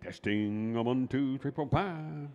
Testing 1, 2, 3, 4, 5.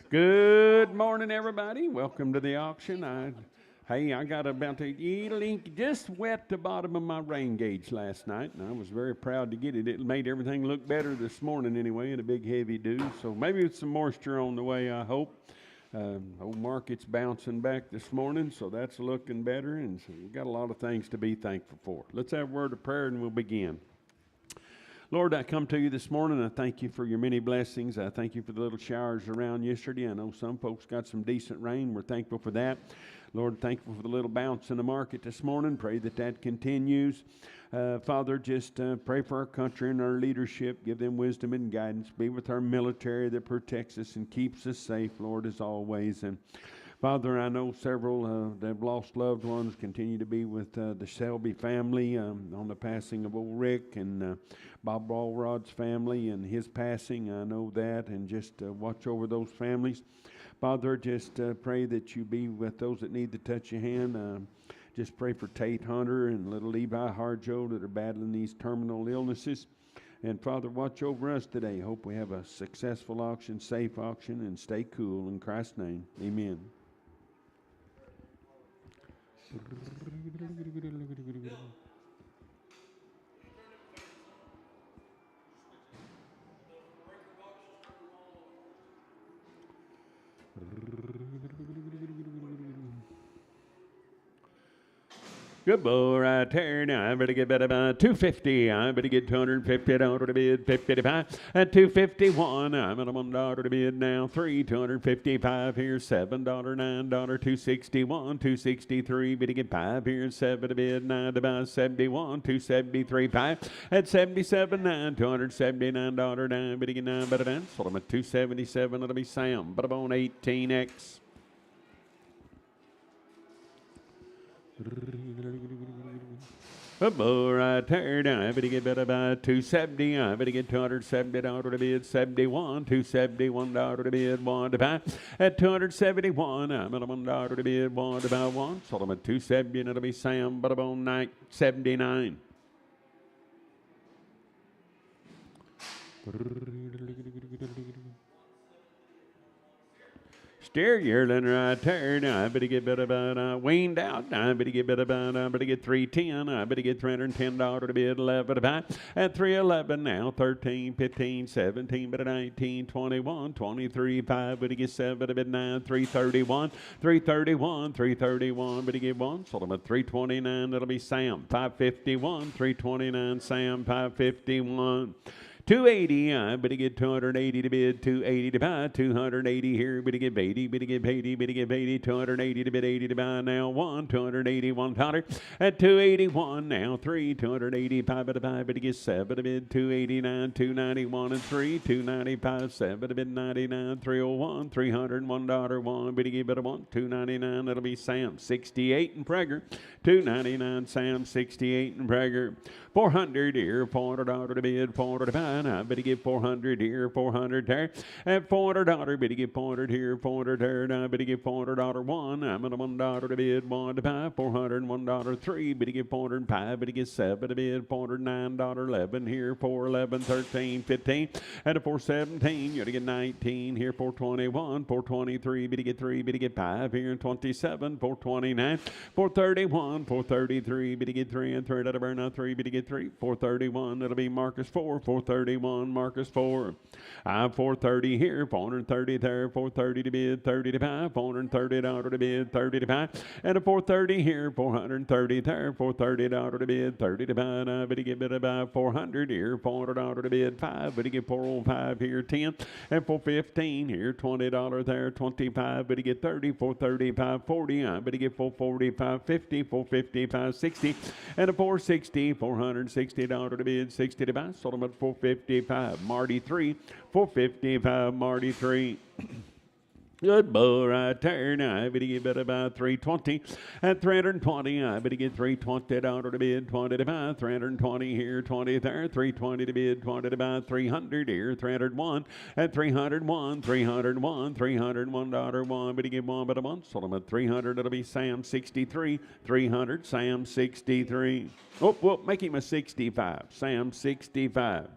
Good morning, everybody. Welcome to the auction. I got about to just wet the bottom of my rain gauge last night, and I was very proud to get it. It made everything look better this morning anyway, in a big heavy dew. So maybe it's some moisture on the way, I hope. Old market's bouncing back this morning, so that's looking better, and so we've got a lot of things to be thankful for. Let's have a word of prayer, and we'll begin. Lord, I come to you this morning. I thank you for your many blessings. I thank you for the little showers around yesterday. I know some folks got some decent rain. We're thankful for that. Lord, thankful for the little bounce in the market this morning. Pray that continues. Father, just pray for our country and our leadership. Give them wisdom and guidance. Be with our military that protects us and keeps us safe, Lord, as always. And Father, I know several that have lost loved ones. Continue to be with the Selby family on the passing of old Rick, and Bob Ballrod's family and his passing. I know that, and just watch over those families. Father, just pray that you be with those that need to touch your hand. Just pray for Tate Hunter and little Levi Harjo that are battling these terminal illnesses. And Father, watch over us today. Hope we have a successful auction, safe auction, and stay cool. In Christ's name, amen. Good boy right there. Now I better get about 250. I better get $250 to bid 55 at 251. I'm at $1 to bid now. 255 here. $7, $9, 261, 263. Better get 5 here. 7 to bid 9 to buy 71, 273 5 at 77 9, $279 9. Better get 9 better than. So I'm at 277. It'll be Sam. But I'm on 18X. Boy, right there. Now I better get better by 270. I better get $270 to bid 71. $271 to bid 1 to buy at 271. I'm at $1 to bid 1 to buy 1. So I'm at 270, and it'll be Sam. But I'm on 79. Steer yearling right there. Now I better get better about weaned out. I better get better about I better get 310. I better get $310 to bid 11 to buy at 311 now. 13, 15, 17, but 19, 21, 23, 5. Better get 7 to bid 9. 331, 331, 331. Better get 1. Sold them at 329. That'll be Sam. 551, 329. Sam 551. 280, I better get 280 to bid, 280 to buy, 280 here, better get 80, better get 80, better get 80, 280 to bid, 80 to buy now, 1, $281 at 281 now, 3, 285 better buy, better get 7 to bid, 289, 291 and 3, 295, 7 to bid, 99, 301, $301, 1, better get better 1, 299, that'll be Sam, 68 and Prager, 299, Sam, 68 and Prager, 400 here, $400 to bid, 400 to buy. I better get 400 here, 400 there. At $400, better get 400 here, 400 there. Now I better get $400 1. I'm at $1 to bid, 1 to buy. $401 3. Better get 405. Better get 7 to bid, $409 11 here, 411, 13, 15. At a 417, you gotta get 19 here, 421, 423. Better get 3. Better get 5 here, 27, 429, 431, 433. Better get 3 and 3. That'll burn out 3. Better get 3, 431. That'll be Marcus 4, 431, Marcus 4. I'm 430 here, 430 there, 430 to bid, 30 to buy, $430 to bid, 30 to buy, and a 430 here, 430 there, $430 to bid, 30 to buy, and I better get bid about 400 here, $400 to bid, 5, better get 405 here, 10, and 415 here, $20 there, 25, better get 30, 435, 40, I better get 445, 50, 455, 60, and a 460, $460 to bid, 60 to buy, sold them at 455, Marty 3, 455, Marty 3. Good boy right there. Now I better get better about 320 at 320. I better get $320 to bid, 20 to buy, 320 here, 20 there, 320 to bid, 20 to buy, 300 here, 301 at 301, 301, $301 1. Better get 1 but a month. Sold them at 300. It'll be Sam 63, 300, Sam 63. Oh, make him a 65. Sam 65.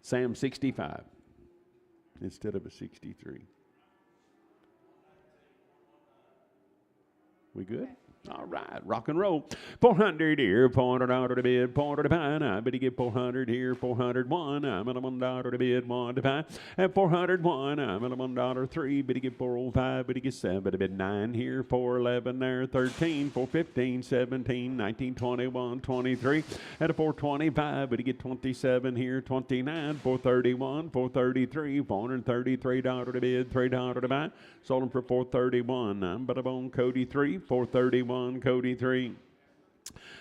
Sam, 65 instead of a 63. We good? All right, rock and roll. 400 here, $400 to bid, 400 to buy. I better get 400 here, 401. I'm at $1 to bid, 1 to buy. At 401, I'm at $1.03. Better get 405, better get 7 to bid, 9 here, 411 there, 13, 415, 17, 19, 21, 23. At a 425, better get 27 here, 29, 431, 433, $433 to bid, $3 to buy. Sold them for 431. I'm but on Cody 3, 431. Cody 3.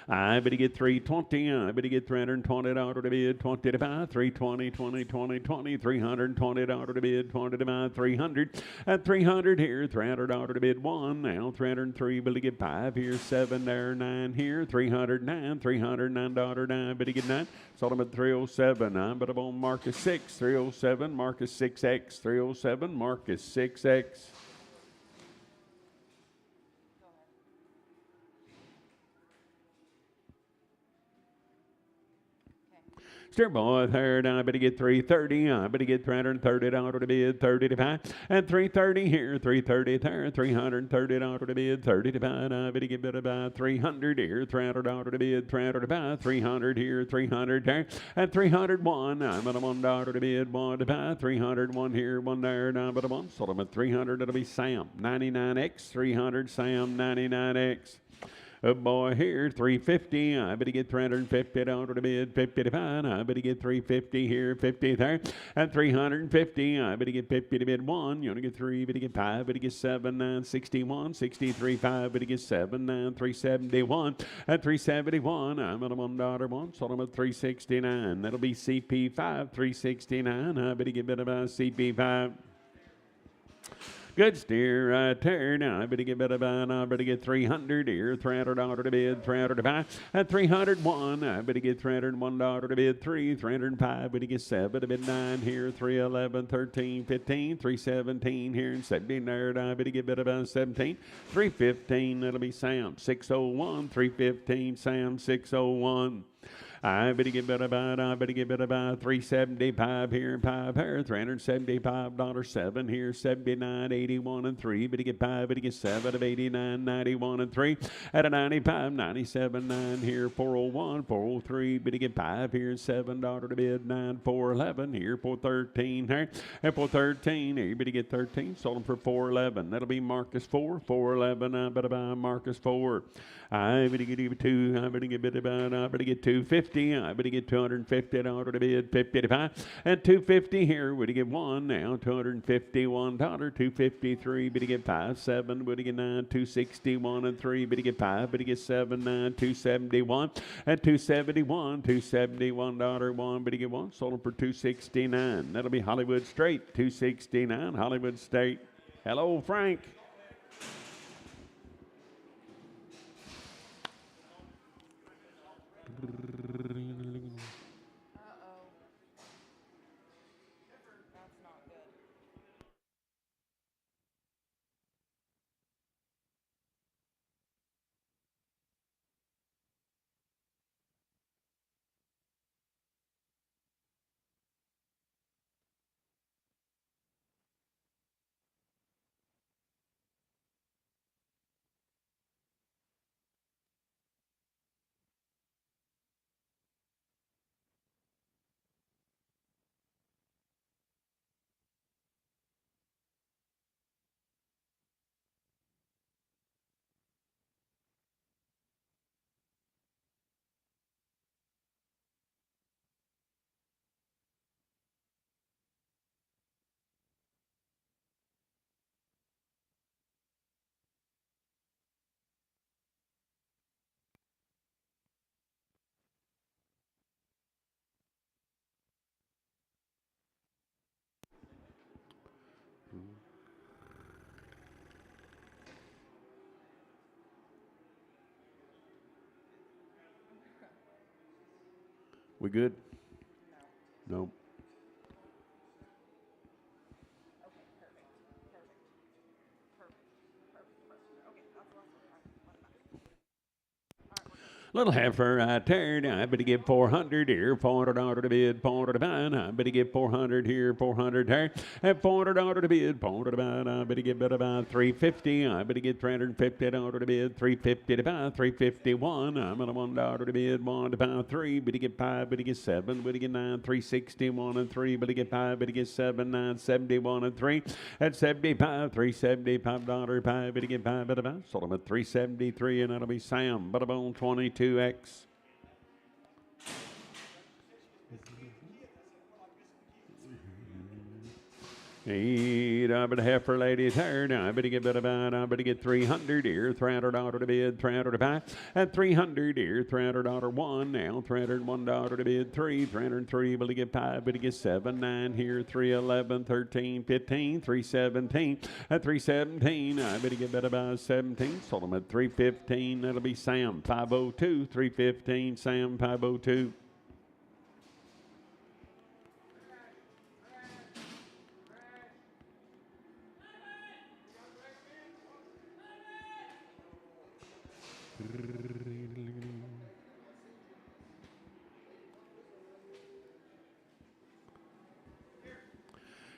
I better get 320. I better get $320 to bid, 20 to buy, 320, 20, 20, 20, $320 to bid, 20 to buy, 300. At 300 here, $300 to bid, 1. Now 303, better get 5 here, 7 there, 9 here, 309, $309, 9, better get 9. Sold them at 307. I'm but on Marcus 6, 307, Marcus 6X, 307, Marcus 6X. Steer boy, third, I better get 330. I better get $330 to bid, 30 to buy. At 330 here, 330 there, $330 to bid, 30 to buy. I better get better by 300 here, $300 to bid, 300 to buy, 300 here, 300 there. At 301, I'm at $1 to bid, 1 to buy, 301 here, 1 there, and I'm at a 1. Sold them at 300. It'll be Sam 99X, 300 Sam 99X. Oh boy, here, 350. I better get $350 to bid, 50 to buy. I better get 350 here, 50 there. At 350, I better get 50 to bid, 1. You want to get 3, better get 5, better get 7, 9, 61, 63, 5, better get 7, 9, 371. At 371, I'm at a $1 1. Sold them at 369. That'll be CP5, 369. I better get better by CP5. Good steer right there. Now I better get better by. I better get 300 here. $300 to bid, 300 to buy. At 301, I better get $301 to bid, 3, 305. Better get 7 to bid, 9 here. 311, 13, 15, 317 here and 17 there. I better get better by 17. 315. That'll be Sam 601. 315 Sam 601. I better get better by, I better get better by 375 here and 5 here, $375, 7 here, 79, 81 and 3. Better get 5, better get 7 of 89, 91 and 3. At a 95, 97, 9 here, 401, 403. Better get 5 here, $7 to bid, 9, 411 here, 413 here. At 413, here, you better get 13. Sold them for 411. That'll be Marcus 4, 411. I better buy Marcus 4. I better get even 2. I better get better by, I better get 250. I better get $250 to bid, 50 to buy. At 250 here, would you get 1 now? $251, 253. Better get 5, 7. Would you get 9? 261 and 3. Better get 5. Better get 7, 9. 271. At 271, $271 1. Better get 1. Sold them for 269. That'll be Hollywood Straight, 269. Hollywood State. Hello, Frank. We good? No. Little heifer right there. Now I better get 400 here. $400 to bid, $400 to buy. I better get 400 here, 400 there. At $400 to bid, $400 to buy. I better get better about 350. I better get $350 to bid, 350 to buy, 351. I'm at $1 to bid, 1 to buy, 3. Better get 5, better get 7, better get 9, 361 and 3. Better get 5, better get 7, 9, 71 and 3. At 75, $375, 5. Better get 5, better buy. Sold them at 373, and that'll be Sam. But about 22. 2X. Eight, I better have for ladies here. Now I better get I better get 300 here, $300 to bid, $300 to buy. At 300 here, $300 one. Now $301 to bid, 3, 303. Better get 5, better get 7, 9 here, 311, 13, 15, 317. At 317, I better get better by 17. Sold them at 315. That'll be Sam 502, 315. Sam 502.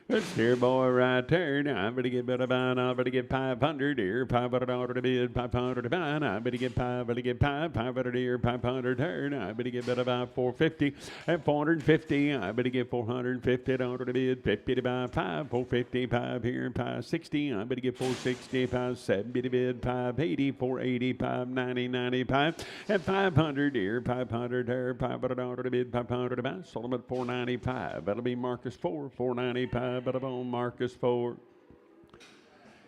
Good steer boy right there. Now I better get better buy. I better get 500 here. $500 to bid, 500 to buy. Now I better get 5, better get 500 here, 500 there. Now I better get better buy 450 and 450. I better get $450 to bid, 50 to buy, 5, 455 here, 560. I better get 460, 570 to bid, 580, 480, 590, 95 and 500 here, 500 there, $500 to bid, 500 to buy. Sold them at 495. That'll be Marcus 4, 495. But I'm on Marcus 4.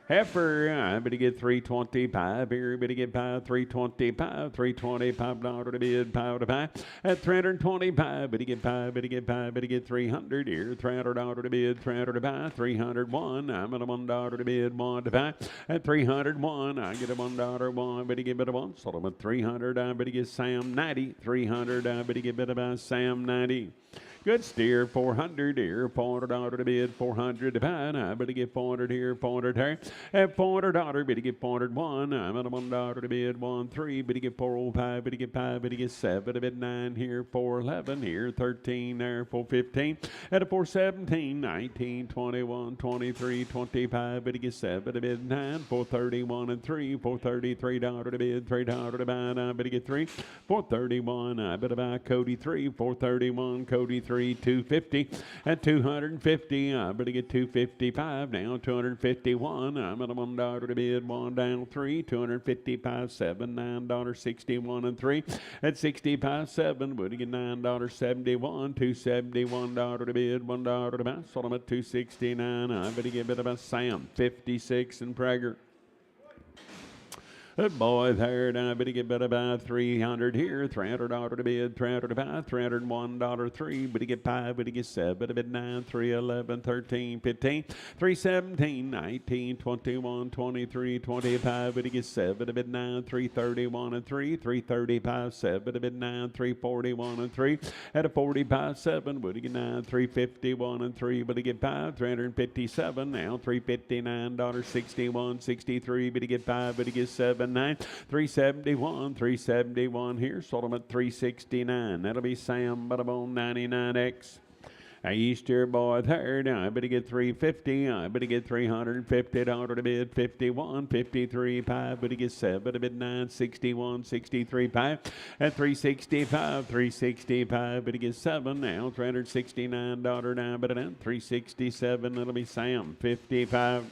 Heifer, I better get 325 here. Better get 325, $325 to bid, 5 to buy. At 325, better get 5, better get 5, better get 300 here. $300 to bid, 300 to buy, 301. I'm at $1 to bid, 1 to buy. At 301, I get a $1, 1. Better get better 1. Sold them at 300. I better get Sam 90. 300. I better get better by Sam 90. Good steer, 400 here, $400 to bid, 400 to buy. I better get 400 here, 400 here. At $400, better get 401. I'm at $1 to bid, 1, 3. Better get 405, better get 5, better get 7, a bid 9 here, 411 here, 13 there, 415. At a 417, 19, 21, 23, 25. Better get 7, a bid 9, 431 and 3, $433 to bid, $3 to buy. I better get 3, 431. I better buy Cody 3, 431, Cody 3. 250 at 250. I better get 255 now. 251. I'm at $1 to bid, 1 down 3. 255, 7, $9.61 and 3. At 65, 7. Would you get $9.71? $271 to bid, $1 to buy. Sold them at 269. I better get a bit of a Sam 56 and Prager. Good boy there. Now I better get better by 300 here. $300 to bid, 300 to buy, $301, 3. Better get 5, better get 7, better bid 9, 311, 13, 15, 317, 19, 21, 23, 25. Better get 7, better bid 9, 331 and 3, 335, 7, better bid 9, 341 and 3. At a 45, 7, better get 9, 351 and 3. Better get 5, 357 now, $359, 61, 63. Better get 5, better get 7. 9, 371, 371 here. Sold them at 369. That'll be Sam Butterbone 99X. Easter boy there. Now I better get 350. I better get $350 to bid, 51, 53, 5. Better get 7, better bid 9, 61, 63, 5. At 365, 365. Better get 7 now. $369 now. Better down 367. That'll be Sam 55.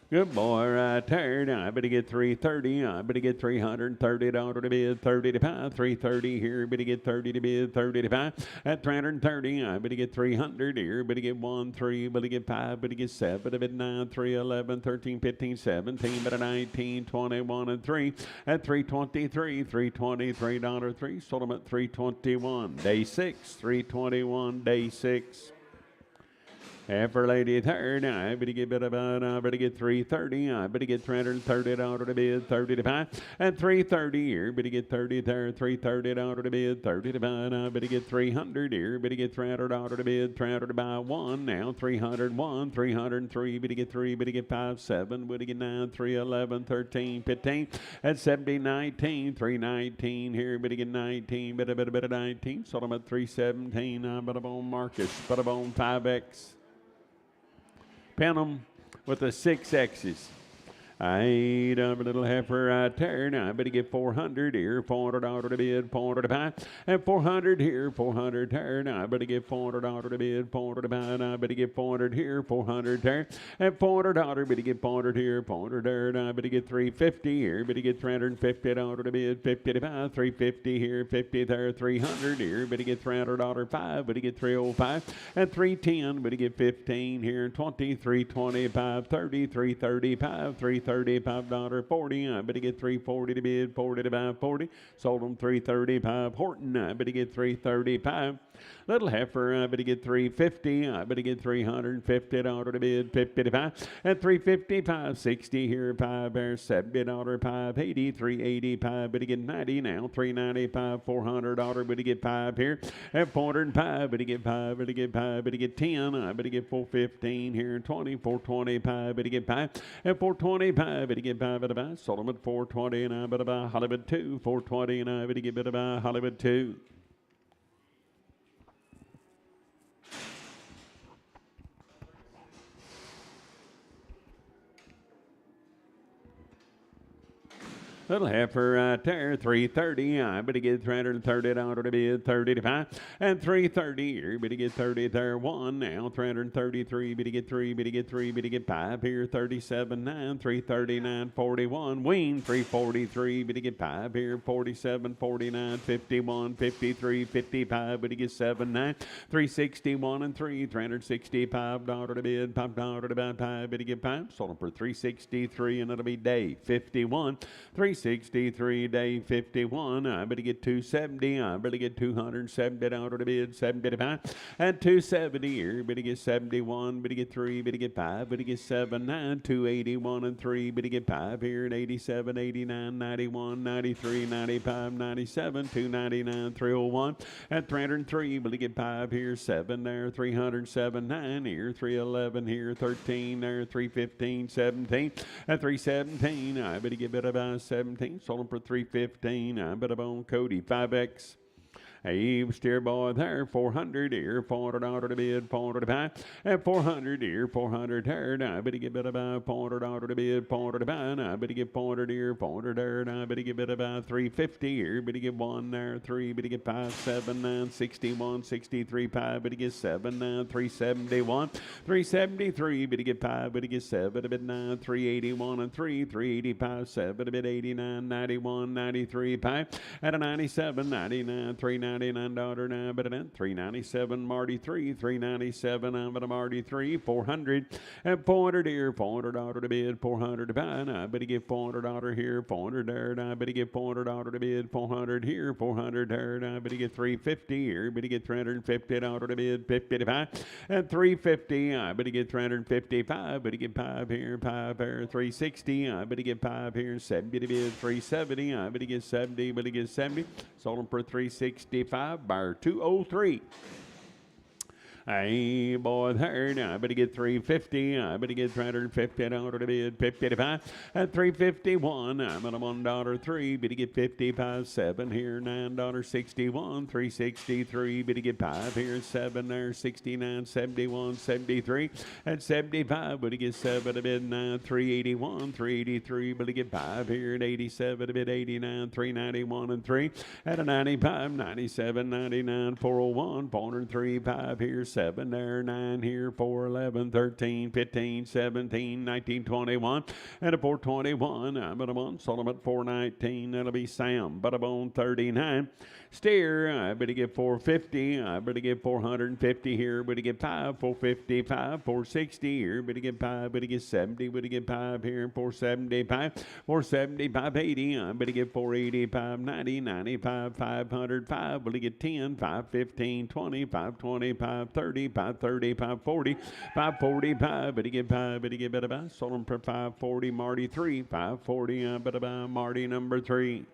Good boy right there. Now I better get 330. I better get $330 to bid, 30 to buy, 330 here. Better get 30 to bid, 30 to buy. At 330, I better get 300 here. Better get 1, 3. Better get 5. Better get 7. Better bid 9, 3, 11, 13, 15, 17. Better 19, 21 and 3. At 323, $323, 3. Sold them at 321. Day 6, 321. Day 6. Heifer lady third, I better get better about, I better get 330, I better get $330 to bid, 30 to buy, and 330 here, better get 30 there, $330 to bid, 30 to buy, I better get 300 here, better get $300 to bid, 300 to buy, 1 now, 301, 303, better get 3, better get 5, 7, better get 9, 3, 11, 13, 15, and 70, 19, 319 here, better get 19, better 19, sold them at 317, better bone Marcus, better bone 5X. Pin them with the 6 X's. I ain't a little heifer right there. Now I better get 400 here, $400 to bid, $400 to buy, and 400 here, 400 there. Now I better get $400 to bid, $400 to buy. Now I better get 400 here, 400 there, and $400. Better get 400 here, 400 there. Now I better get 350 here. Better get $350 to bid, 50 to buy, 350 here, 50 there, 300 here. Better get $300 5. Better get 305 and 310. Better get 15 here, 20, 325, 30, 335, 335, 40. I better get 340 to bid, 40 to buy, 40. Sold them 335. Horton, I better get 335. Little heifer, I better get 350. I better get $350 to bid, 50 to buy, and 355, 60 here, 5 there, $70, 580, 385. Better get 90 now, 395, $400. Better get 5 here, and 405. Better get 5. Better get 5. Better get 10. I better get 415 here, 20, 425. Better get 5, and 425. Better get 5 at a buy. Sold them at 420, and I better buy Hollywood 2, 420, and I better get better buy Hollywood 2. Little heifer right there, 330. I better get $330 to bid, 30 to buy, and 330 here. Better get 30 there, 1 now, 333. Better get 3, better get 3, better get 5 here, 37, 9, 339, 41. Wing, 343. Better get 5 here, 47, 49, 51, 53, 55. Better get 7, 9, 361 and 3, $365 to bid, $5 to buy, 5. Better get 5. Sold them for 363, and it'll be day 51. 363, day 51. I better get 270. I better get $270 to bid, 70 to buy, and 270 here. Better get 71. Better get 3. Better get 5. Better get 7, 9, 281 and 3. Better get 5 here, and 87, 89, 91, 93, 95, 97, 299, 301, and 303. Better get 5 here, 7 there, 307, 9 here, 311 here, 13 there, 315, 17, and 317. I better get better by 17. Sold them for 315. I bet on Cody 5X. Hey, steer boy there, 400 here, $400 to bid, $400 to buy, and 400 here, 400 there. Now I better get better by $400 to bid, $400 to buy. Now I better get 400 here, 400 there. Now I better get better by 350 here. Better get 1 there, 3. Better get 5, 7, 9, 61, 63, 5. Better get 7 now, 371, 373. Better get 5. Better get 7 a bit 9, 381 and 3, 385, 7 a bit 89, 91, 93, 5, at a 97, 99, 399 now, but at 397 Marty 3, 397 I'm at a Marty 3, 400 and 400 here, $400 to bid, 400 to buy. Now I better get $400 here, 400 there. Now I better get $400 to bid, 400 here, 400 there. Now I better get 350 here, better get $350 to bid, 50 to buy, and 350. I better get 355, better get 5 here, 5 there, 360. I better get 5 here, 70 to bid, 370. I better get 70, better get 70. Sold them for 365, buyer 203. Hey, boy, there. Now I better get 350. I better get $350 to bid, 50 to buy, and 351. I'm at a $1.03. Better get 55, 7 here, $9.61, 363. Better get 5 here, 7 there, 69, 71, 73, and 75. Better get 7 to bid, 9, 381, 383. Better get 5 here at 87 to bid, 89, 391 and 3, at a 95, 97, 99, 401, 403, 5 here, 7 there, 9 here, 4, 11, 13, 15, 17, 19, 21, and a 421. I'm at a 1, sold them at 419. That'll be Sam. But I'm on 39. Steer, I better get 450. I better get 450 here. Better get 5, 455, 460 here. Better get 5, better get 70. Better get 5 here, 475, 475, 80. I better get 485, 90, 95, 505. Better get 10, 515, 20, 525, 30, 530, 540, 545. Better get 5, better get better buy. Sold them for 540. Marty 3, 540. I better buy Marty number 3.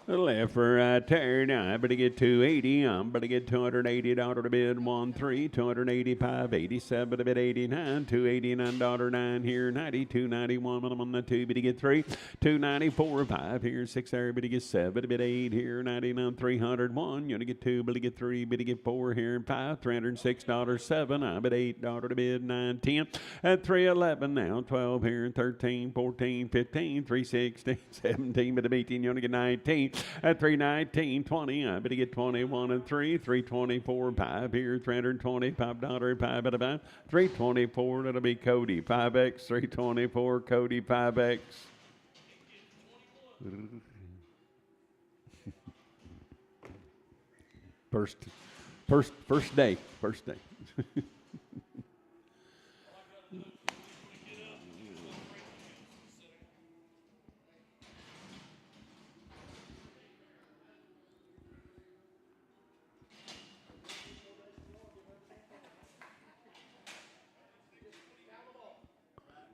Left for right turn. I better get 280. I'm better get $280 to bid 1-3. 285, 87 to bid 89. $289 here. 92, 91. I'm on the 2. Better get 3. 294, 5 here. 6 there. Better get 7 to bid 8 here. 99, 301. You want to get 2. Better get 3. Better get 4 here and 5. $306. 7. I bid $8 to bid 9, 10. At 311 now. 12 here. 13, 14, 15. 316, 17. Better 18. You want to get 19. At 319, 20, I better get 21 and 3, 324, 5 here, $325, 5 at a buy, 324, that'll be Cody, 5X, 324, Cody, 5X. First day.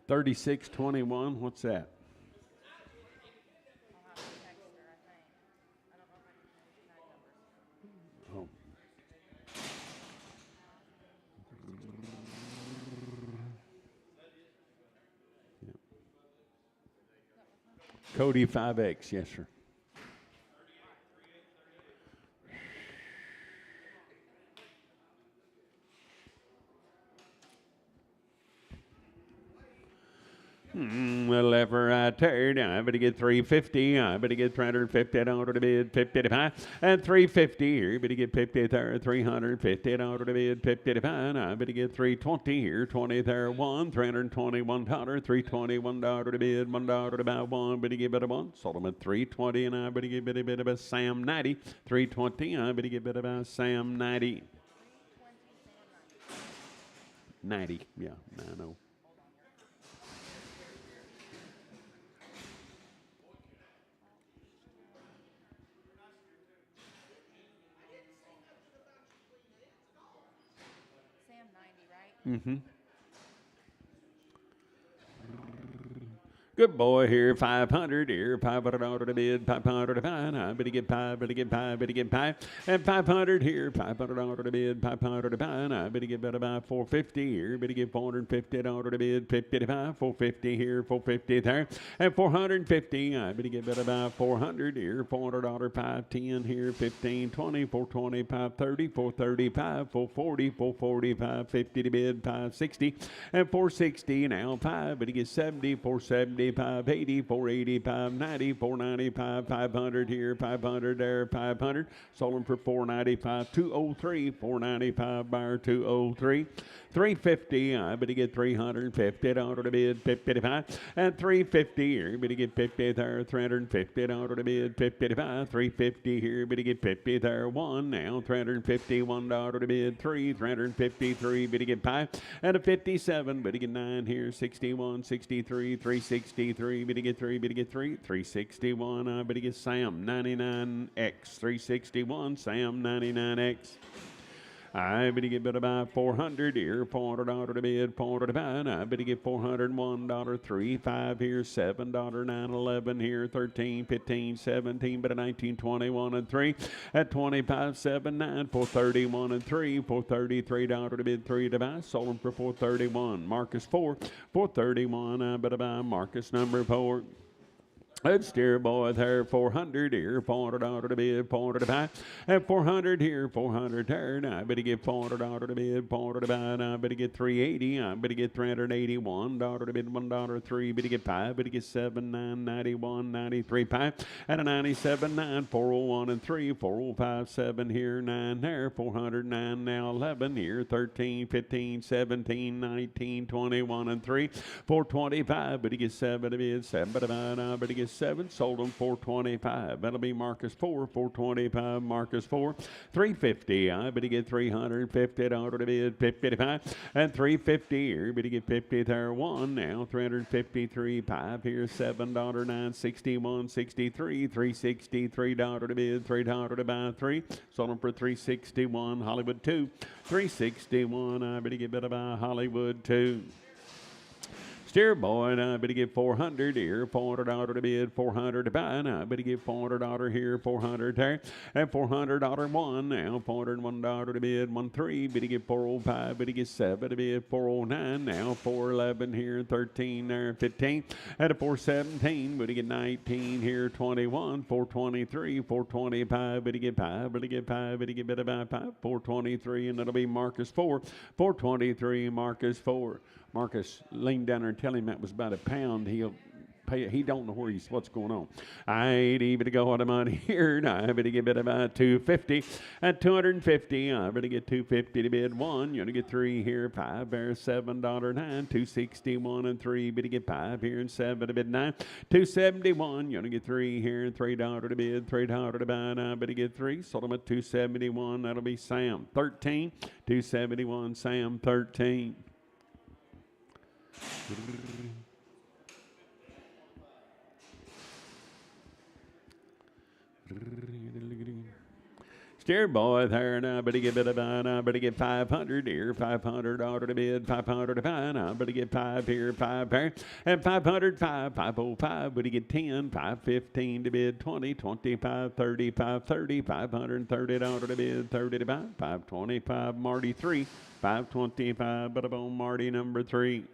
3621, what's that? Oh. Yep. Cody 5X, yes, sir. Left for right turn. I better get 350. I better get $350 to bid 55. And 350 here. Better get 50 there. $350 to bid 55. I better get 320 here. 20 there. 1. $321. $321 to bid. $1 to buy 1. Better get better 1. Sold them at 320. And I better get better about Sam 90. 320. I better get better about Sam 90. 90. Yeah, I know. Mm-hmm. Good boy here, 500 here, $500 to bid, 500 to buy. I better get 5, better get 5, better get 5. And 500 here, $500 to bid, 500 to buy. I better get better buy 450 here, better get $450 to bid, 50 to buy, 450 here, 450 there. And 450, I better get better buy 400 here, $400, 510 here, 15, 20, 420, 530, 435, 440, 445, 50 to bid, 560. And 460 now, 5, better get 70, 470. 580, 485, 90, 495, 500 here, 500 there, 500. Sold them for 495, 203, 495 buyer, 203. 350, I better get $350 to bid, 55. And 350 here, better get 50 there, $350 to bid, 55. 350 here, better get 50 there, 1 now, $351 to bid, 3, 353, better get 5. And a 57, better get 9 here, 61, 63, 363, better get 3, better get 3, 361, I better get Sam 99X, 361, Sam 99X. I better get better by 400 here, $400 to bid, $400 to buy. I better get $401, 35 here, $7, 911 here, 13, 15, 17, but a 19, 21 and 3 at 25, 7, 9, 431 and 3, $433 to bid, 3 to buy. Sold them for 431. Marcus 4, 431. I better buy Marcus number 4. Let's steer boy there, 400 here, $400 to bid, $400 to buy. At 400 here, 400 there. I better get $400 to bid, $400 to buy. I better get 380. I better get $381 to bid, $1 3. Better get 5. Better get 7, 9, 91, 93 5. At a 97, 9, 401 and 3, 405, 7 here, 9 there, 409 now, 11 here, 13, 15, 17, 19, 21 and 3, 425. Better get 7 to bid, 7 to buy. I better get 7, sold them 425. That'll be Marcus 4, 425, Marcus 4, 350. I better get $350 to bid, 55, and 350 here. Better get 50 there, 1 now, 353, 5 here, $7, 961, 63, $363 to bid, $3 to buy, 3, sold them for 361. Hollywood 2, 361. I better get better by Hollywood 2. Steer boy, and I better get 400 here, $400 to bid, 400 to buy. Now I better get $400 here, 400 there, and $400 1 now, $401 to bid, 13. Better get 405, better get 7 to bid, 409 now, 411 here, 13 there, 15 at a 417. Better get 19 here, 21, 423, 425. Better get 5, better get 5, better get better by 5, 423, and that'll be Marcus 4, 423, Marcus 4. Marcus, lean down there and tell him that was about a pound. He'll pay. He don't know what's going on. I ain't even go on the money here. Now I better get about 250 at 250. I better get 250 to bid 1. You're gonna get 3 here, 5 there, $7, 9, 261 and 3. Better get 5 here and 7 to bid 9, 271. You're gonna get 3 here and $3 to bid, $3 to buy. Now I better get 3. Sold them at 271. That'll be Sam 13, 271. Sam 13. Steer boy there, and I better get bit of buy. I better get 500 here, $500 to bid, 500 to buy. I better get 5 here, 5 there, and 500, 5, 505. Better get 10, 515 to bid, 20, 25, 30, 530, $530 to bid, 30 to buy, 525. Marty 3, 525. But about Marty number 3.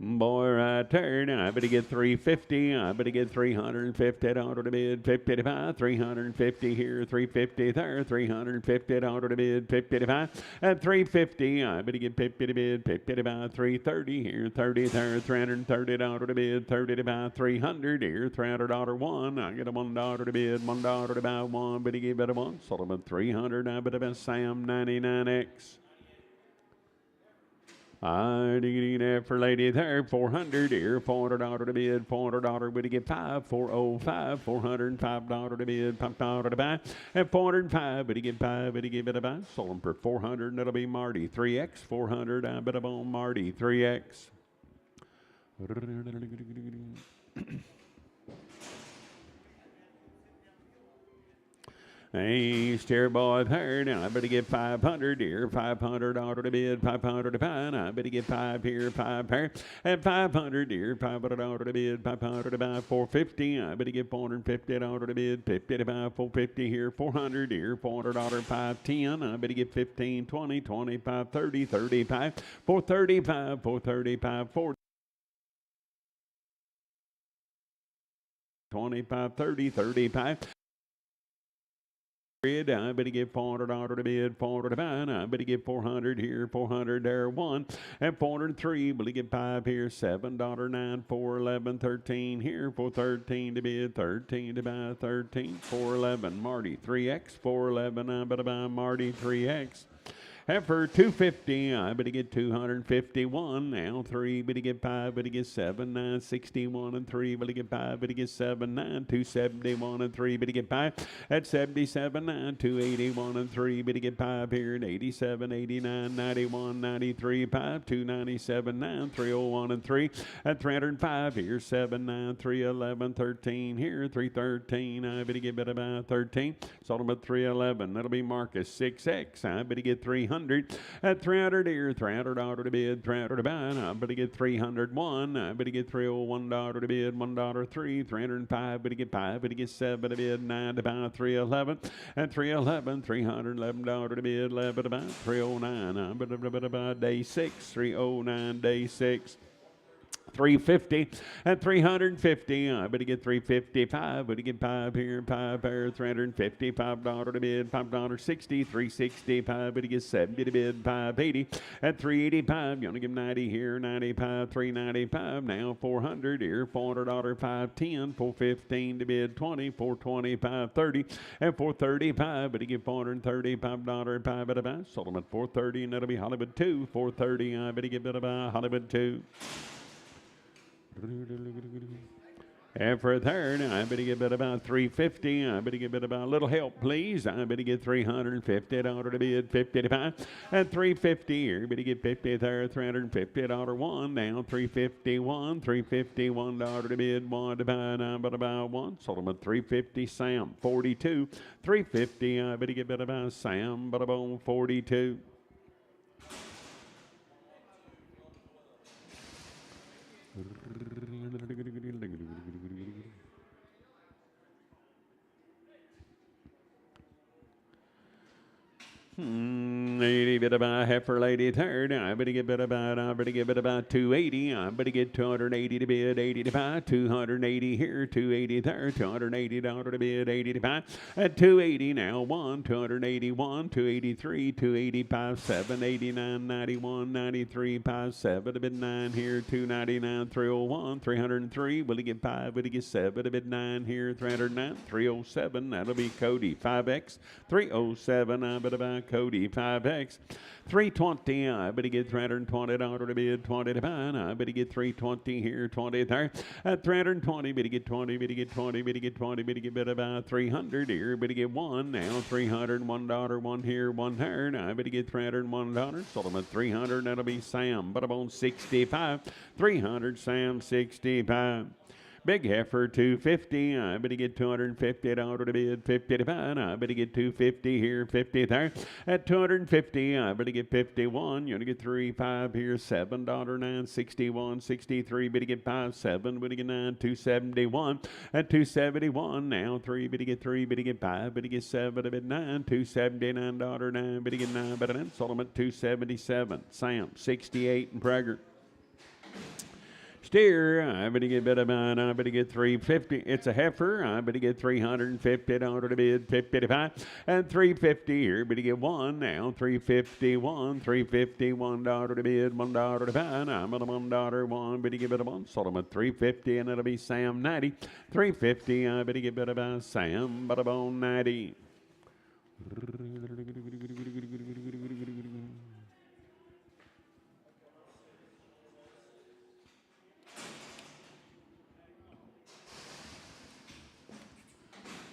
Boy, right there. Now I better get 350. I better get $350 to bid, 50 to buy. 350 here, 350 there, $350 to bid, 50 to buy. At 350, I better get 50 to bid, 50 to buy. 330 here, 30 there, $330 to bid, 30 to buy. 300 here, $300 1. I get a $1 to bid, $1 to buy 1. Better give it a 1. Sold them at 300. I better buy Sam 99X. I dig that for lady there, 400 here, $400 to bid, $400, better get 5, 405, $405 to bid, $5 to buy, and 405, better get 5, better give it a buy. Sold them for 400, and that'll be Marty 3X, 400, I bet on Marty 3X. Hey, steer boy there. Now I better get 500 here, $500 to bid, 500 to buy. I better get 5 here, 5 there, and 500 here, $500 to bid, 500 to buy. 450. I better get $450 to bid, 50 to buy. 450 here, 400 here, $400, 510. I better get 15, 20, 25, 30, 35, 435, 435, 4. 25, 30, 35. I better get $400 to bid, 400 to buy. I better get 400 here, 400 there, 1, and 403. Better get 5 here, $7, 9, 411, 13 here, 413 to bid, 13 to buy, 13, 411. Marty 3X, 411. I better buy Marty 3X. Heifer 250, I better get 251. Now 3, better get 5, better get 7, 9, 61 and 3, better get 5, better get 7, 9, 271 and 3, better get 5. At 77, 9, 281 and 3, better get 5 here at 87, 89, 91, 93, 5, 297, 9, 301 and 3. At 305 here, 7, 9, 311, 13 here, 313. I better get better by 13. Sold them at 311. That'll be Marcus 6X. I better get 300. At 300 here, $300 to bid, 300 to buy. I better get 301. I better get $301 to bid, $1.03. 305. Better get 5. Better get 7 to bid, 9 to buy, 311. At 311, $311 to bid, 11 to buy, 309. I better buy day 6, 309 day 6. 350 at 350. I better get 355. Better get 5 here, 5 there, $350. $5 to bid, $5.60, 365. Better get 70 to bid, 580 at 385. You want to give 90 here, 95, 395. Now 400 here, $400, 510, 415 to bid, 20, 420, 530 and 435. Better get $435, 5 at a buy. Sold them at 430, and that'll be Hollywood 2. 430. I better get better by Hollywood 2. And for a third, I better get bid about 350. I better get bid about a little help, please. I better get $350 to bid, 50 to buy. At 350 here, better get 50 there, $350 one. Now 351, $351 to bid, 1 to buy. Now better buy 1. Sold them at 350. Sam 42, 350. I better get bid about Sam, but about 42. Bit about heifer lady third. I better get bit about 280. I better get 280 to bid, 80 to buy, 280 here, 280 there, $280 to bid, 80 to buy. At 280 now, 1, 281, 283, 285, 7, 89, 91, 93, 5, 7 to bid 9 here, 299, 301, 303. Will he get 5? Will he get 7 to bid 9 here, 309, 307. That'll be Cody 5X, 307. I better buy Cody 5X. 320, I better get $320 to bid, 20 to buy. I better get 320 here, 20 there. At 320, better get 20, better get 20, better get 20, better get better about 300 here, better get 1. Now $301, 1 here, 1 there. I better get $301. Sold them at 300. That'll be Sam, but I'm on 65. 300, Sam 65. Big heifer 250. I better get $250 to bid, 50 to buy. I better get 250 here, 50 there. At 250, I better get 51. You want to get 3.5 here, $7.9, 61, 63. Better get 5, 7. Better get 9, 271. At 271 now 3. Better get 3. Better get 5. Better get 7. A bit 9, $279, 9. Better get 9. Better than sold them at 277. Sam 68 and Prager. Steer, I better get better about, I better get 350. It's a heifer, I better get $350 to bid, 50 to buy. And 350 here, better get 1 now, 351, $351 to bid, $1 to buy. I'm at a $1, 1, better get better 1. Sold them at 350, and it'll be Sam 90. 350, I better get better by Sam, but about 90.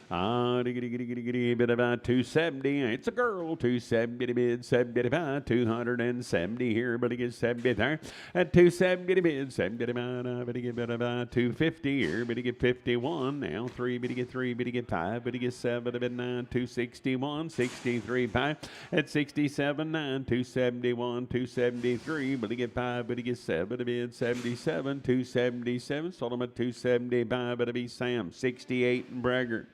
Bid about 270. It's a girl. 270 to bid, 70 to buy, 270 here, but it gets 70 there. At 270 to bid, 70 to buy. But it get bid about 250 here, but it get 51. Now 3, but it get 3, but it get 5, but it get 7 to bid 9, 261, 63, 5. At 67, 9, 271, 273, but it get 5, but it get 7 to bid, 77, 277. Sold them at 275, but it be Sam 68 and Bragger.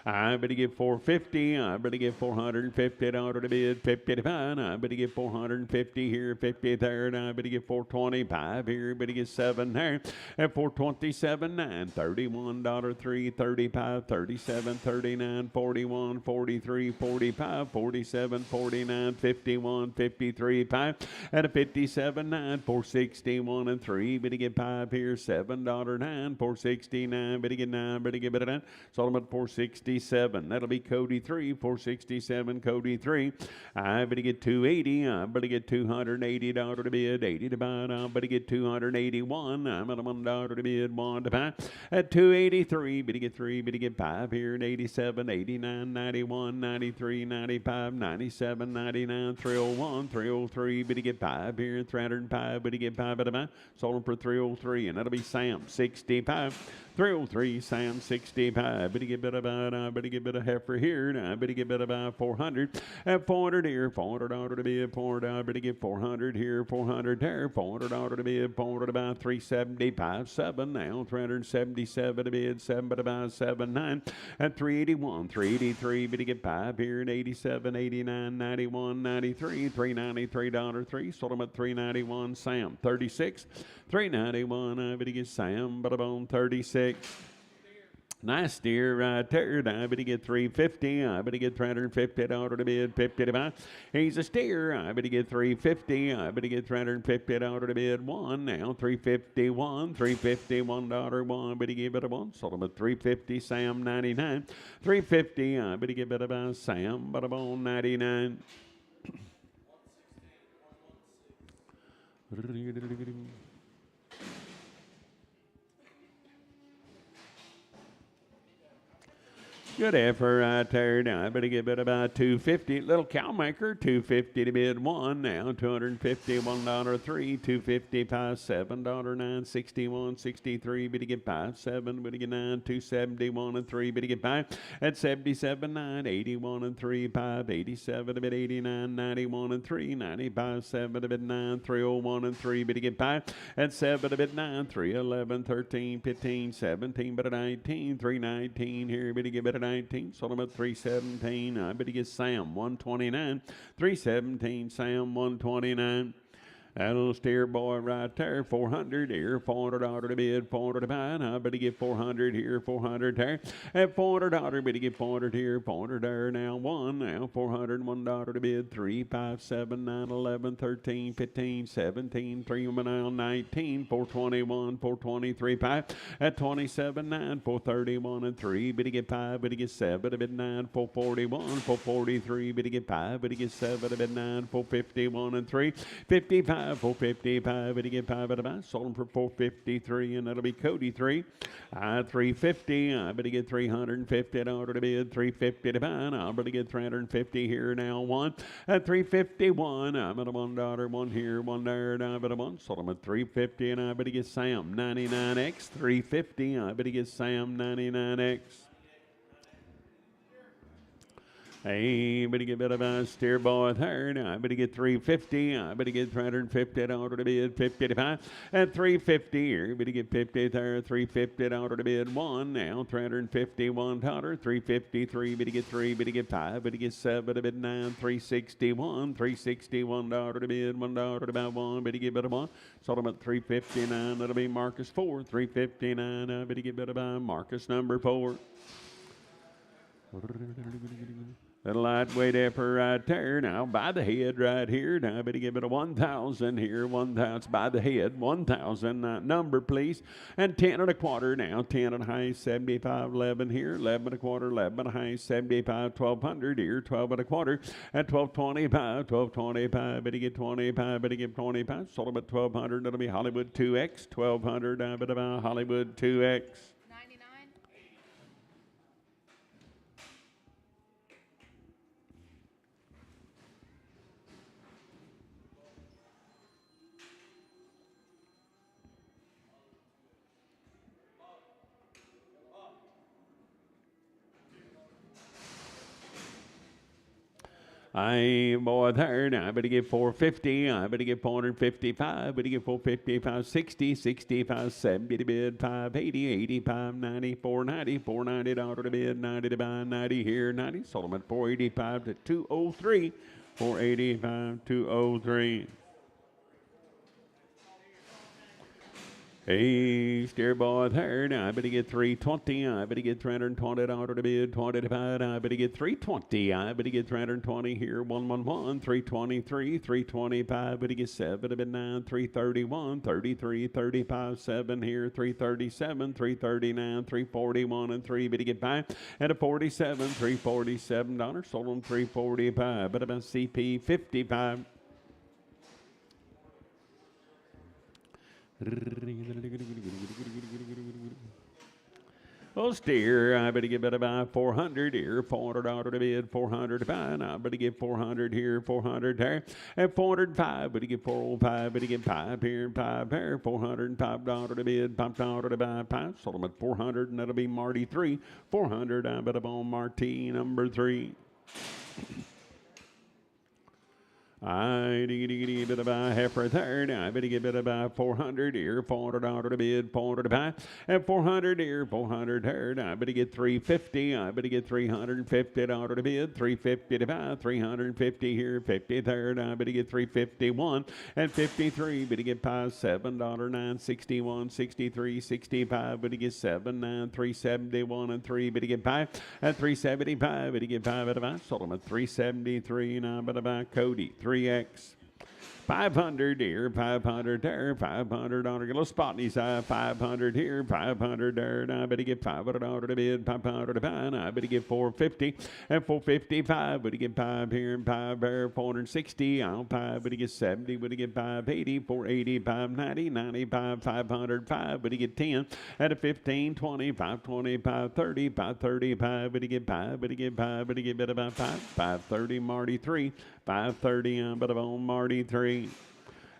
I better get 450. I better get $450 to bid, 50 to buy. I better get 450 here, 50 there. And I better get 425 here. Better get 7 there. At 427, 9, $31, 3, 35, 37, 39, 41, 43, 45, 47, 49, 51, 53, 5. At a 57, 9, 461 and 3. Better get 5 here, $7, 9, 469. Better get 9. Better get better 9. Sold them at 460. 467. That'll be Cody 3. 467, Cody 3. I better get 280. I better get $280 to bid. 80 to buy. I better get 281. I'm at $1 to bid. 1 to buy. At 283. Better get 3. Better get 5 here at 87, 89, 91, 93, 95, 97, 99, 301, 303. Better get 5 here at 305. Better get 5 at a buy. Sold them for 303, and that'll be Sam 65. 303, Sam 65. Better get better about, better get better heifer here. Now, better get better about 400. At 400 here, $400 to be 400. Better get 400 here, 400 there. $400 to be 400 about 375. 7 now, 377 to bid 7, but about 79. At 381, 383. Better get 5 here at 87, 89, 91, 93. $393, 3. Sold them at 391. Sam 36. 391. I better get Sam, but about 36. Nice steer right there. I better get 350. I better get $350 to bid. 50 to buy. He's a steer. I better get 350. I better get $350 to bid. 1 now. 351. $351. 1. Better give it a 1. Sold him at 350. Sam 99. 350. I better get better by Sam, but about 99. Good effort right there. Now I better get bid about 250. Little cow maker, 250 to bid 1 now. $251 3. 255 $7 61 63. Better get 5 7. Better get 9. 271 and 3. Better get 5 at 77 9. 81 and 3. 5 87 to bid 89. 91 and 3. 95 7 to bid 9. 301 and 3. Better get 5 at 7 to bid 9. 311 13 15 17. But at 19. 319 here. Better get better 19. Sold him at 317. I better get Sam 129. 317. Sam 129. That little steer boy right there, 400 here, $400 to bid, 400 to buy. I better get 400 here, 400 there. At $400, better get 400 here, 400 there. Now 1, now $401 to bid, 3, 5, 7, 9, 11, 13, 15, 17, 3, now 19, 421, 423, 5. At 27, 9, 431 and 3. Better get 5, better get 7 to bid 9, 441, 443. Better get 5, better get 7 to bid 9, 451 and 3. 55. 455, better get 5 at a buy. Sold them for 453, and that'll be Cody 3. 350. I better get $350 to bid. 350 to buy. I better get 350 here now. 1 at 351. I'm at a $1. 1 here, 1 there, and I bet a 1. Sold them at 350, and I better get Sam 99X. 350. I better get Sam 99X. Hey, better get better by steer boy there. Now I better get 350. I better get $350 to bid. 50 to buy. At 350 here, better get 50 there. $350 to bid. 1 now. $351. 353. Better get 3. Better get 5. Better get 7 to bid 9. 361. $361 to bid. $1 to buy 1. Better get better 1. Sold them at 359. That'll be Marcus 4. 359. I better get better by Marcus number 4. Little lightweight effort right there. Now by the head right here. Now I better give it a 1,000 here. 1,000 by the head. 1,000 number please. And 10 and a quarter now. 10 and a high. 75. 11 here. 11 and a quarter. 11 and a high. 75. 1,200 here. 12 and a quarter. At 1225. 1225. Better get 25. Better get 25. Sold them at 1,200. That'll be Hollywood 2X. 1,200. I better buy Hollywood 2X. I boy there. Now I better get 450. I better get 455. Better get 455. 60. 65. 70 to bid. 580. 85. 90. 490. $490 to bid. 90 to buy. 90 here. 90. Sold them at 485 to 203. 485. 203. Hey, steer boy third. I better get 320. I better get $320 to bid. 25. I better get 320. I better get 320 here. 111. 323. 325. Better get 7 to bid 9. 331. 33. 35. 7 here. 337. 339. 341 and 3. Better get 5. And a 47. $347. Sold on 345. But about CP 55. Oh, steer, I better get better by 400 here, $400 to bid, 400 to buy, and I better get 400 here, 400 there, and 405, better get 405, better get 5 here, and 5 there, $405 to bid, $5 to buy, 5, sold them at 400, and that'll be Marty 3, 400, I bet on Marty number 3. I better buy half for a third. I better get better by 400 here, $400 to bid, 400 to buy, and 400 here, 400 third. I better get 350. I better get $350 to bid, 350 to buy, 350 here, 50 third. I better get 351 and 53. Better get $5, $7, 61, 63, 65. Better get 7, 9, 371 and 3. Better get 5 at 375. Better get 5 at a buy. Sold them at 373. Now better buy Cody 3X. 500 here, 500 there, $500. Get a little spot in his eye. 500 here, 500 there. And I better get $500 to bid, 500 to buy. And I better get 450 and 455. Better get 5 here and 5 there, 460. I'll 5. Better get 70. Better get 580, 480, 590, 95, 505. Better get 10 at a 15, 20, 520, 530, 535. Better get 5. Better get 5. Better get better about 5. 530, Marty 3. 530. I'm better on Marty 3.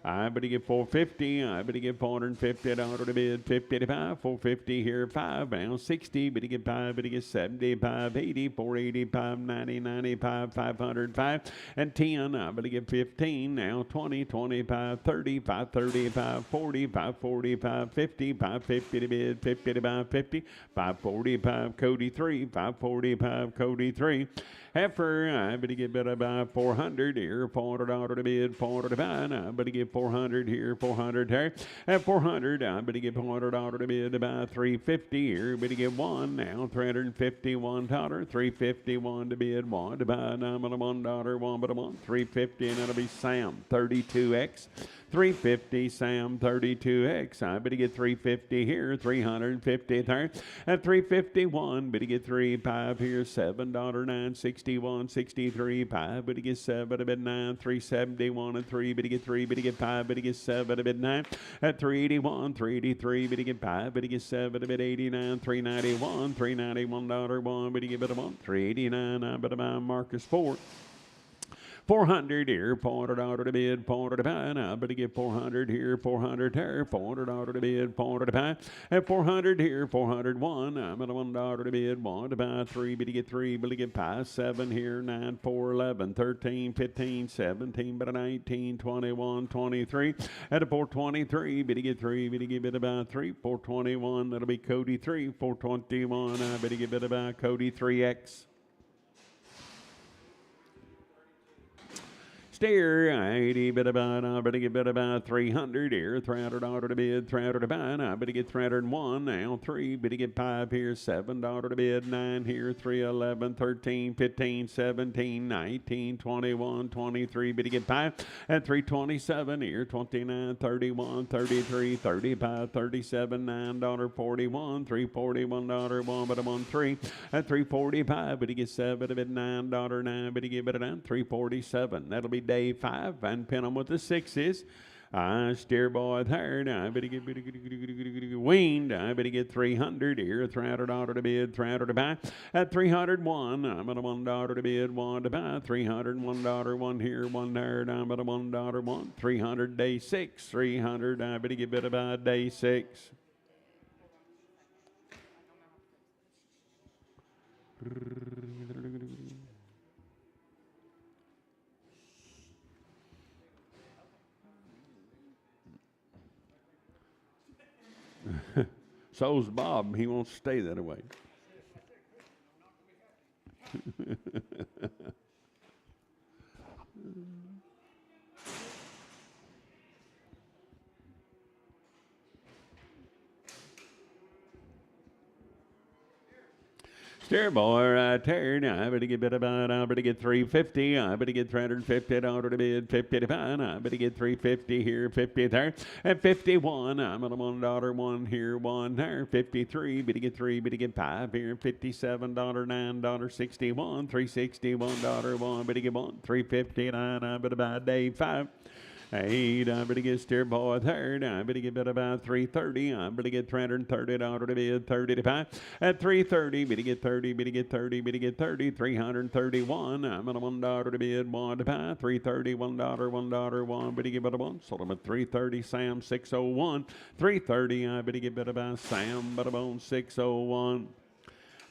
I better get 450. I better get $450 to bid, 55, 450 here, 5, now 60. Better get 5, better get 75, 80, 485, 90, 95, 505, and 10. I better get 15, now 20, 25, 30, 535, 40, 545, 50, 550 to bid, 50 to buy, 50, 545, Cody 3, 545, Cody 3. Heifer, I better get better by 400 here, $400 to bid, 400 to buy, and I better get 400 here, 400 there, at 400, I better get $400 to bid to buy, 350 here, better get 1, now $351, 351 to bid, 1 to buy, $1, 1 but a 1, 350, and that'll be Sam, 32X. 350, Sam, 32X. I better get 350 here, 350 there, at 351. Better get 35 here, $7, 61, 63, 5. Better get 7 a bit 9, 371 and 3. Better get 3. Better get 5. Better get 7 a bit 9, at 381, 383. Better get 5. Better get 7 a bit 89, 391, $391 1. Better get better 1, 389. I better buy Marcus 4. 400 here, $400 to bid, 400 to buy, and I better get 400 here, 400 there, $400 to bid, 400 to buy, and 400 here, 401, I'm at $1 to bid, 1 to buy, 3, better get 3, better get 5, 7 here, 9, 4, 11, 13, 15, 17, better 19, 21, 23, at a 423, better get 3, better get better buy 3, 421, that'll be Cody 3, 421, I better get better buy Cody 3X. Steer, 80, better buy, I better get better buy 300 here, $300 to bid, 300 to buy, I better get 301, now 3, better get 5 here, $7 to bid, 9 here, 311, 13, 15, 17, 19, 21, 23, better get 5, at 327 here, 29, 31, 33, 35, 37, $9.41, $341, 1 but a 1, 3, at 345, better get 7 to bid, $9, 9, better get better down, 347, that'll be day 5, and pin them with the 6s. I steer boy third. I better get weaned. I better get 300 here. $300 to bid, 300 to buy. At 301, I'm at a $1 to bid, 1 to buy. $301, 1 here, 1 there. I'm at a $1, 1. 300 day 6. 300. I better get better by day 6. So's Bob. He won't stay that way. Steer boy right there. Now I better get about I better get 350. I better get 350 dollars to bid 50 to fine. I better get 350 here, 50 there, and 51. I'm on $1 one here, one there. 53. Better get three. Better get five here. $57, $9.61. $361 one. Better get one. 359. I better buy day five. Eight, I better get steer boy third. I better get about 330. I better get $330 to bid 30 to 5. At 330, better get 30, better get 30, better get 30. 331. I'm at $1 to bid 1 to 5. 330, $1, one. Better get about one. Sold him at 330. Sam 601. 330. I better get about Sam, but about 601.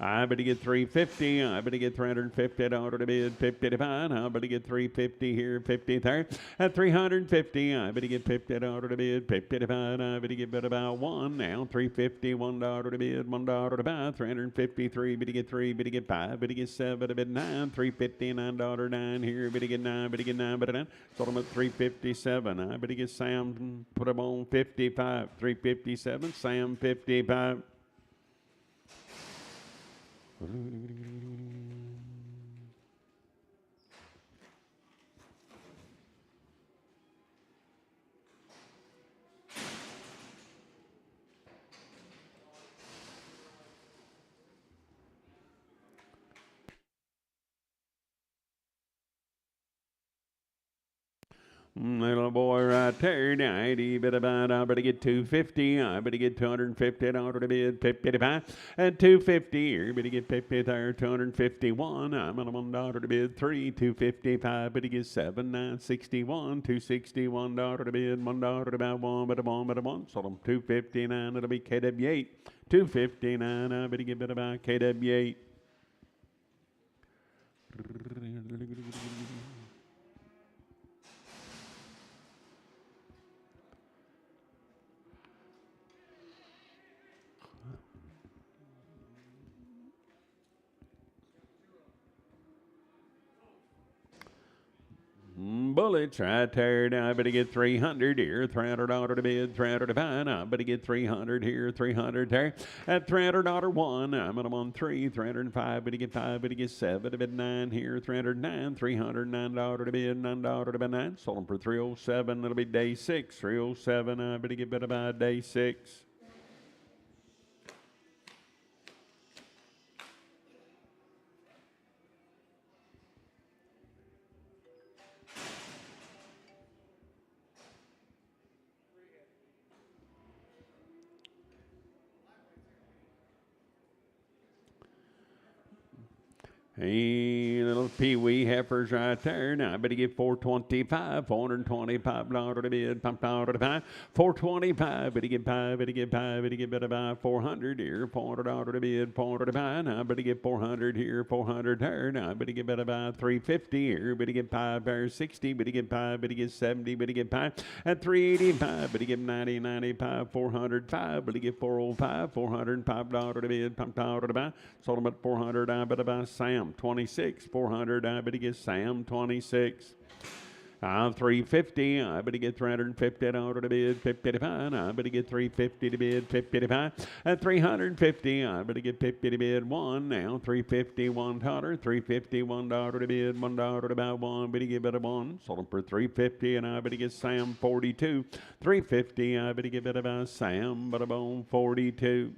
I better get 350. I better get $350 to bid 50 to 5. I better get 350 here, 50 there. At 350, I better get $50 to bid 50 to 5. I better get about one now. 350, $1 to bid, $1 to buy. 353, better get three, better get five, better get seven, to bid nine. 350, $9 here, better get nine, better nine. Sold them at 357. I better get Sam, put them on 55. 357, Sam 55. Little boy right there, 90, bit about, I better get 250, I better get $250 to bid 55, and 250 here, better get 50 there, 251, I'm on $1 to bid 3, 255, better get 7, 961, $261 to bid, $1 to buy one, but a one, sold them 259, it'll be KW8, 259, I better get bit about KW8. Bullets right there. Now I better get 300 here. $300 to bid, 300 to buy. Now I better get 300 here, 300 there. At $300 one, I'm on a 1 3, 305. Better get five, better get seven, to bid nine here, 309, $309 to bid, $9 to buy nine. Sold them for 307. It'll be day six, 307. I better get better by day six. Hey, little pee-wee heifers right there. Now I better get 425, $425 to bid, $5 to buy. 425, better get five, better get five, better get better buy 400 here, $400 to bid, $400 to buy. Now I better get 400 here, 400 there. Now I better get better buy 350 here, better get five there, 60, better get five, better get 70, better get five. At 385, better get 90, 95, 405, better get 405, $405 to bid, $5 to buy. Sold them at 400, I better buy Sam 26, 400, I better get Sam 26. 350, I better get $350 to bid, 50 to buy. I better get 350 to bid, 50 to buy. At 350, I better get 50 to bid, one now, 350, $1, $350, to bid, $1 to buy, one, better get better one. Sold them for 350, and I better get Sam 42. 350, I better get better by Sam, but about 42.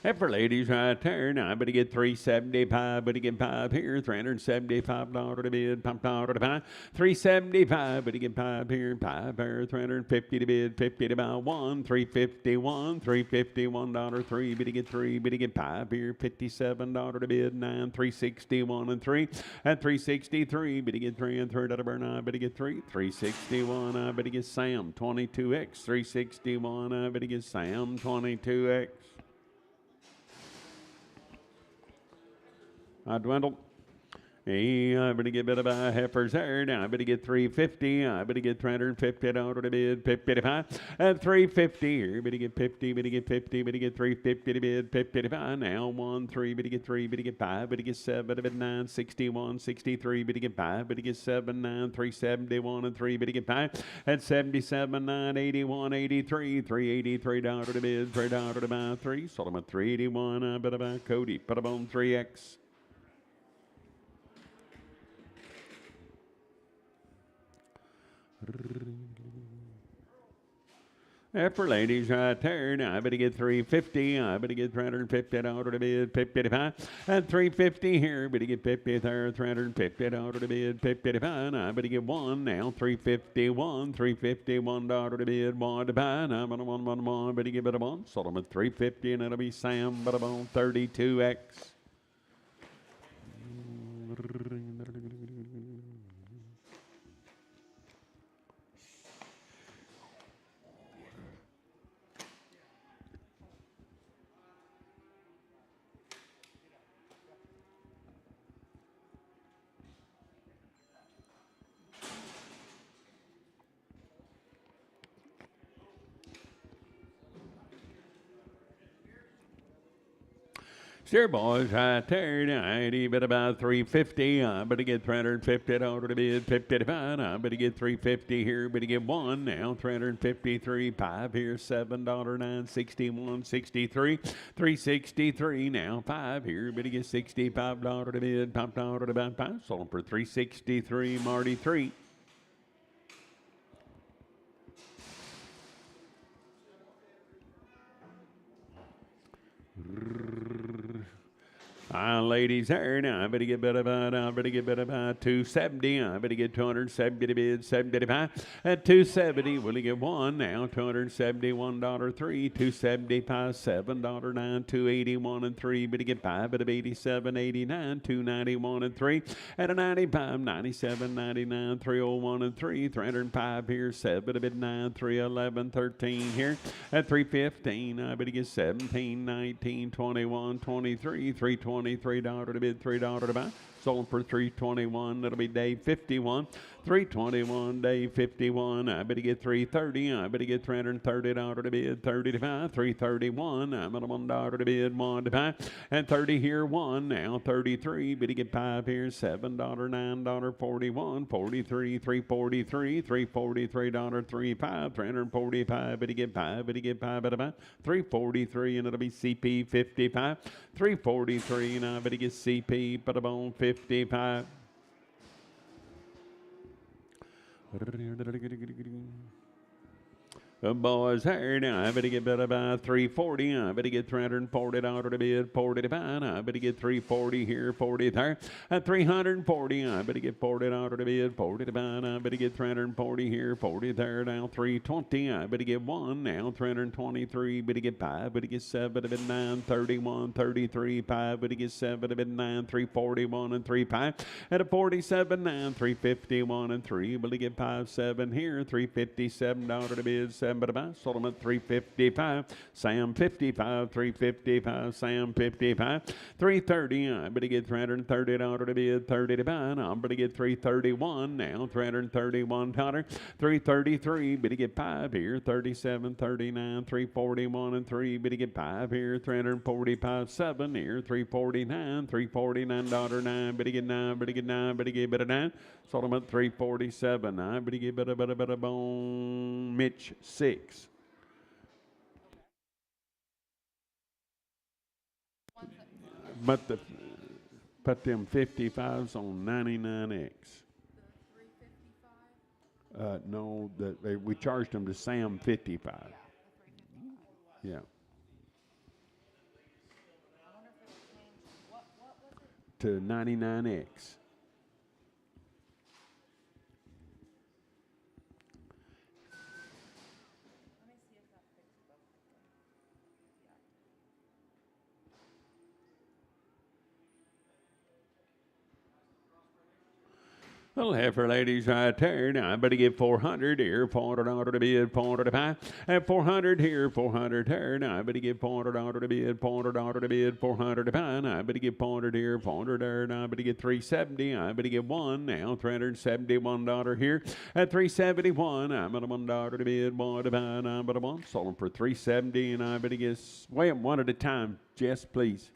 And for ladies right there, now I better get 375, better get five here, $375 to bid, $5 to buy. 375, better get five here, five there, 350 to bid, 50 to buy one, 351, $351, three, better get three, better get five here, $57 to bid, nine, 361 and three, at 363, better get three and third out of burn, I better get three, 361, I better get Sam 22X, 361, I better get Sam 22X. I dwindled. Hey, I better get better by heifers there. Now I better get 350. I better get 350 dollars to bid. 55 at 350 here. Better get 50. Better get 50. Better get 350 to bid. 55 now. 1 3. Better get 3. Better get 5. Better get 7. Better get 9. 61. 63. Better get 5. Better get 7. 9. 371 and 3. Better get 5 at 77. 9 81 83. 383 dollars to bid. $3 to buy 3. Sold them at 381. I better buy Cody. Put them on 3X. For ladies right there, now I better get 350. I better get $350 to bid. 55 at 350 here. Better get 50 there. $350 to bid. 55. I better get 1 now. 351. $351 to bid. 1 to buy. Now I'm on 1. Better get better 1. Sold them at 350, and it'll be Sam. But I'm on 32X. Sure, boys, right there. I better about 350. I better get $350 to bid. 55. I better get 350 here. Better get 1 now. 353. 5 here. $7.09. 61. 63. 363 now. 5 here. Better get $65 to bid. Top dollar to about 5. Sold them for 363. Marty 3. Ladies there now. I better get better about 270. I better get 270 to bid. 75 at 270. Will he get 1 now? $271 3. 275 $7.09. 281 and 3. Better get 5 at 87. 89. 291 and 3 at a 95. 97 99. 301 and 3. 305 here. 7 at 9. 311 13 here at 315. I better get 17. 19 21 23. 323 to bid. $3 to buy. Sold for 321. That'll be day 51. 321, day 51. I better get 330. I better get $330 to bid. 30 to buy. 331. I'm at $1 to bid. 1 to buy. And 30 here. 1 now. 33. Better get 5 here. $7. $9.41. 43. 343. $343. 35. 345. Better get 5. Better get 5. Better buy. 343. And it'll be CP 55. 343. And I better get CP. Put a bone 55. Boys here now. I better get better by 340. I better get $340 to bid. 40 to buy. I better get 340 here. 40 there. At 340. I better get $40 to bid. 40 to buy. I better get 340 here. 40 there. Now 320. I better get 1 now. 323. Better get 5. Better get 7 to bid 9. 31. 33. 5. Better get 7 to bid 9. 341 and 3 5. At a 47 9. 351 and 3. Better get 5 7 here. $357 to bid. But about sold them at 355. Sam 55. 355. Sam 55. 330. I better get $330 to bid. 30 to buy. I'm better get 331 now. $331. 333. Better get 5 here. 37. 39. 341 and 3. Better get 5 here. 345. 7 here. 349. $349. 9. Better get 9. Better get 9. Better get better 9. Sold them at 347. I better get better bone. Mitch 6. But put them 55s on 99X. No, we charged them to Sam 55. Yeah. To 99X. Little heifer ladies right there. Now I better get 400 here, $400 to bid, $400 to buy. At 400 here, 400 there. Now I better get $400 to bid, $400 to bid, 400 to buy. Now I better get 400 here, 400 there. Now I better get 370. I better get one now, $371 here. At 371, I'm at $1 to bid, one to buy. Now I'm at one. Sold them for 370, and I better get wait one at a time, Jess, please.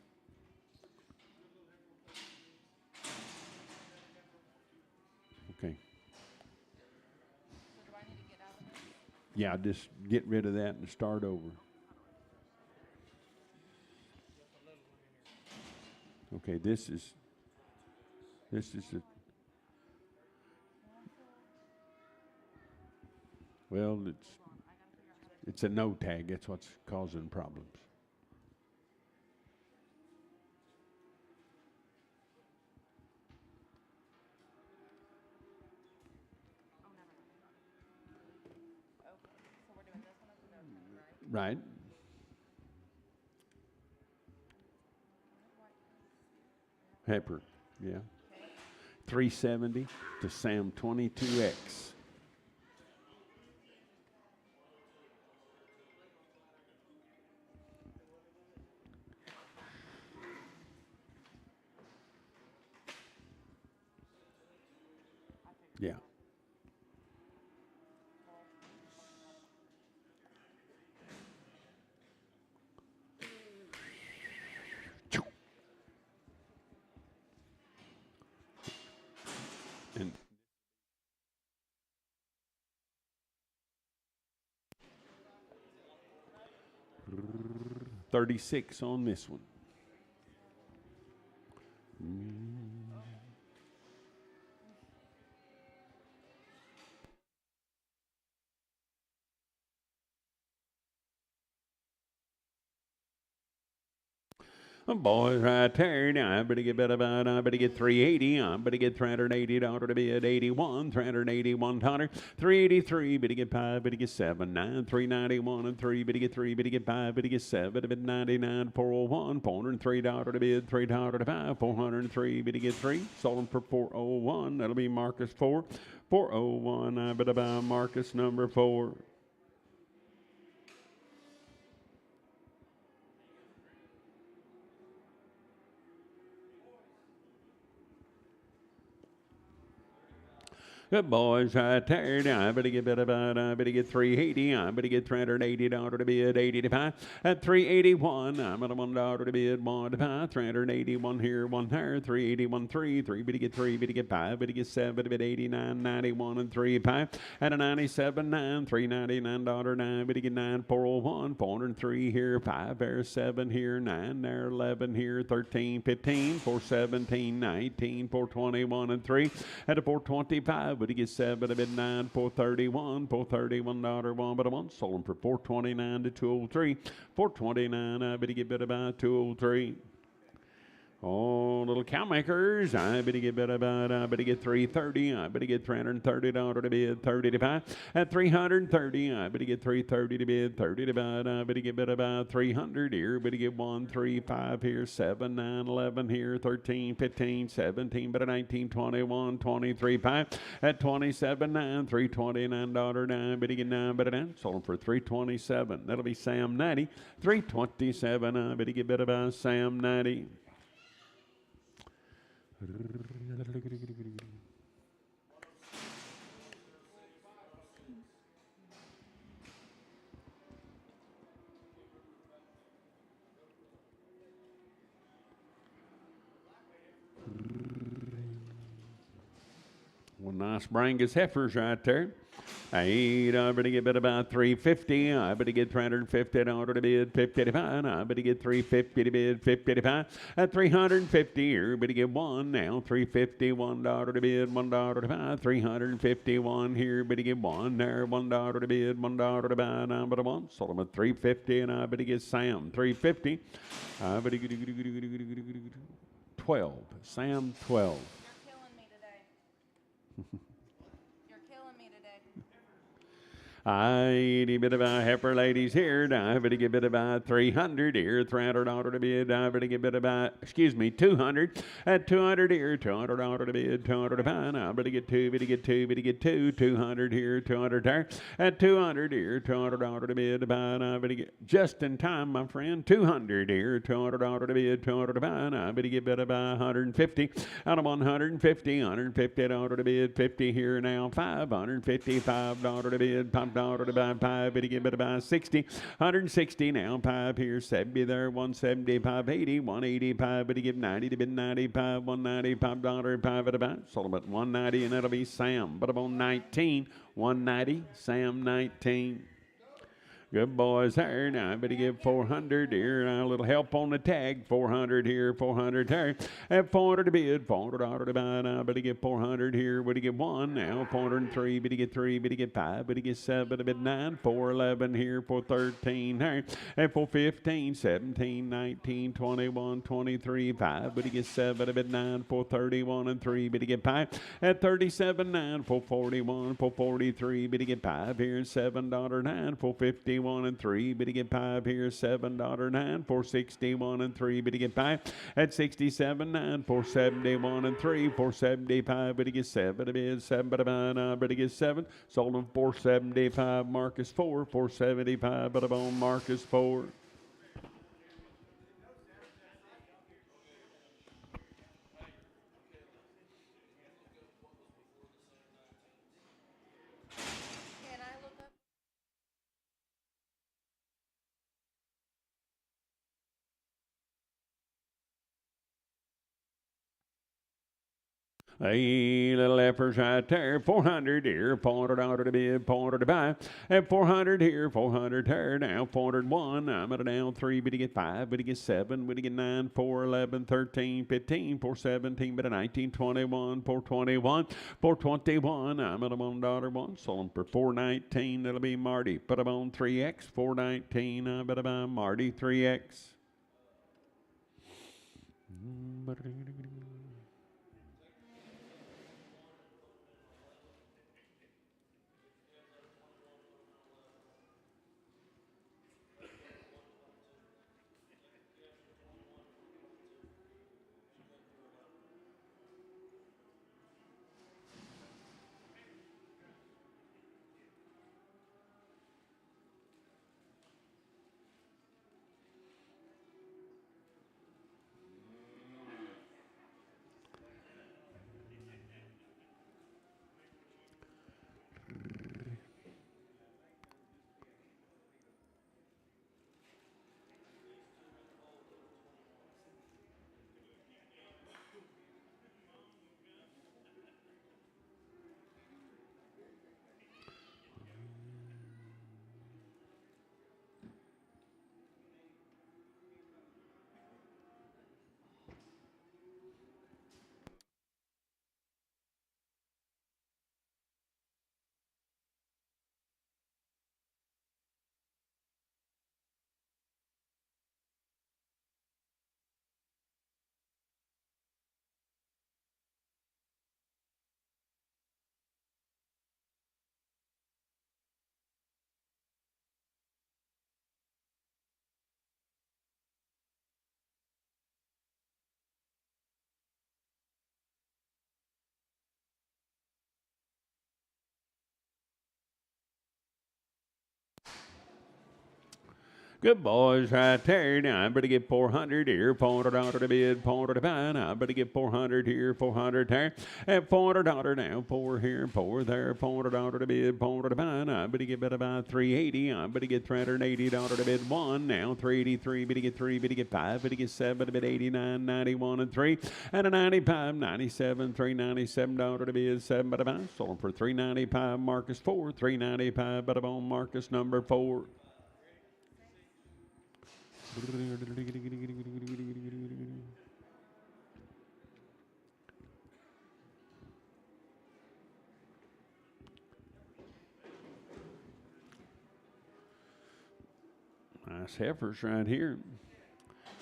Okay. Yeah, just get rid of that and start over. Okay, this is a, well, it's a no tag. That's what's causing problems. Right. Pepper, yeah. 370 to Sam 22X. Yeah. And 36 on this one. Boys right there. Now I better get I better get 380. I better get $380 to bid 81, $381, 383. Better get 5, better get 7, 9, 391 and 3. Better get 3, better get 5, better get 7, bid 99, 401, $403 to bid, $3 to buy, 403. Better get 3. Sold them for 401. That'll be Marcus 4. 401. I better buy Marcus number 4. Good boys right there. Now I better get I better get 380. I better get $380 to bid, 85. At 381, I'm at $1 to bid, 1 to buy. 381 here, 1 there, 381, 3. Better get 3, better get 5, better get 7, better get 89, 91 and 3, 5. At a 97, 9, $399, 9. Better get 9, 401, 403 here, 5 there, 7 here, 9 there, 11 here, 13, 15, 417, 19, 421 and 3. At a 425. But he gets 7 to bid 9, $431, $431 one, but a one. Sold him for $429 to $203. $429, I bet he get better by $203. Oh, little cow makers. I better get better about, I better get 330. I better get $330 to bid, 30 to buy. At 330, I better get 330 to bid, 30 to buy. I better get better about 300 here. Better get 1, 3, 5 here, 7, 9, 11 here, 13, 15, 17, better 19, 21, 23, 5. At 27, 9, $329, 9. Better get 9, better 9. Sold them for $327. That'll be Sam 90. $327. I better get better by Sam 90. Well, nice Brangus heifers right there. I better get bid about 350. I better get $350 to bid, 50 to buy. I better get 350 to bid, 50 to buy. At 350 here, better get 1 now. $351 to bid, $1 to buy. 351 here, better get 1 there. $1 to bid, $1 to buy. Now better 1. Sold them at 350, and I better get Sam 350. I better get 12. Sam 12. I bit about heifer ladies here. I better get bit about 300 here. $300 to bid. I better get bit about, 200. At 200 here. $200 to bid. 200 to buy. I better get two. Better get two. Better get two. 200 here. 200 there. At 200 here. $200 to bid. Buy. I better get just in time, my friend. 200 here. $200 to bid. 200 to buy. I better get bit about 150. Out of 150. $150 to bid. 50 here now. $555 to bid. $5 to buy. $5. Better get bit about 60. 160 now. $5 here. 70 there. 175. 80. 185. Better give 90 to bid. 95. $195. $5 at a buy. Sold about 190, and that'll be Sam. But about 19. 190. Sam 19. Good boys there. Now I better give 400 here. Now a little help on the tag. 400 here, 400 there. At 400 to bid, $400 to buy. Now I better get 400 here. Better get one. Now 403. Better get three. Better get five. Better get seven. Better bid nine. 411 here. 413 there. At 415, 17, 19, 21, 23, 5. Better get seven. Better bid nine. 431 and three. Better get five. At 37, 9. 441, 443. Better get five here. $7.09. 451 and three. Better get five here. $7.09. 461 and three. Better get five. At 67, 9. 471 and three. 475. Better get seven. Better bid seven. Better buy nine. Better get seven. Sold them 475. Marcus 4. 475. Better bone Marcus 4. Hey, little efforts right there. 400 here, $400 to bid, $400 to buy. At 400 here, 400 there. Now 401. I'm at a down three. Better get five. Better get seven. Better get nine. 411, 13, 15, 417. Better 19, 21, 421, 421. I'm at a $1 sold them for 419. That'll be Marty. Put them on 3X. 419. I better buy Marty 3X. Good boys right there. Now I better get 400 here, $400 to bid, $400 to buy. Now I better get 400 here, 400 there. At $400 now, 4 here, 4 there, $400 to bid, $400 to buy. Now I better get better by 380. I better get $380 to bid 1. Now 383, better get 3, better get 5, better get 7, better bid 89, 91 and 3. And a 95, 97, $397 to bid 7, better buy. Sold for 395, Marcus 4, 395, better on Marcus number 4. Nice heifers right here.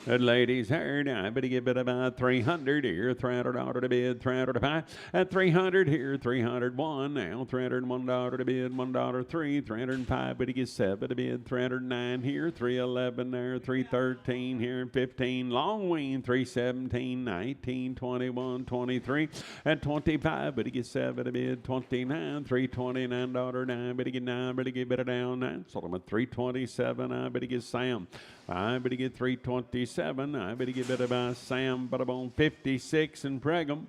Good ladies, heard. I better get bid about 300 here. $300 to bid, 300 to buy. At 300 here, 301 now. $301 to bid, $1.03. 305, but he gets 7 to bid, 309 here. 311 there, 313 here, 15. Long wing, 317, 19, 21, 23. At 25, but he gets 7 to bid, 29. $329 9, but he get 9, but he get better down 9. Sold him at 327. I bet he gets Sam. I better get 327. I better get better by Sam, but I'm on 56 and Pregum.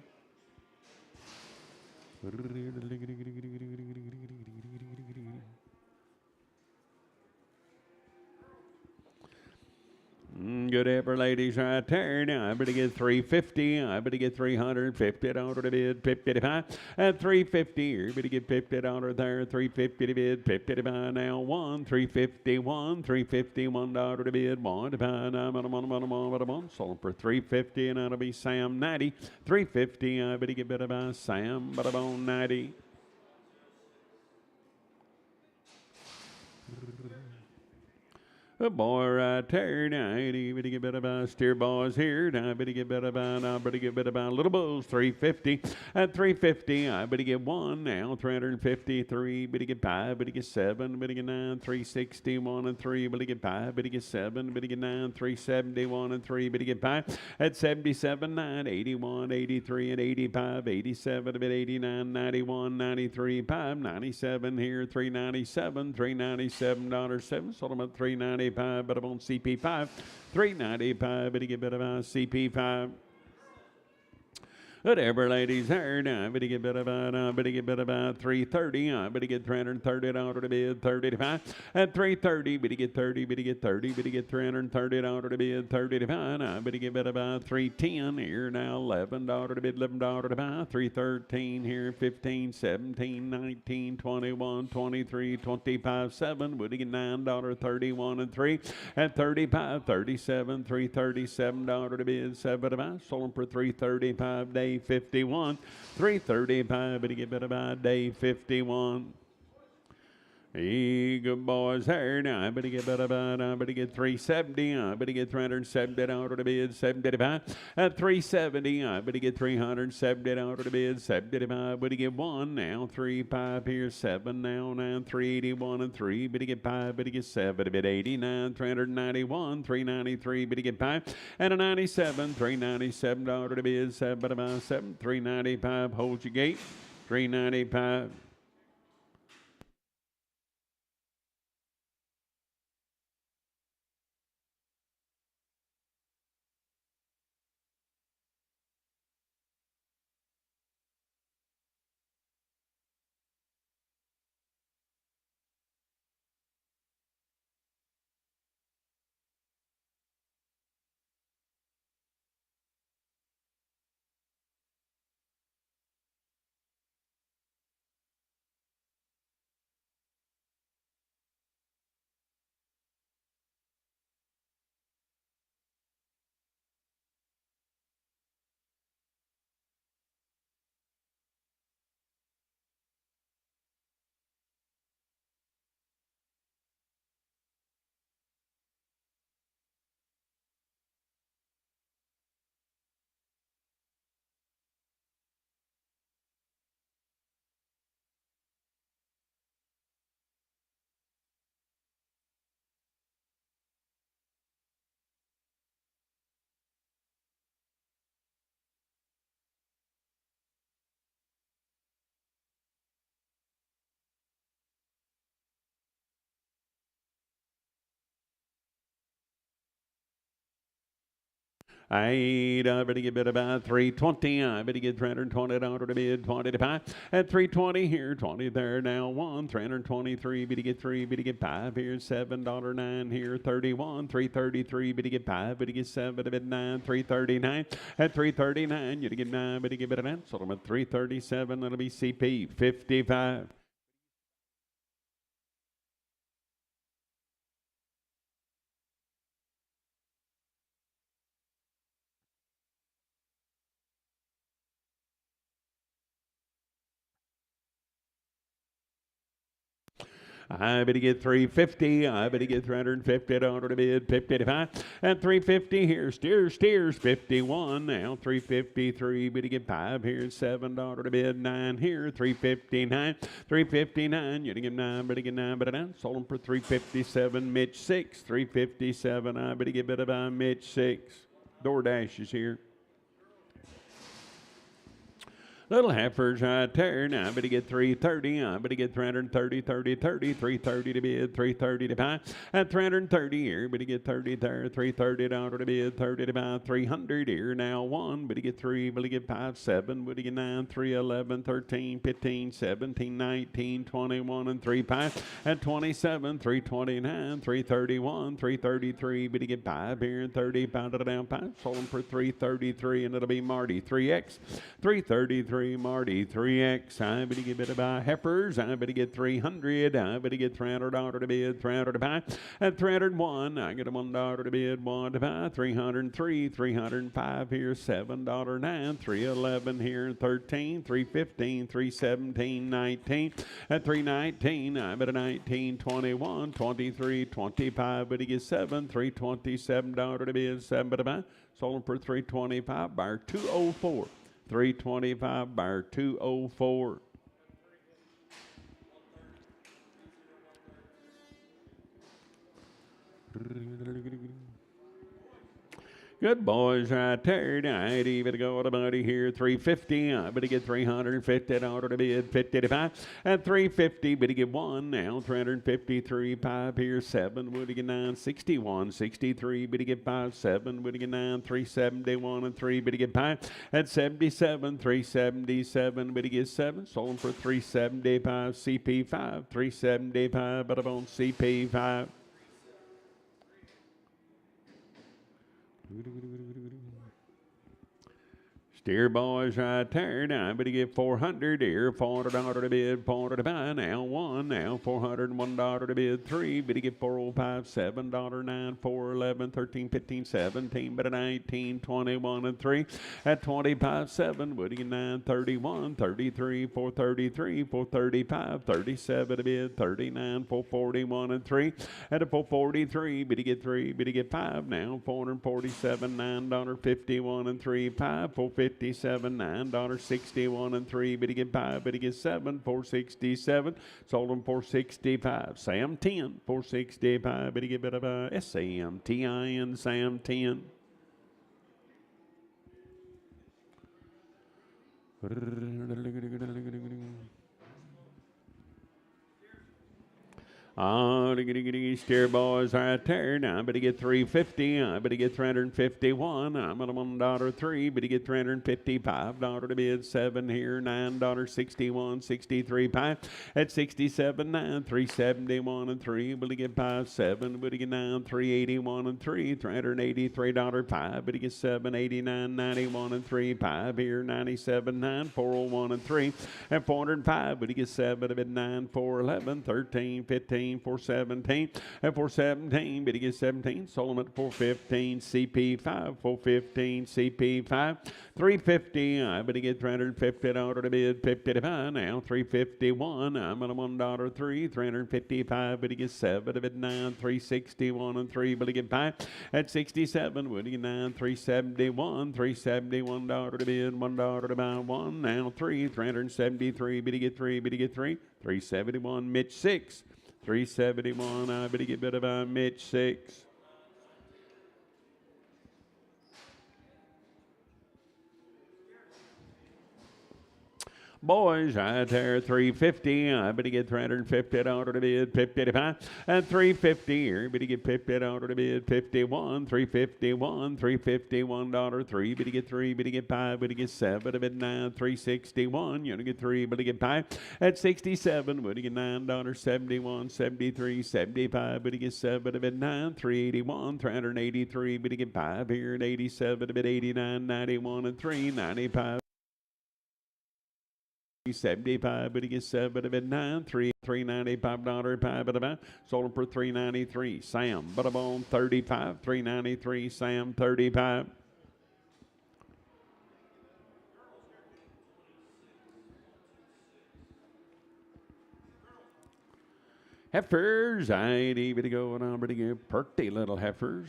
Good effort, ladies, right there. Now, I better get 350. I better get $350 to bid, 50 to buy. At 350, you better get $50 there, 350 to bid, 50 to buy. Now, 351, $351 to bid, 1 to buy. Now, I'm sold for 350, and that'll be Sam 90. 350, I better get better by Sam, but I'm on 90. A boy right there, now I better get better about steer boys here. Now I better get better about, little bulls, 350. At 350, I better get 1 now, 353. Better get 5, better get 7, better get 9, 361 and 3. Better get 5, better get 7, better get 9, 371 and 3. Better get 5. At 77, 9, 81, 83 and 85, 87, a bit 89, 91, 93, 5, 97 here, 397, $397.07. Sold them at 395. But I'm on CP5, 395, but he get better by CP5. Whatever, ladies, heard. I better get better about 330. I better get $330 to bid, 30 to 5. At 330, better get 30, better get 30, better get $330 to bid, 30 to 5. I better get better about 310 here now, $11 to bid, $11 to buy. 313 here, 15, 17, 19, 21, 23, 25, 7. Would he get $9, 31 and 3. At 35, 37, $337 to bid, 7 to buy. Sold him for 335 day 51, 335, but he get better by day 51. Hey, good boys here. Now, I better get better about, I better get 370. I better get $370 to bid, 75. At 370, I better get $370 to bid, 75. Better get 1 now, 3, 5 here, 7 now, 9, 381 and 3. Better get 5, better get 7, a bit 89, 391, 393. Better get 5. And a 97, $397 to bid, 7 about 7, 395. Hold your gate, 395. I better get bid about 320. I better get $320 to bid, 20 to 5. At 320 here, 20 there now, 1, 323. Better get 3, better get 5 here, $7.09 here, 31, 333. Better get 5, better get 7, a bid 9, 339. At 339, you to get 9, better get better 9. Sold them at 337. That'll be CP 55. I bet he get 350. I bet he get $350 to bid 55. And 350 here. Steers 51. Now 353. But he get 5 here. $7 to bid 9 here. 359. 359. You to get 9. But he get 9. But it down. Sold him for 357. Mitch 6. 357. I bet he get better by Mitch 6. DoorDash is here. Little heifers right there. Now I bet he get 330. I bet he get 330, 30, 30, 330 to bid, 330 to buy. At 330 here, but he get 30 there, $330 to bid, 30 to buy, 300 here. Now 1, but he get 3, but he get 5, 7, but he get 9, 3, 11, 13, 15, 17, 19, 21, and 3 5. At 27, 329, 331, 333, but he get 5 here and 35 to the down 5. Sold him for 333, and it'll be Marty 3X, 333. Marty 3X. I bet he get better by heifers. I bet he get 300. I bet he get $300 to bid, 300 to buy. At 301, I get a $1 to bid, 1 to buy. 303, 305 here, $7.09. 311 here, 13, 315, 317, 19. At 319, I bet a 19, 21, 23, 25. But he gets 7, $327 to bid, 7 to buy. Sold him for 325. Buyer 204. 325 buyer 204. Good boys right there. I'd even go to Buddy here. 350. I bet he get $350 to bid 55. At 350, but he get 1 now. 353. 5 here. 7. Would he get 9? 61. 63. But he get 5. 7. Would he get 9? 371 and 3. But he get 5. At 77. 377. But he get 7. Sold him for 375. CP5. 375. But I'm on CP5. Steer boys right there. Now, but he get 400 here, $400 to bid, 400 to buy. Now 1, now $401 to bid, 3, but he get 405, $7, 9, 4, 11, 13, 15, 17, but a 19, 21, and 3. At 25, 7, would he get 9, 31, 33, 433, 435, 37 to bid, 39, 441, and 3. At a 443, but he get 3, but he get 5 now, 447, $9.51 and 3, 5, 450. $9.61 and 3, but he get 5, but he gets 7, 467. Sold him for 65. Sam 10, 465, but he get better by SAMTIN, Sam 10. Oh, steer boys right there. Now, but he get 350. I bet he get 351. I'm at a $1.03, but he get $355 to bid, 7 here, $9.61, 63 5. At 67, 9, 371 and 3, but he get 5, 7, but he get 9, 381 and 3, $383 5, but he get 7, 89, 91 and 3, 5 here, 97, 9, 401 and 3, at 405, but he gets 7, a bit 9, 411, 13, 15. 417 at 417, but he gets 17. Sold him at 415. CP5 415. CP5 350. I bet he get $350 to bid 50 to buy. Now 351. I'm at a $1.03. 355, but he gets 7 to bid 9. 361 and 3, but he get 5 at 67. Would he get 9? 371. $371 to bid, $1 to buy 1. Now 373, but he get 3, but he get 3. 371. Mitch 6. 371, I bet he get better by Mitch 6. Boys, right there, 350. I bet he get $350 to bid, 55. And 350 here, but he get $50 to bid, 51. 351, $351. 3, but he get 3, but he get 5, but he get 7, but 9, 361. You only get 3, but he get 5. At 67, but he get $9, 71, 73, 75, but he get 7, but 9, 381, 383, but he get 5 here, at 87, but 89, 91, and 3, 95. 75, but he gets 7 of it 9, $395 5 but about sold him for $393. Sam, but I'm on 35, $393. Sam 35. Heifers, I need to go and I'm going to get pretty little heifers.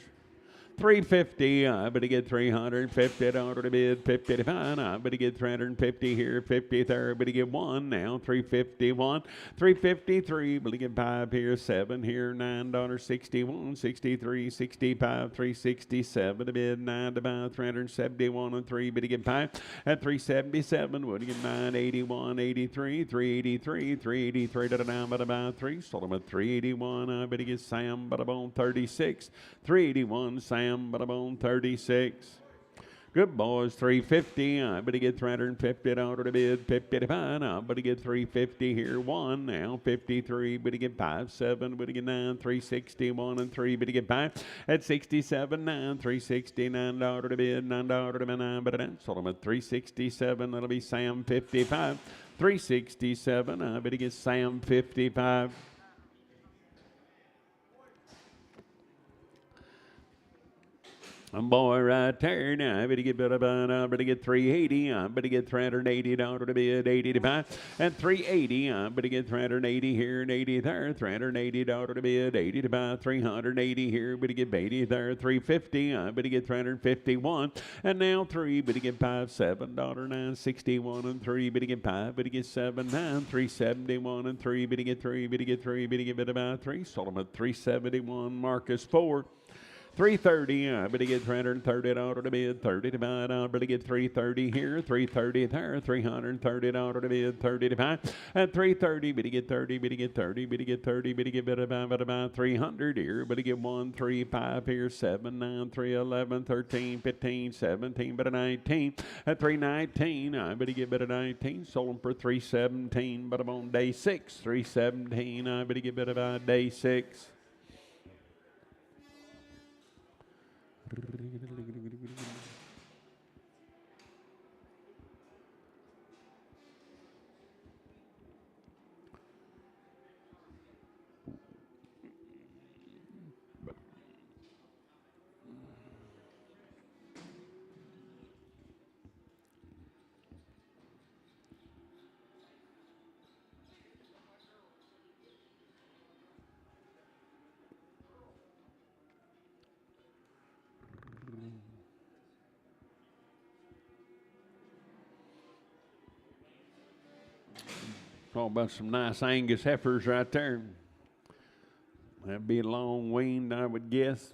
350, I'm going to get 350 down to the bid, 50 to fine, I'm going to get 350 here, 50 there, I'm going to get one now, 351, 353, I'm going to get 5 here, 7 here, $9.61, 63, 65, 367 to bid, 9 to buy, 371 and 3, but to get 5 at 377, would get 981, 83, 383, 383 to the down, but about 3, sold them at 381, I'm going to get Sam, but about 36, 381, Sam. But I'm on 36. Good boys, 350. I'm going to get 350 down to the bid. 50 to fine. I'm going to get 350 here. 1 now. 53. But to get 5. 7. But to get 9. 361 and 3. But to get 5. At 67. 9. 369 down to the bid. $9 to the 9. But that's sold them at 367. That'll be Sam 55. 367. I'm going to get Sam 55. Boy, right there now, I'm going to get 380. I'm going to get 380 down to the bid, 80 to 5. And 380, I'm going to get 380 here and 80 there. 380 down to the bid, 80 to 5. 380 here, but to get 80 there. 350, I'm going to get 351. And now 3, but to get 5, $7.9, 61 and 3, but to get 5, but to get 7, 9, 371 and 3, but to get 3, but to get 3, but to get about 3. Sold them at 371, Marcus 4. 330, I'm going to get 330 down to the bid, 30 to buy, I'm going to get 330 here, 330 there, 330 down to the bid, 30 to buy, at 330, but to get 30, but to get 30, but to get 30, but to get about 300 here, but to get 1, 3, 5 here, 7, 9, 3, 11, 13, 15, 17, but a 19, at 319, I'm going to get better 19, sold them for 317, but I'm on day 6, 317, I'm going to get better about day 6. Talk about some nice Angus heifers right there. That'd be long weaned, I would guess.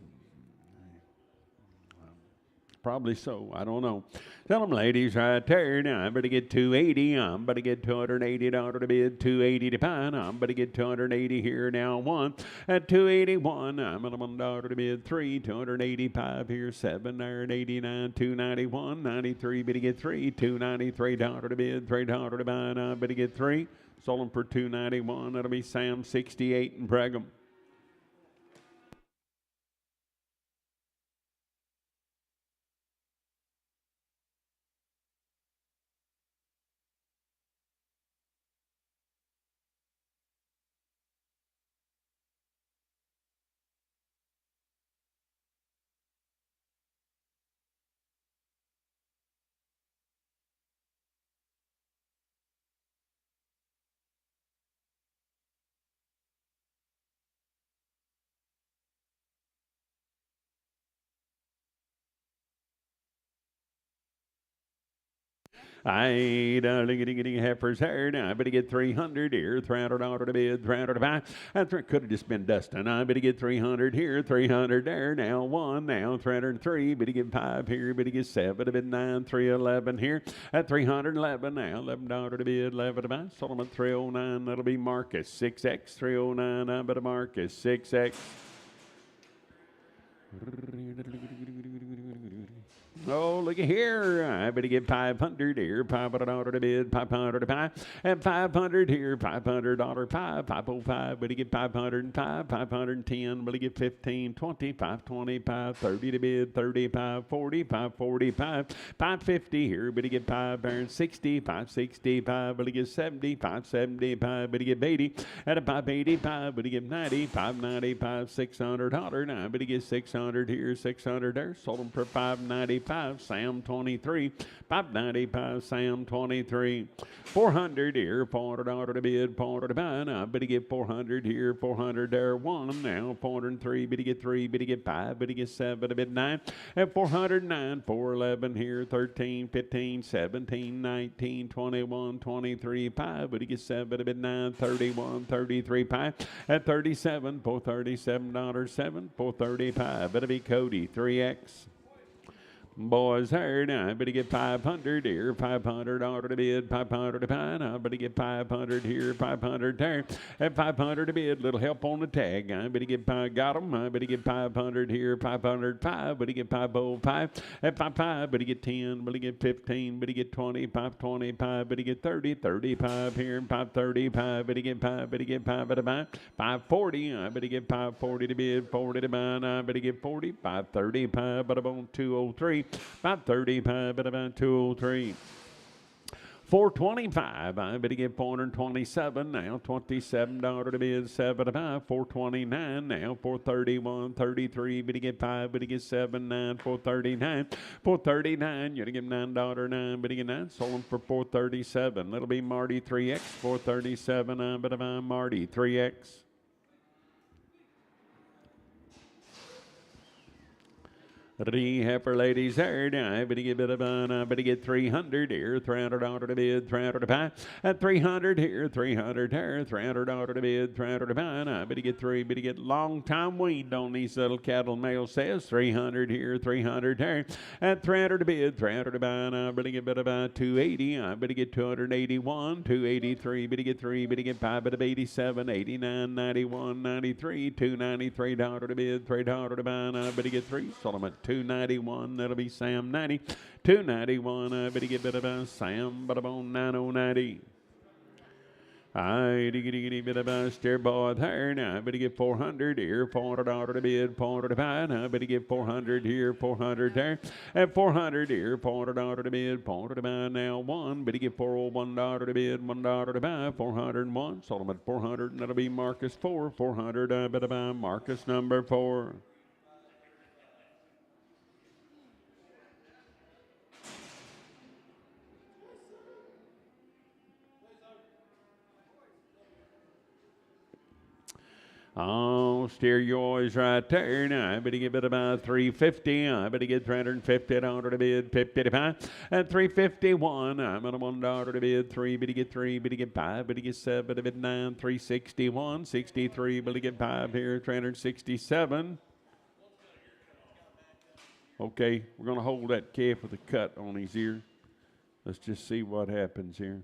Probably so. I don't know. Tell them, ladies, right there. Now, I'm going to get 280. I'm going to get 280 down to the bid. 280 to pine. I'm going to get 280 here now. 1 at 281. I'm going to down to the bid. 3. 285 here. 7 there at 89. 291. 93. But to get 3. 293 down to the bid. 3 down to the pine. I'm going to get 3. Sold them for 291. That'll be Sam 68 and Brigham. I getting heifers here now. I better get 300 here, 300 out of the bid, 300 to buy. That could have just been Dustin. I better get 300 here, 300 there. Now 1, now 303. Better get 5 here, better get 7, a bit 9, 311 here at 311 now. 11 out of the bid, 11 to buy. Sold them at 309. That'll be Marcus 6X, 309. I better Marcus 6X. Oh, look at here. I better get 500 here. 500 out of the bid. 500 to 5. And 500 here. $500 5. 505. Better get 505. 510. Better get 15. 25. 25. 30 to bid. 35. 40. 545. 550 here. Better get 5 there. 60. 565. Better get 70. 575. Better get 80. At a 585. Better get 90. 595. $600. Now better get 600 here. 600 there. Sold them for 595. 595, Sam 23. 595, Sam 23. 400 here, $400 to bid, $400 to buy. Now, better get 400 here, 400 there, 1. Now, 403, better get 3, better get 5, better get 7, to bid 9. At 409, 411 here, 13, 15, 17, 19, 21, 23, 5, better get 7, to bid 9, 31, 33, 5. At 37, $437, 7, 435, better be Cody, 3X. Boys heard, I better get 500 here, $500 to bid, 500 to buy. I better get 500 here, 500 there, at 500 to bid. Little help on the tag. I better get got 'em. I better get 500 here, 505. Better get 505 at 55. Better get 10. Better get 15. Better get 20, 525. Better get 30, 35 here, 535. Better get 5. Better get 5 at a buy. 540. I better get 540 to bid, 40 to buy. I better get 40, 535. But about 203. 535 at about 203. 425, I better get 427 now, $27 to bid, 7 to buy, 429 now, 431, 33, better get 5, better get 7, 9, 439, 439, you gotta get $9, 9, better get 9, sold them for 437, that'll be Marty 3X, 437, I better buy Marty 3X. The heifer ladies heard, I better get bit of I better get 300 here, $300 to bid, 300 to buy. At 300 here, 300 there, $300 to bid, 300 to buy. I better get 3, better get long time weaned on these little cattle. Male says 300 here, 300 there. At 300 to bid, 300 to buy. I better get bit of 280. I better get 281, 283. Better get 3, better get 5, better 87, 89, 91, 93, $293 to bid, $3 to buy. I better get 3. Sold them at 291, that'll be Sam 90. 291, I better get better by Sam, but about 9090. I diggy bit about steer boy there. Now I better get 400 here, $400 to bid, 400 to buy. Now I better get 400 here, 400 there. At 400 here, $400 to bid, 400 to buy. Now 1, better get $401 to bid, $1 to buy, 401. Sold them at 400, and that'll be Marcus 4. 400, I better buy Marcus number 4. Oh, steer yours right there. Now, I better get bid about 350. I better get $350 to bid, 50 to buy. At 351, I'm at $1 to bid, 3, better get 3, better get 5, better get 7, to bid 9, 361, 63, better get 5 here, 367. Okay, we're going to hold that calf with a cut on his ear. Let's just see what happens here.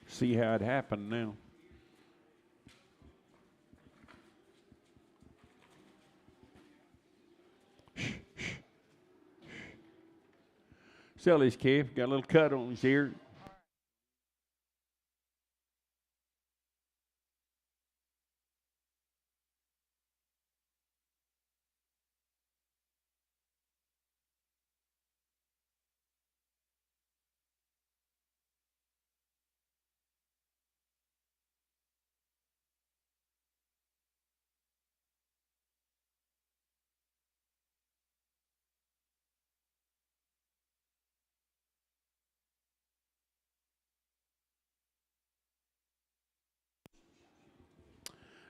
See how it happened now. Sell his calf, got a little cut on his ear.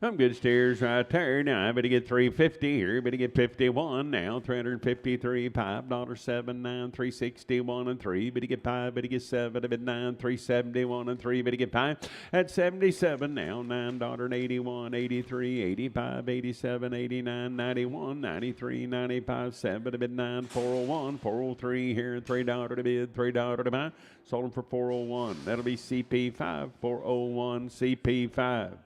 I'm good stairs right there. Now I better get 350 here. Better get 51 now. 353, $5.79, 361 and 3. Better get 5. Better get 7. Better 9, 371 and 3. Better get 5. At 77 now. $9.81, 83, 85, 87, 89, 91, 93, 95, 7. Better bid 9, 401, 403 here. $3 to bid, $3 to buy. Sold them for 401. That'll be CP5, 401 CP5.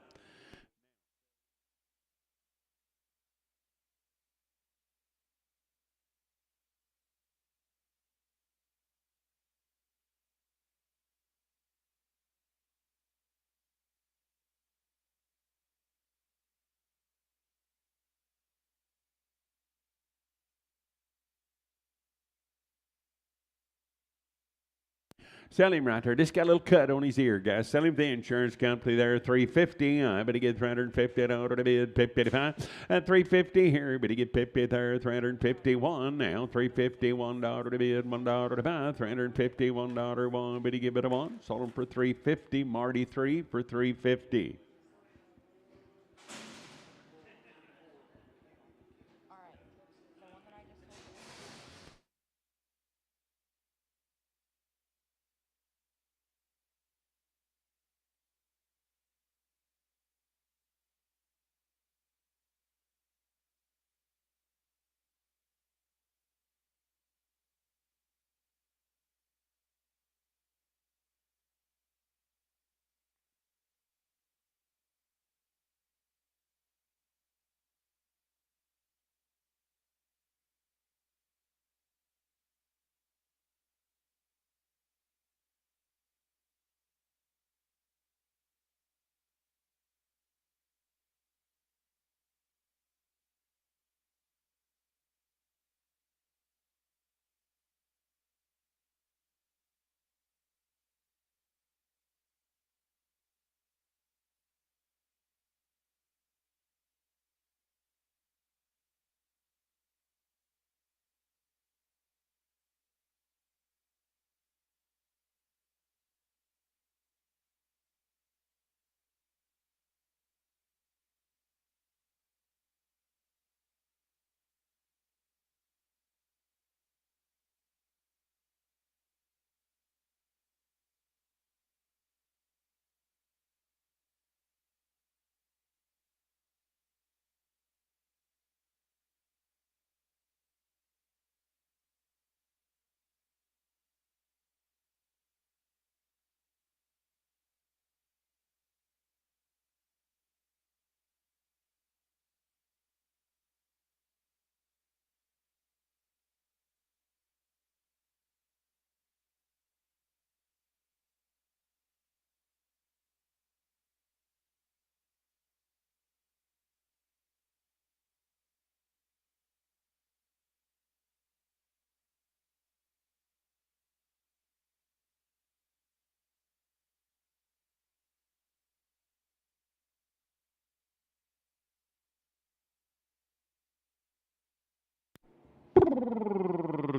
Sell him right there. Just got a little cut on his ear, guys. Sell him to the insurance company there. $350. I bet he get $350 to bid. $55. At $350 here, but he get $50 there. $351 now. $351 to bid. $1 to buy. $351 one. But he give it a one. Sold him for $350. Marty 3 for $350.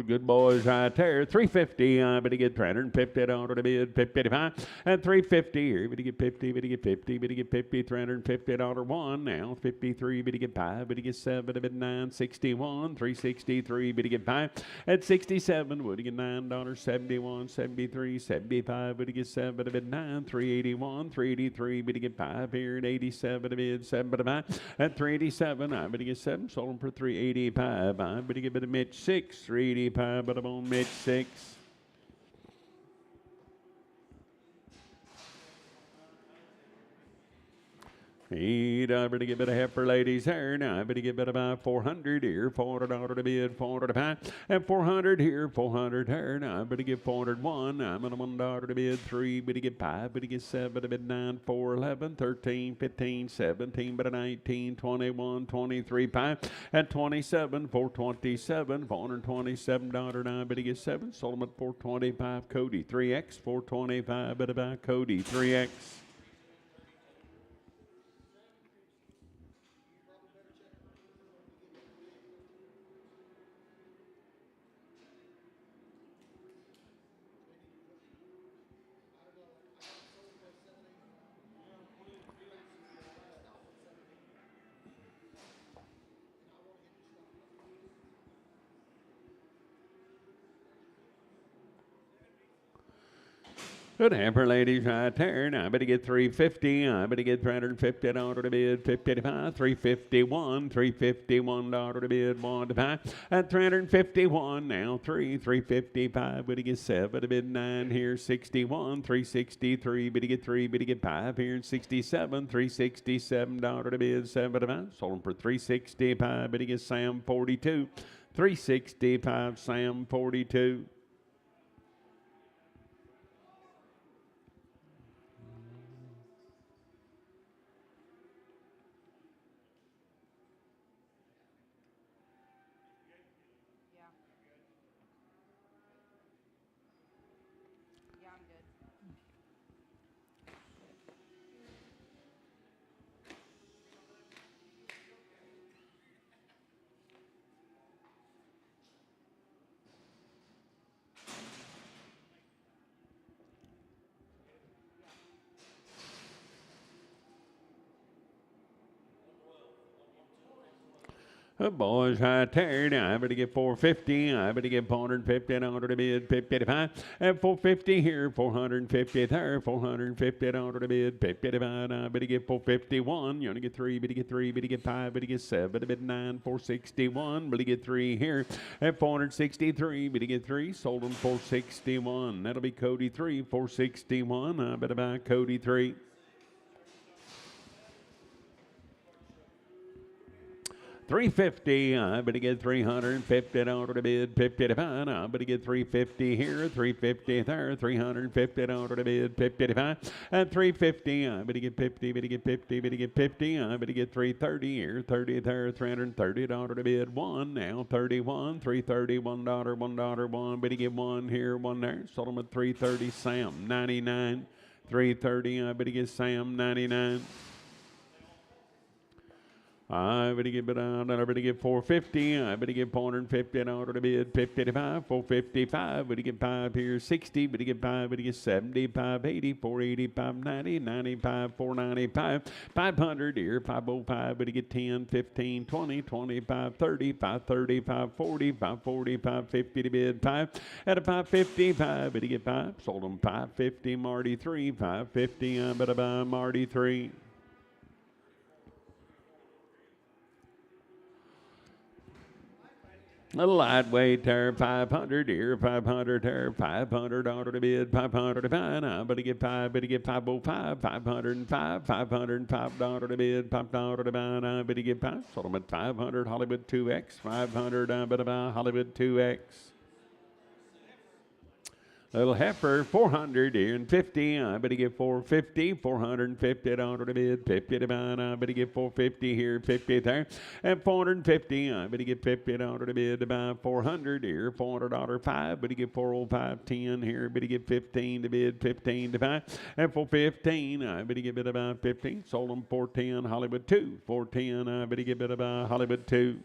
Good boys right there. $350. But he get $350 to bid. $55. And $350 here. But he get $50. But he get $50. But he get $50. $350 one. Now $53. But he get $5. But he get $7. But $9. $61. $363. But he get $5. At $67. Would he get $9? $71. $73. $75. But he get $7. But $9. $381. $383. But he get $5 here. At $87. But $7. But $5. At $387. But he get $7. Sold him for $385. But he get a Mitch 6. $385. But I'm on Mitch 6. He'd better get a bit of heifer ladies here. Now I better get bit about 400 here, $400 to bid, 400 to buy, and 400 here, 400 here. Now I better get 401. I'm at $1 to bid, 3, better get 5, better get 7 to bid, 9, 4, 11, 13, 15, 17, but 19, 21, 23, 5, and 27, 427, $427. Now I better get 7, sold them at 425. Cody 3X, 425, better buy Cody 3X. Good hamper, ladies, right there. Now I better get 350. I better get $350 to bid, 55, 351, $351 to bid, 1 to buy, at 351. Now 355. Better get 7 to bid, 9 here, 61, 363. Better get 3, better get 5 here, 67, $367 to bid, 7 to buy. Sold them for 365. Better get Sam 42, 365. Sam 42. Boys right there. Now I better get 450. I better get 450 under the bid, 55. And 450 here, 450 there, 450 under the bid, 55. I better get 451. You only get 3, better get 3, better get 5, better get 7, better get 9, 461. Better get 3 here. At 463, better get 3. Sold them 461. That'll be Cody 3, 461. I better buy Cody 3. 350, I better get 350 out of the bid, 55. I better get 350 here, 350 there, 350 out of the bid, 55. And 350, I better get 50, better get 50, better get 50. I better get 330 here, 30 there, 330 out of the bid, 1 now, 31, 330, $1, $1, 1. Better get 1 here, 1 there. Sold them at 330, Sam, 99. 330, I better get Sam, 99. I better get it out. I better get 450. I better get 450 out of the bid. 55, 455. Better get 5 here. 60. Better get 5. Better get 75, 80, 485, 90, 95, 495, 500 here. 505. Better get 10, 15, 20, 25, 30, 530, 540, 540, 550 to bid 5. At a 555. Better get 5. Sold them 550. Marty 3. 550. I better buy Marty 3. A lightweight there, 500 here, 500 there, 500 out of the bid, 500 to buy. Now, better get 5, better get 505, 505, 505 out of the bid, 5 out of the buy. Now, better get 5. Sold them at 500, Hollywood 2X, 500, better buy Hollywood 2X. Little heifer, 450. I better get 450. 450 out of the bid. 50 to buy. I better get 450 here. 50 there. And 450. I better get 50 out of the bid to buy 400 here. $400 5. Better get 405. 10 here. Better get 15 to bid. 15 to buy. And 415. I better get bid about 15. Sold them 410. Hollywood 2. 410. I better get bid about Hollywood 2.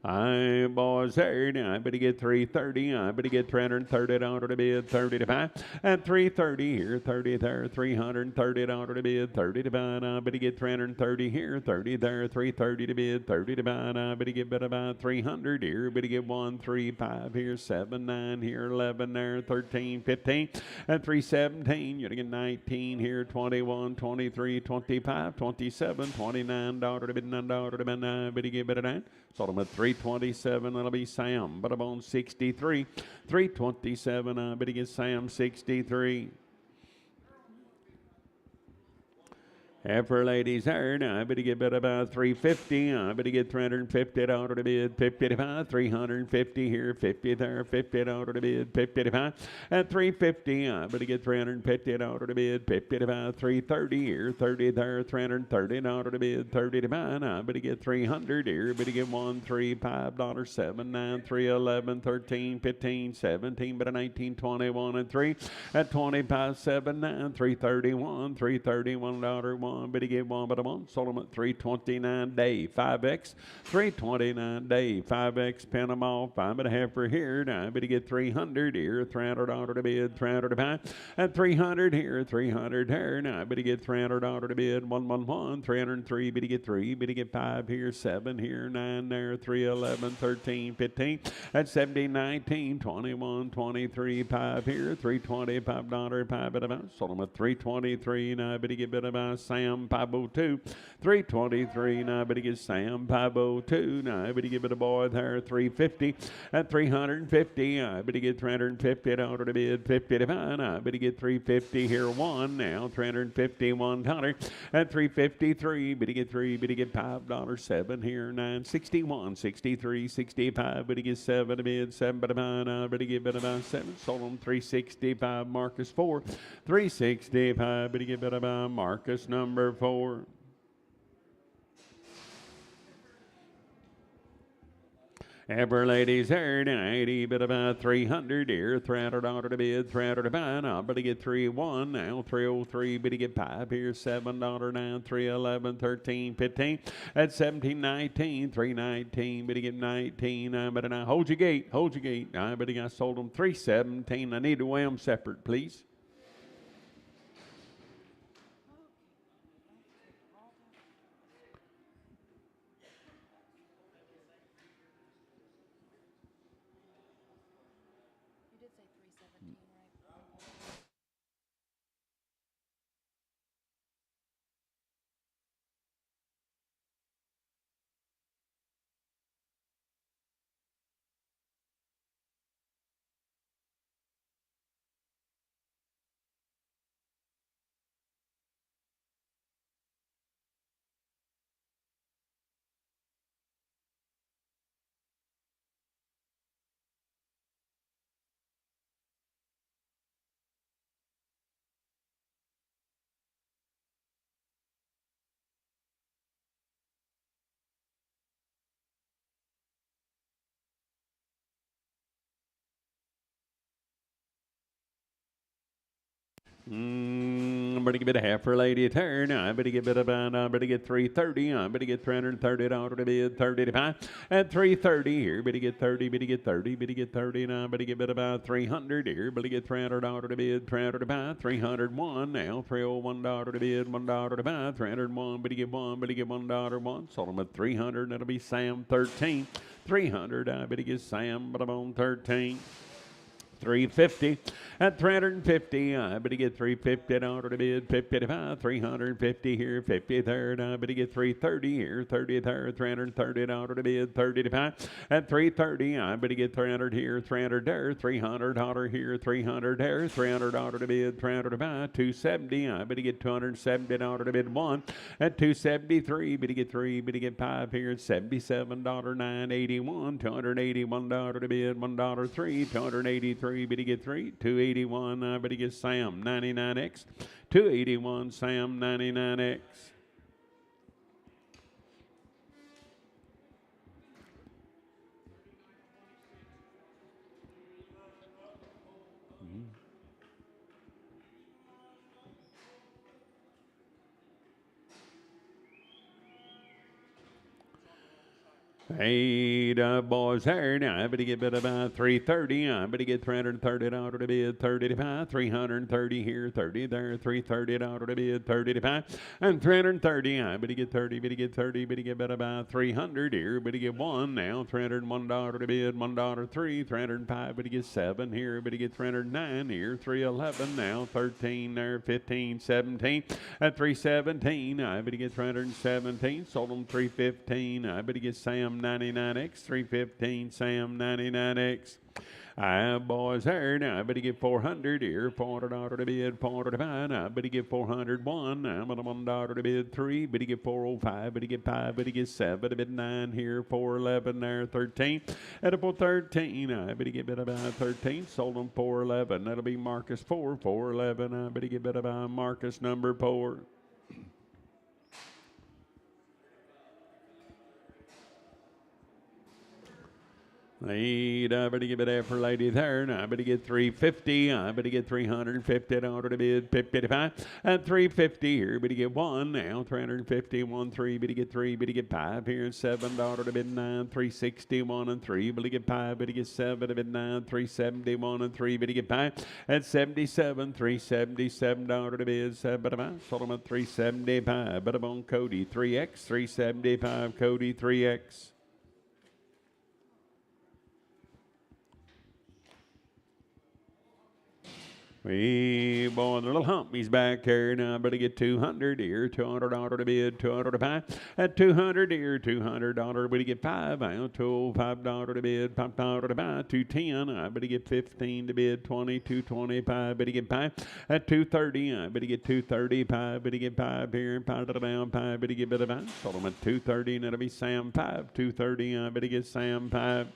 I boys there. Now I better get 330. I better get 330 out of the bid, 30 to buy. And 330 here, 30 there, 330 out of the bid, 30 to buy. And I better get 330 here, 30 there, 330 to bid, 30 to buy. And I better get about 300 here. Better get 1, 3, 5 here, 7, 9 here, 11 there, 13, 15, and 317. You're gonna get 19 here, 21, 23, 25, 27, 29 dollar to bid, $9 to bid. I better get better than. Sold them at 327. That'll be Sam. But I'm on 63. 327. I better get Sam 63. Heifer ladies there. Now I better get about 350. I better get 350 out of the bid. 55. 350 here. 50 there. 50 out of the bid. 55. And 350. I better get 350 out of the bid. 55. 330 here. 30 there. 330 out of the bid. 30 to buy. I better get 300 here. Better get 1, 3, $5, 7, 9, 3, 11, 13, 15, 17, but a 19, 21, and 3. At 25, 7, 9, 331, $331, 1. Better get 1, but I'm on. Sold them at 329 day, 5X, 329 day, 5X, pin them off. 5.5 for here. Now I better get 300 here, 300 out of the bid, 300 to buy, and 300 here, 300 here. Now I better get 300 out of the bid, 111, 303. Better get 3, better get 5 here, 7 here, 9 there, 3, 11, 13, 15, at 17, 19, 21, 23, 5 here, $325, 5 at about. Sold them at 323. Now I better get bit about Sam 502, 323. Now I better get Sam 502. Now I better give it a boy there 350 at 350. I better get 350 out of the bid, 50 to buy. I better get 350 here, 1 now, $351 at 353. Better get 3, better get $5, 7 here, 961, 63, 65. Better get 7 to bid, 7 to buy. I better give it about 7. Sold them 365. Marcus 4, 365. Better give it about Marcus number 4. Ever ladies here tonight, bit about 300 here, $300 to bid, $300 to buy. Now, better get 3-1 now, 303, better get 5 here, $7 now, 311, 13, 15. At 17, 19, 319, better get 19. I better now hold your gate, hold your gate. I better I sold them 317. I need to weigh them separate, please. Better get a half for lady turn. I better get bit about. I better get 330. I better get $330 to bid 30 to buy. At 330 here, better get 30. Better get 30. Better get 30. Now better get bit about 300 here. Better get $300 to bid 300 to buy. 301 now. $301 to bid $1 to buy. 301. Better get one. Better get $1 one. Sold them at 300. That'll be Sam 13. 300. I better get Sam, but I'm on 13. 350 at 350. I better get 350 in order to bid 55. 350 here, 53rd. I better get 330 here, 33rd. 330 in order to bid 35. At 330, I better get 300 here, 300 there, $300 here, 300 there, $300 to bid, 300 to buy. 270. I better get 270 in order to bid 1. At 273, better get 3, better get 5 here, $77.981. $281 to bid, $1 3, 283. Better get 3, 281. I better get Sam 99X, 281 Sam 99X. Hey, boys, here now. I better get bid about 330. I better get $330 to bid 30 to buy. 330 here, 30 there, $330 to bid 30 to buy. And 330. I better get 30. Better get 30. Better get bid about 300 here. Better get 1 now. $301 to bid $1 3. 305. Better get 7 here. Better get 309 here. 311 now. 13 there. 15, 17. At 317. I better get 317. Sold them 315. I better get Sam 99X, 315 Sam 99X. Boys, here now. I better get 400 here, $400 to bid, $400 to buy. I better get 401. I'm at $1 to bid 3. Better get 405. Better get 5. Better get 7. Better bid 9 here, 411 there, 13. At a 13. I better get bid about 13. Sold them 411. That'll be Marcus 4, 411. I better get bid about Marcus number 4. I better get it after lady there. I better get 350. I better get 350 in order to bid 55. At 350 here, better get 1 now. 350, 1, 3. Better get 3. Better get 5 here. $7 to bid 9. 361 and 3. Better get 5. Better get 7 to bid 9. 371 and 3. Better get 5. At 77, $377 to bid 7. Sold them at 375. But I'm on Cody 3X. 375 Cody 3X. Hey, boy, the little humpy's back here. Now I better get 200 here. $200 to bid, 200 to buy. At 200 here, $200. Better get 5 out. $5 to bid, $5 to buy. 210. I better get 15 to bid, 20, 225. Better get 5. At 230. I better get 235. Better get 5 here. 5 to the down, 5. Better get better 5. Sold them at 230, and it'll be Sam 5. 230. I better get Sam 5.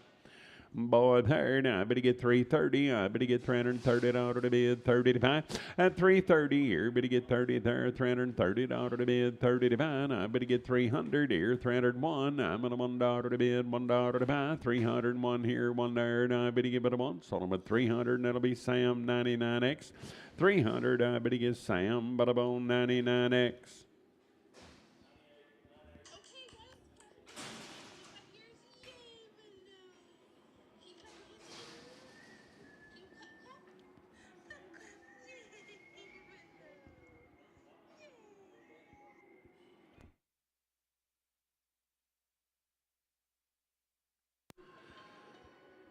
Boy, third, I better get 330. I better get $330 to bid, 30 to buy. At 330 here, better get 30 there, $330 to bid, 30 to buy. I better get 300 here, 301. I'm at $1 to bid, $1 to buy. 301 here, 1 there, and I better give it a 1. Sold them at 300, and that'll be Sam 99X. 300, I better get Sam, but bone 99X.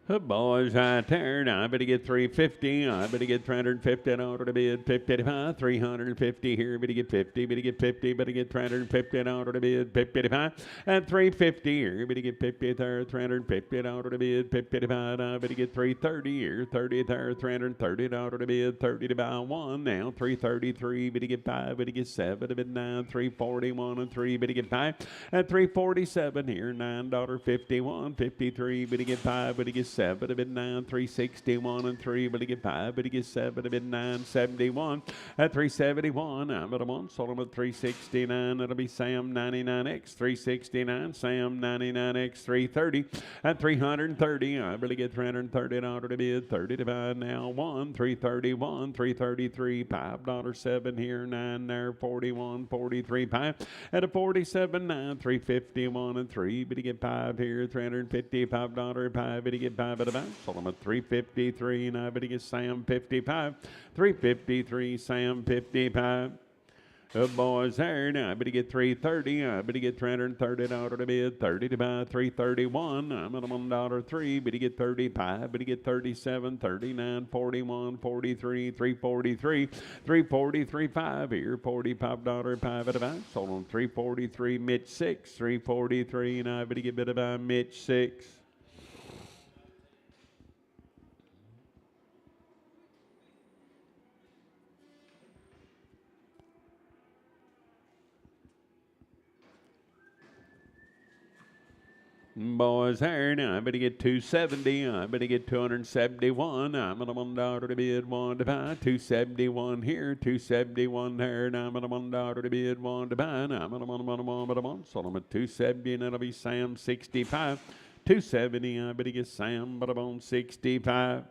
The boys right there. I better get 350. I better get $350 to bid, 55. 350 here. Better get 50. Better get 50. Better get $350 to bid, 55. At 350 here. Better get 50 there. $350 to bid, 55. I better get 330 here. 30 there. $330 to bid, 30 to buy 1. Now 333. Better get 5. Better get 7 to bid 9. 341 and 3. Better get 5. At 347 here. $9.51. 53. Better get 5. Better get 7 to bid 9, 361 and 3, but to get 5, but to get 7 to bid 971. At 371, I'm at a 1, sold them at 369. That'll be Sam 99X, 369, Sam 99X, 330. At 330, I better get $330 to bid, 30 to buy now 1, 331, 333, $5.7 here, 9 there, 41, 43, 5. At a 47, 9, 351 and 3, but to get 5 here, $355, 5, but to get 5 at a bounce. Sold them at 353, and I better get Sam 55. 353, Sam 55. The boys there. Now I better get 330. I better get $330 to bid, 30 to buy, 331. I'm at $1.03. Better get 35. Better get 37, 39, 41, 43, 343, 343, 5 here, $45, 5 at a buy. Sold on 343, Mitch 6, 343, and I better get bid by Mitch 6. Boys there. Now I better get 270. I better get 271. I'm at $1 to bid, 1 to buy. 271 here, 271 there. Now I'm at $1 to bid, 1 to buy. Now I'm at $1. Sold them at 270, and that'll be Sam 65. 270. I better get Sam, but I'm on 65.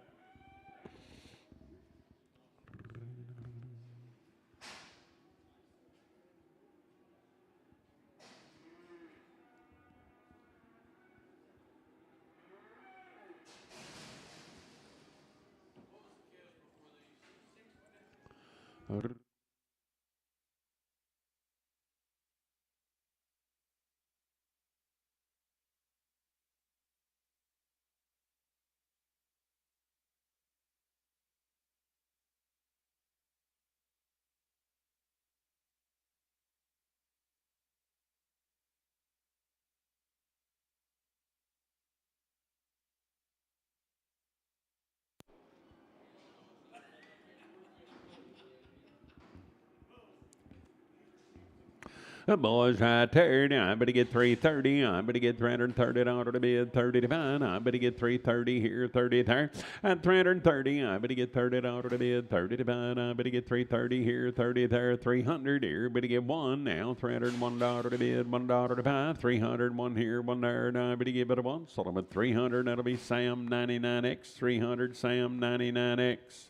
The boys right there. Now I better get 330. I better get $330 to bid, 30 to buy. I better get 330 here, 30 there. At 330, I better get $30 to bid, 30 to buy. I better get 330 here, 30 there, 300 here. Better get 1 now, $301 to bid, $1 to buy. 301 here, 1 there. Now I better give it a 1. Sold them at 300. That'll be Sam 99X, 300, Sam 99X.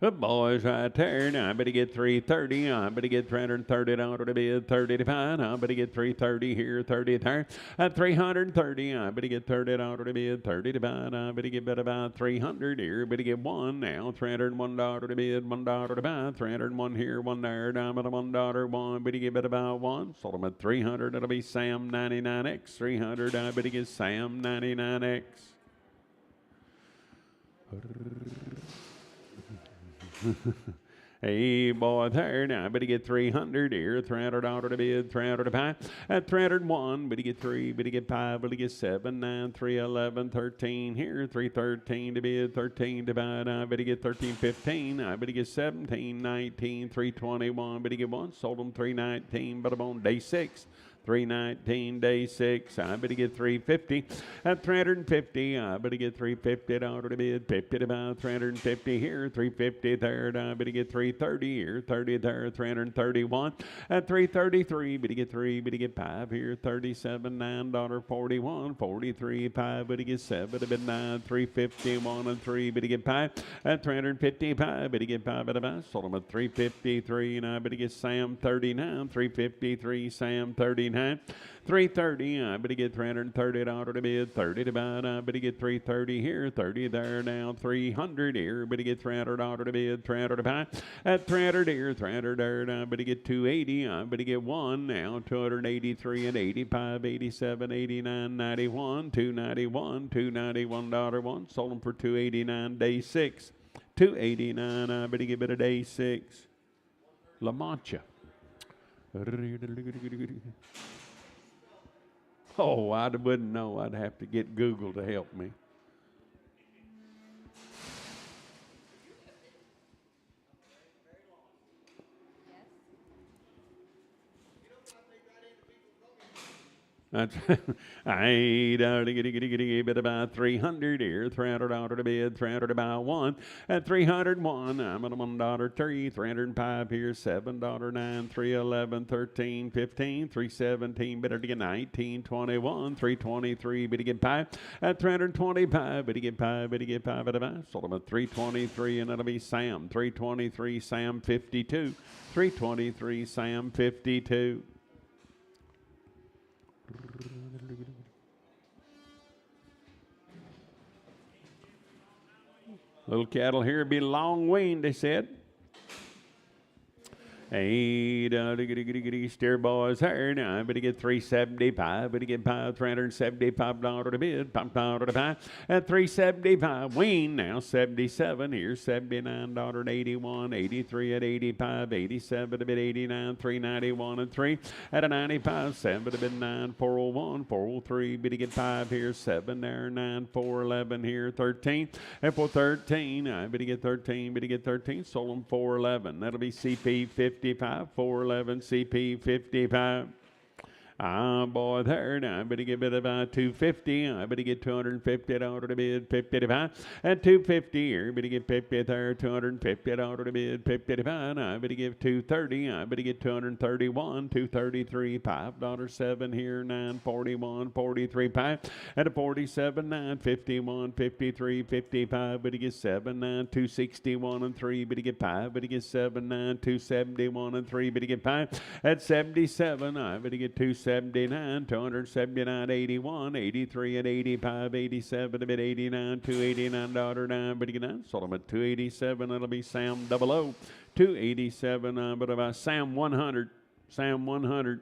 The boys right there. Now I better get 330. I better get $330 to bid, 30 to buy. I better get 330 here, 30 there. At 330, I better get $30 to bid, 30 to buy. I better get better about 300 here. Better get 1 now, $301 to bid, $1 to buy. 301 here, 1 there. I'm at $1, 1. Better get better about 1. Sold them at 300. That'll be Sam 99X, 300. I better get Sam 99X. Hey, boy, there now, but he get 300 here, $300 to bid, 300 to buy. At 301, but he get 3, but he get 5, but he get 7, 9, 311, 13 here, 313 to bid, 13 to buy. But he get 13, 15, but he get 17, 19, 321, but he get 1, sold him 319, but I'm on day 6. 319 day 6. I better get 350 at 350. I better get 350 to bid, 50 to buy, 350 here, 350 there. I better get 330 here, 30 there, 331 at 333. Better get 3, better get 5 here, 37, $9.41, 43, 5, better get 7, bid 9, 351 and 3, better get 5 at 355. Better get 5 at a buy. Sold them at 353, and I better get Sam 39, 353, Sam 39. 330, I better get $330 to bid, 30 to buy, I better get 330 here, 30 there now, 300 here, better get $300 to bid, 300 to buy, at 300 here, 300 there, I better get 280, I better get 1 now, 283 and 85, 87, 89, 91, 291, $291, sold them for 289, day 6, 289, I better get a day 6, La Mancha. Oh, I wouldn't know. I'd have to get Google to help me. That's I bid about 300 here, $300 to bid, 300 to buy 1 at 301. I'm at $1.03, 305 here, $7.09, 311, 13, 15, 317. Better to get 19, 21, 323. Better get 5 at 325. Better get 5. Better get 5 at a buy. Sold them at 323, and that'll be Sam 323, Sam 52, 323, Sam 52. Little cattle here be long weaned, they said. Hey, steer boys here now. I better get 375. Better get $375 to bid. $5 to buy at 375. Wean now 77 here. $79.81. 83 at 85. 87 to bid 89. 391 and 3 at a 95. 7 to bid 9. 401. 403. Better get 5 here. 7 there. 9. 411 here. 13 and for 13. I better get 13. Better get 13. Sold them 411. That'll be CP 55, 411 CP 55. Ah, boy, there now. I better get bid about 250. I better get $250 to bid, 50 to buy. At 250 here, better get 50 there, $250 to bid, 50 to buy. I better give 230. I better get 231, 233, $5.07 here, 941, 43 5. At a 47, 951, 53, 55. Better get 7, 9, 261 and 3. Better get 5. Better get 7, 9, 271 and 3. Better get 5. At 77, I better get 279, 279, 81, 83 and 85, 87 to bid 89, $289.09. Better get 9. Sold them at 287. That'll be Sam 00. 287. But about Sam 100. Sam 100.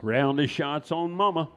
Round of shots on Mama.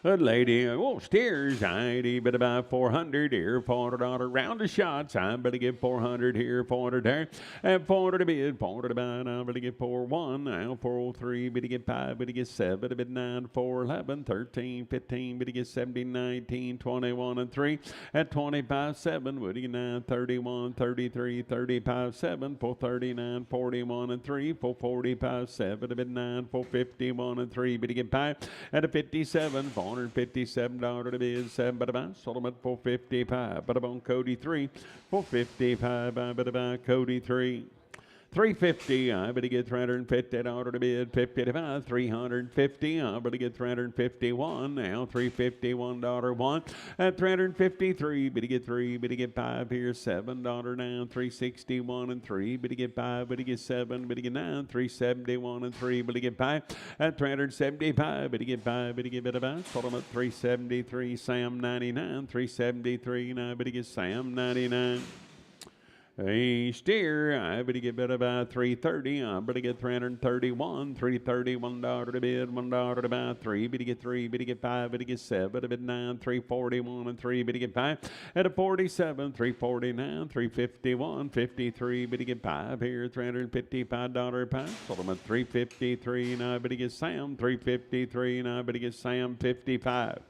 A lady, steers, I bid about 400 here, $400 round of shots. I better get 400 here, 400 there, and 400 to bid, 400 to buy. I better get 401 now, 403, better get 5, better get 7, to bid 9, 411, 13, 15, better get 17, 19, 21 and 3 at 25, 7, would you 9, 31, 33, 35, 7, 439, 41 and 3, 445, 7, to bid 9, 451 and 3, better get 5 at a 57, $457 to bid, 7 but about sold them at 455. But about Cody 3, 455. But about Cody 3. 350, I better get $350 to bid, 55, 350, I better get 351, now $351 one, at 353, better get 3, better get 5 here, $7 down, 361 and 3, better get 5, better get 7, better get 9, 371 and 3, better get 5, at 375, better get 5, better get better 5, total them at 373, Sam 99, 373, now better get Sam 99. Hey, steer, I better get better by 330. I better get 331. $331 to bid, $1 to buy, 3. Better get 3, better get 5, better get 7, better bid 9, 341 and 3, better get 5. At a 47, 349, 351, 53, better get 5 here, $355 a pound. Sold them at 353, and I better get Sam 353, and I better get Sam 55.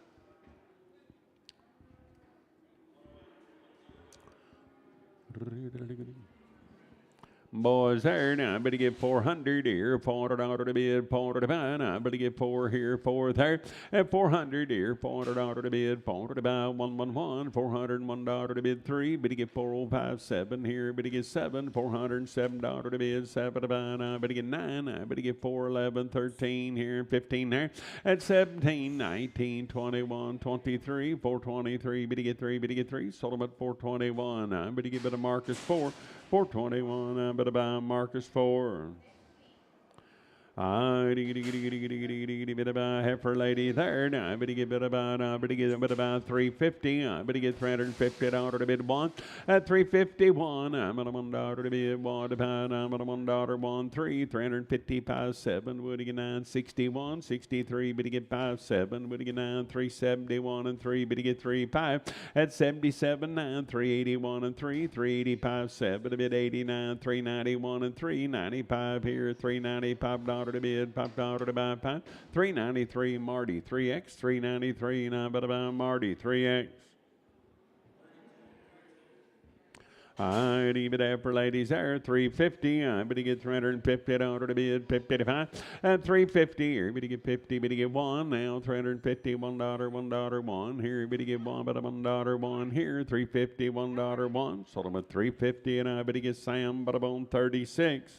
Boys there, now I better get 400 here, $400 to bid, $400 to buy, I better get 4 here, 4 there, at 400 here, $400 to bid, $400 to buy, 111, $401 to bid, 3, better get 4057 here, better get 7, $407 to bid, 7 to buy, I better get 9, I better get 411, 13 here, 15 there, at 17, 19, 21, 23, 423, better get 3, better get 3, sold them at 421, I better get a Marcus 4, 421, I better buy Marcus 4. Better buy heifer lady there. Now I better get better buy 350. I better get $350 to bid 1 at 351. I'm at $1 to bid 1 to buy. I'm at $1 1 3 355 7. Would you get 961 63? Better get 5 7. Would you get 9 371 and 3? Better get 3 5 at 77 9 381 and 3 385 7. A bid 89 391 and 3 95 here 395 to bid, $5 to buy, 5, 393 Marty 3X, 393 and I better buy Marty 3X. I leave it there for ladies there, 350. I better get $350 to bid, 55 and 350 here. Better get 50, better get 1 now, $350, $1, 1 here. Better get 1, but $1, 1 here, 350, $1, 1. Sold them at 350 and I better get Sam, but I'm on 36.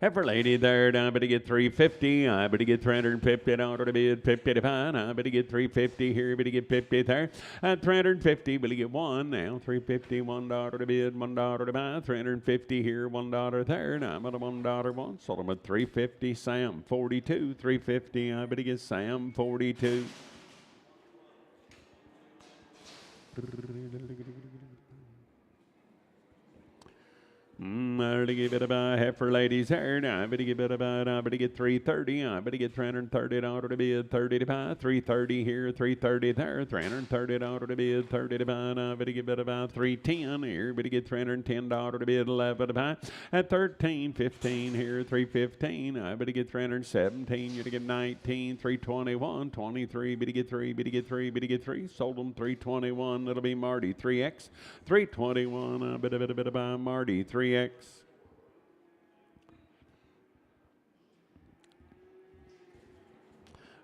Heifer lady there, I better get 350. I better get $350 to bid, 50 to buy. I better get 350 here, better get 50 there. At 350, better get 1 now, 350, $1 to bid, $1 to buy. 350 here, $1 there. Now I'm at a $1 one. Sold them at 350. Sam 42, 350. I better get Sam 42. I better get better buy heifer ladies here. Now I better get better buy. I better get 330. I better get $330 to bid, 30 to buy. 330 here, 330 there. $330 to bid, 30 to buy. I better get better buy 310 here. Better get $310 to bid, 11 to buy. At 13, 15 here, 315. I better get 317. You to get 19, 321, 23. Better get 3. Better get 3. Better get 3. Sold them 321. It'll be Marty 3X, 321. I better buy Marty 3X.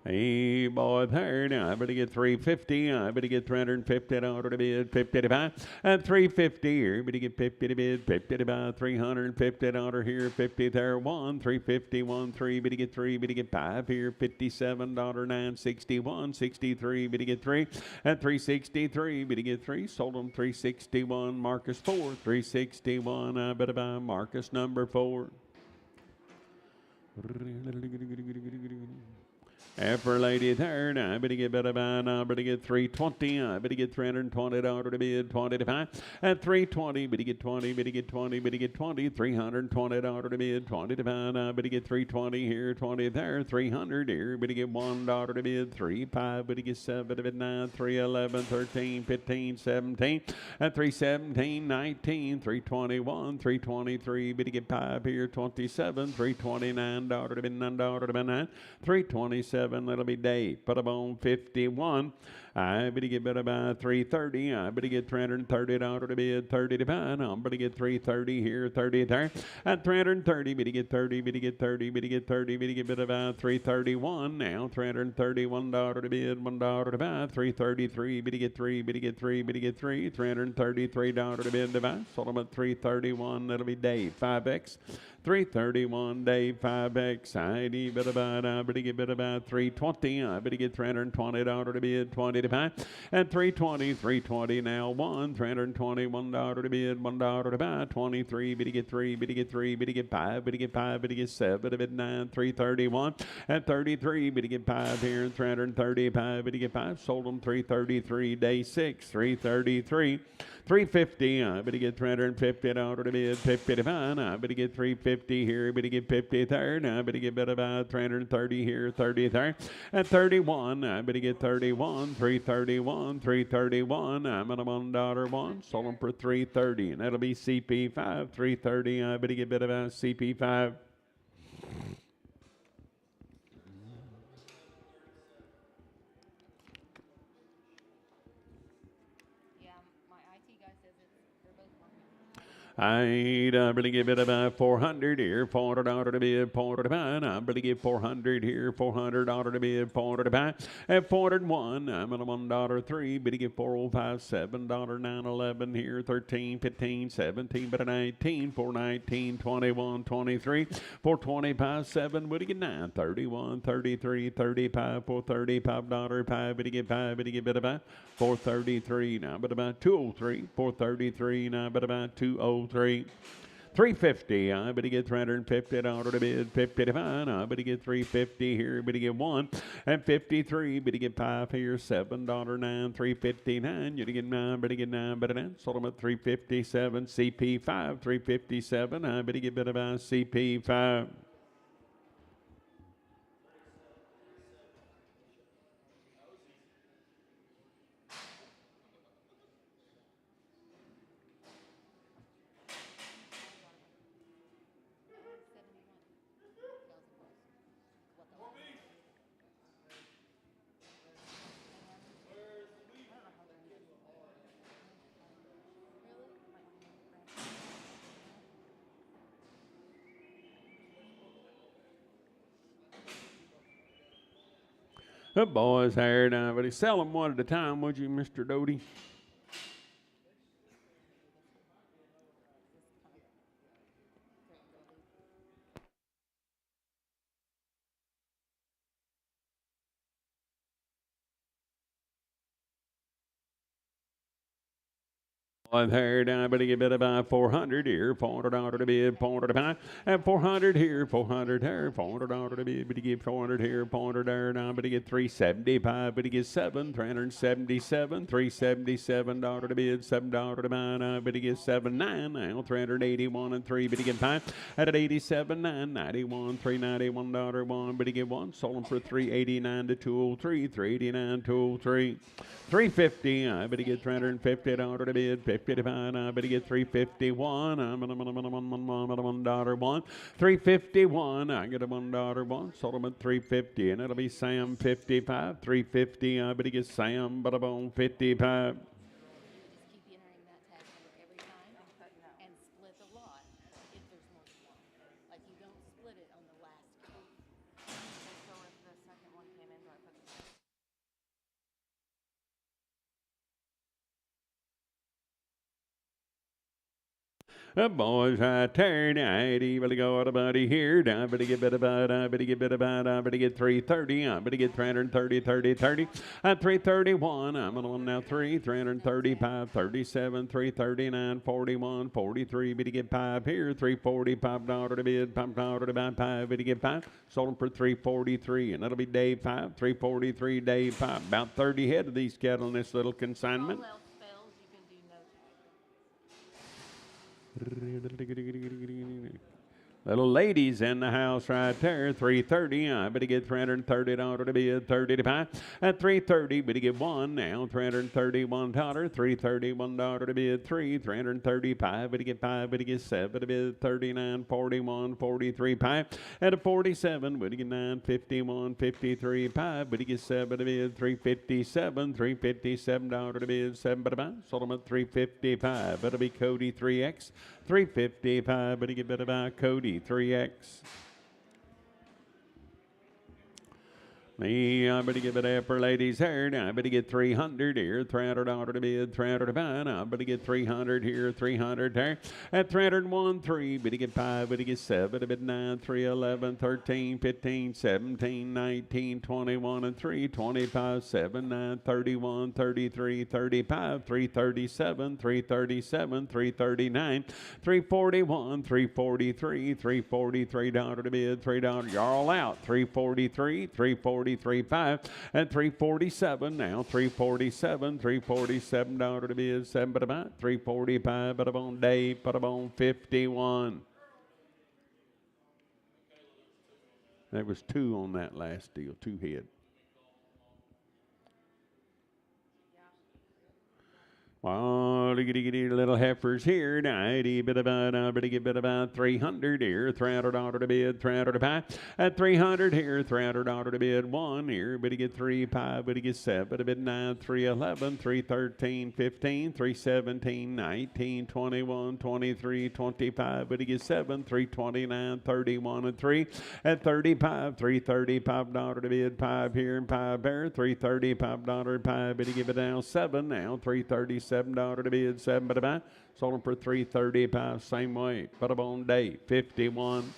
Hey, boy, third. I better get 350. I better get 350 out of the bid. 50 to buy. At 350 here. Better get 50 to bid. 50 to buy. 350 out of here. 50 there. 1. 350. 1. 3. Better get 3. Better get 5 here. $57.9. 61. 63. Better get 3. At 363. Better get 3. Sold them 361. Marcus 4. 361. I better buy Marcus number 4. For lady third, I better get better by now, better get 320, I better get 320 out of the bid, 20 to 5. At 320, better get 20, better get 20, better get 20, 320 out of the bid, 20 to 5, I better get 320 here, 20 there, 300 here, better get 1 out of the bid, 3, 5, better get 7 to bid 9, 3, 11, 13, 15, 17, at 317, 19, 321, 323, better get 5 here, 27, 329 out of the bid, 9 out of the bid 9, 327. That'll be Dave. Put them on 51. I better get better by 330. I better get 330 out of the bid. 30 to 5. I'm better get 330 here. 30 there. At 330. Better get 30. Better get 30. Better get 30. Better get better by 331. Now 331 out of the bid. 1 out of the buy. 333. Better get 3. Better get 3. Better get 3. 333 out of the bid. Divide. Sold them at 331. That'll be Dave. 5X. 331, Dave, 5X, ID, better about, I better get better about 320, I better get 320 out of the bid, 20 to 5, at 320, 320 now, 1, 320, 1 out of the bid, 1 out of the buy, 23, better get 3, better get 3, better get 5, better get 5, better get 7, better get 9, 331, at 33, better get 5 here, 335, better get 5, sold them 333, day 6, 333, 350, I better get 350 out of the bid, 50 to 5, I better get 350 here, better get 50 there, I better get better about 330 here, 30 there, at 31, I better get 31, 331, 331, I'm at a $1.1, sold them for 330, and that'll be CP5, 330, I better get better about CP5. I better give it about 400 here, 400 out of the bid, 400 to buy. I better give 400 here, 400 out of the bid, 400 to buy. At 401, I'm at a $1.3, better give 405, $7.911 here, 13, 15, 17, but a 19, 419, 21, 23, 425, 7, better get 9, 31, 33, 35, $435, 5, better get 5, better get better buy. 433, now but about 203, 433, now but about 203. 350, I better get 350 out of the bid, 50 to 5, I better get 350 here, better get 1, and 53, better get 5 here, $7.9, 359, you to get 9, better get 9, better 9, sold them at 357, CP5, 357, I better get better about CP5. The boys here now, but sell them one at a time, would you, Mr. Doty? I've heard I better get better by 400 here, 400 out of the bid, 400 to buy, and 400 here, 400 there, 400 out of the bid, better get 400 here, 400 there, now better get 375, better get 7, 377, 377 out of the bid, 7 out of the buy, now better get 7, 9, now 381 and 3, better get 5, at 87, 9, 91, 391 dollar 1, better get 1, sold them for 389 to 203, 389, 203, 350, I better get 350 out of the bid, 55, I better get 351. I'm at a $1.1. 351. I get a $1.1. Sold them at 350, and it'll be Sam 55. 350. I better get Sam, but I'm on 55. The boys right there, nighty, better go out about here. I better get better about, I better get better about, I better get 330, I better get 330, 30, 30. At 331, I'm on now 335, 37, 339, 41, 43. Better get 5 here, 345 dollar to bid, $5 to buy 5, better get 5. Sold them for 343, and that'll be day 5, 343, day 5. About 30 head of these cattle in this little consignment. All else fails, you can do no. Little ladies in the house right there, 330. I better get $330 to bid, 30 to buy. At 330, better get 1 now, $331, $331 to bid, 335, better get 5, better get 7 to bid, 39, 41, 43, 5. At a 47, better get 9, 51, 53, 5, better get 7 to bid, 357, $357 to bid, 7 to buy. Sold them at 355. That'll be Cody 3X. 355, but he get better by Cody 3X. Me, I better get better for ladies here. Now I better get 300 here, $300 to bid, 300 to buy. Now I better get 300 here, 300 there. At 301, 3, better get 5, better get 7, a bit 9, 3, 11, 13, 15, 17, 19, 21, and 3, 25, 7, 9, 31, 33, 35, 337, 337, 339, 341, 343, $343 to bid, $3. You're all out. 343, 343, 5, and 347 now. 347, $347 to bid, 7 but about 345, but on day, put them on 51. There was 2 on that last deal, 2 head. Oh, little heifers here, 90, bit about, better get bit about 300 here, $300 to bid, 300 to buy. At 300 here, $300 to bid, 1 here, better get 3, 5, better get 7, a bit 9, 311, 313, 15, 317, 19, 21, 23, 25, better get 7, 329, 31, and 3. At 35, $335 to bid, 5 here and 5 there, $335, 5, better give it down 7 now, $337 to bid, 7 but about. Sold them for $335, same way. Put them on day 51.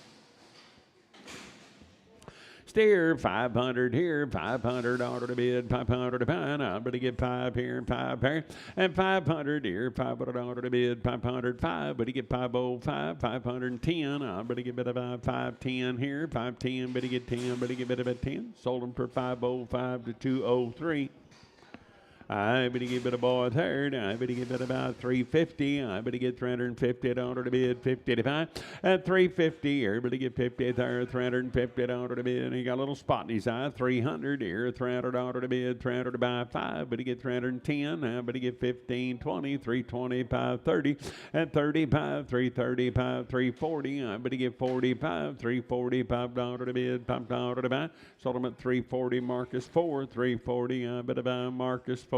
Steer 500 here, $500 to bid, 500 to buy. I'm going to get 5 here and 5 there, and 500 here, $500 to bid, 505. But you get 505, 510. I'm going to get bit about 510 here, 510. But you get 10, but you get bit about 10. Sold them for 505 to 203. I better get a boy third. I better get about 350. I better get $350 to bid, 50 to buy. At 350, everybody get 50 there, $350 to bid. And he got a little spot in his eye. 300 here, $300 to bid, 300 to buy 5. But he get 310. I better get 15, 20, 325, 30. At 35, 335, 340. I better get 45, $345 to bid, $5 to buy. Sold him at 340. Marcus 4, 340. I better buy Marcus 4.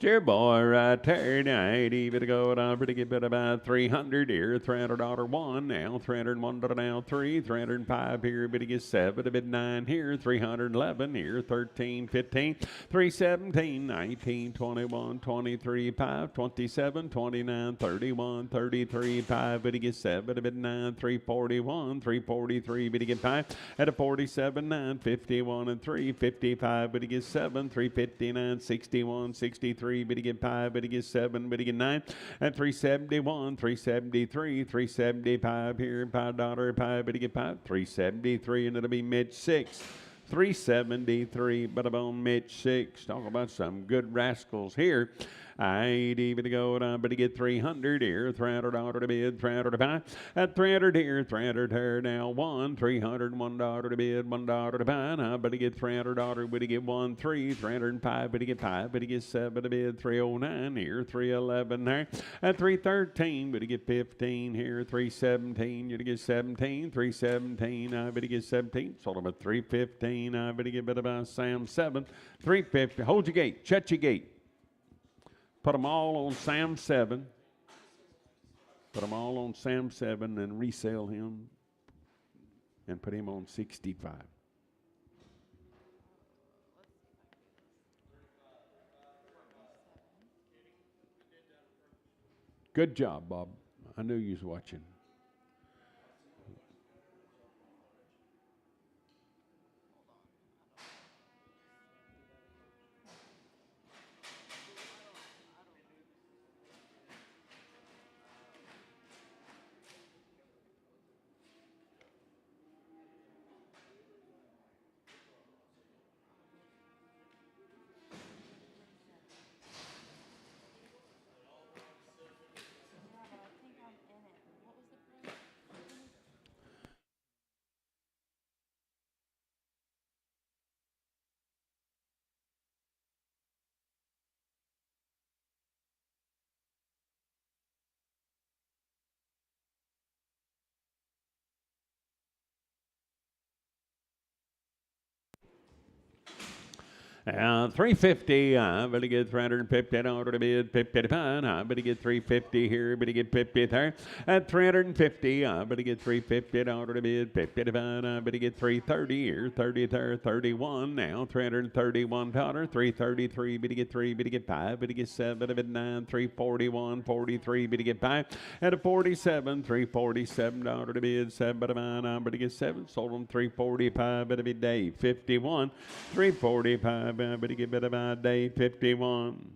Steer boy right there, now 80 bit to go down, pretty good bit about 300 here, $300 one now, $301 now, three, 305 here, bit to get 7, a bit 9 here, 311 here, 13, 15, 317, 19, 21, 23, 5, 27, 29, 31, 33, 5, bit to get 7, a bit 9, 341, 343, bit to get 5, at a 47, 9, 51 and 3, 55, bit to get 7, 359, 61, 63, bit to get 5, bit to get 7, bit to get 9, at 371, 373, 375 here, $5, 5, bit to get 5, 373, and it'll be mid 6. 373, but about mid 6. Talk about some good rascals here. I ain't even to go down, but to get 300 here, $300 to bid, 300 to buy. At 300 here, 300 here now, one, $301 to bid, $1 to buy. Now, but to get $300, but to get 1, 3, 305, but to get 5, but to get 7 to bid, 309 here, 311 there. At 313, but to get 15 here, 317, you to get 17, 317, I but to get 17, sold them at 315, I but to get about Sam 7, 350. Hold your gate, shut your gate. Put them all on Sam 7. Put them all on Sam 7 and resell him and put him on 65. Good job, Bob. I knew you was watching. $350, I better get $350 to bid, 55, I better get $350 here, better get 50 there. At $350, I better get $350 to bid, 55, I better get $330 here, 30 there, 31 now, $331, 333, better get 3, better get 5, better get 7, a bit 9, 341, 43, better get 5. At a 47, $347 to bid, 7, but I better get 7, sold them 345, better be day 51, 345. But to get better by day 51.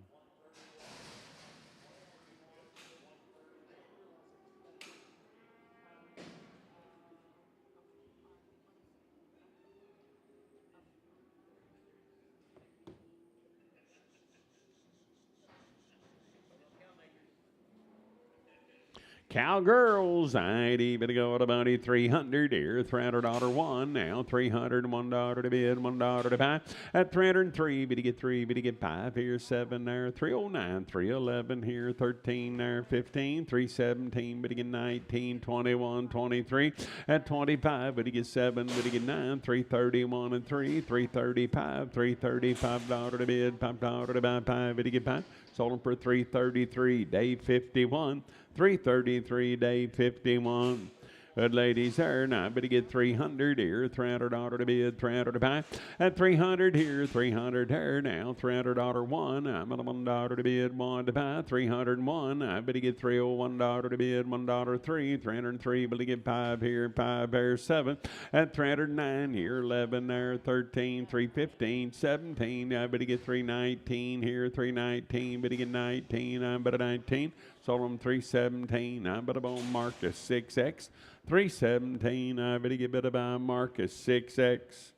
Cowgirls, I'd even go at about 300 here, $300 one now, $301 to bid, $1 to buy. At 303, but to get 3, but to get 5 here, 7 there, 309, 311 here, 13 there, 15, 317, but to get 19, 21, 23. At 25, but to get 7, but to get 9, 331 and 3, 335, $335 to bid, $5 to buy, 5, but to get 5. Sold them for 333, day 51. 333, day 51. Good ladies there. Now I better get 300 here, $300 to bid, 300 to buy. At 300 here, 300 here now, $300 one. I'm at $1 to bid, 1 to buy, 301. I better get $301 to bid, $1 3, 303. Better get 5 here, 5 there, 7. At 309 here, 11 there, 13, 315, 17. I better get 319 here, 319. Better get 19. I'm better 19. Sold them 317. I better bone Marcus 6X. 317. I better get better by Marcus 6X.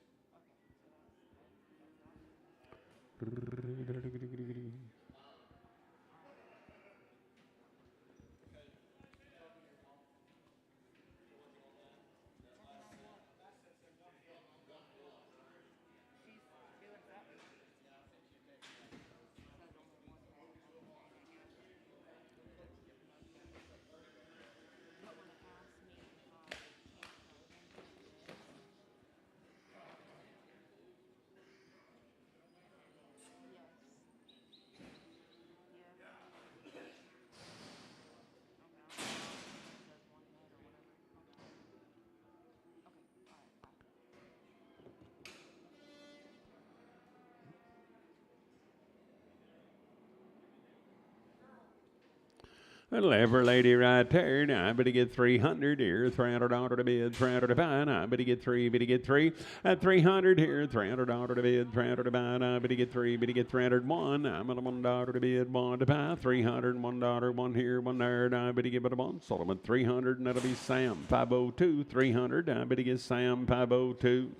A lever lady right there. Now I better get 300 here. $300 to bid. 300 to buy. Now I better get three. Better get three. At 300 here. $300 to bid. 300 to buy. Now I better get three. Better get 301. I'm at $1 to bid. One to buy. $301. One here. One there. Now I better give it a one. Solomon 300. And that'll be Sam 502. 300. I better get Sam 502.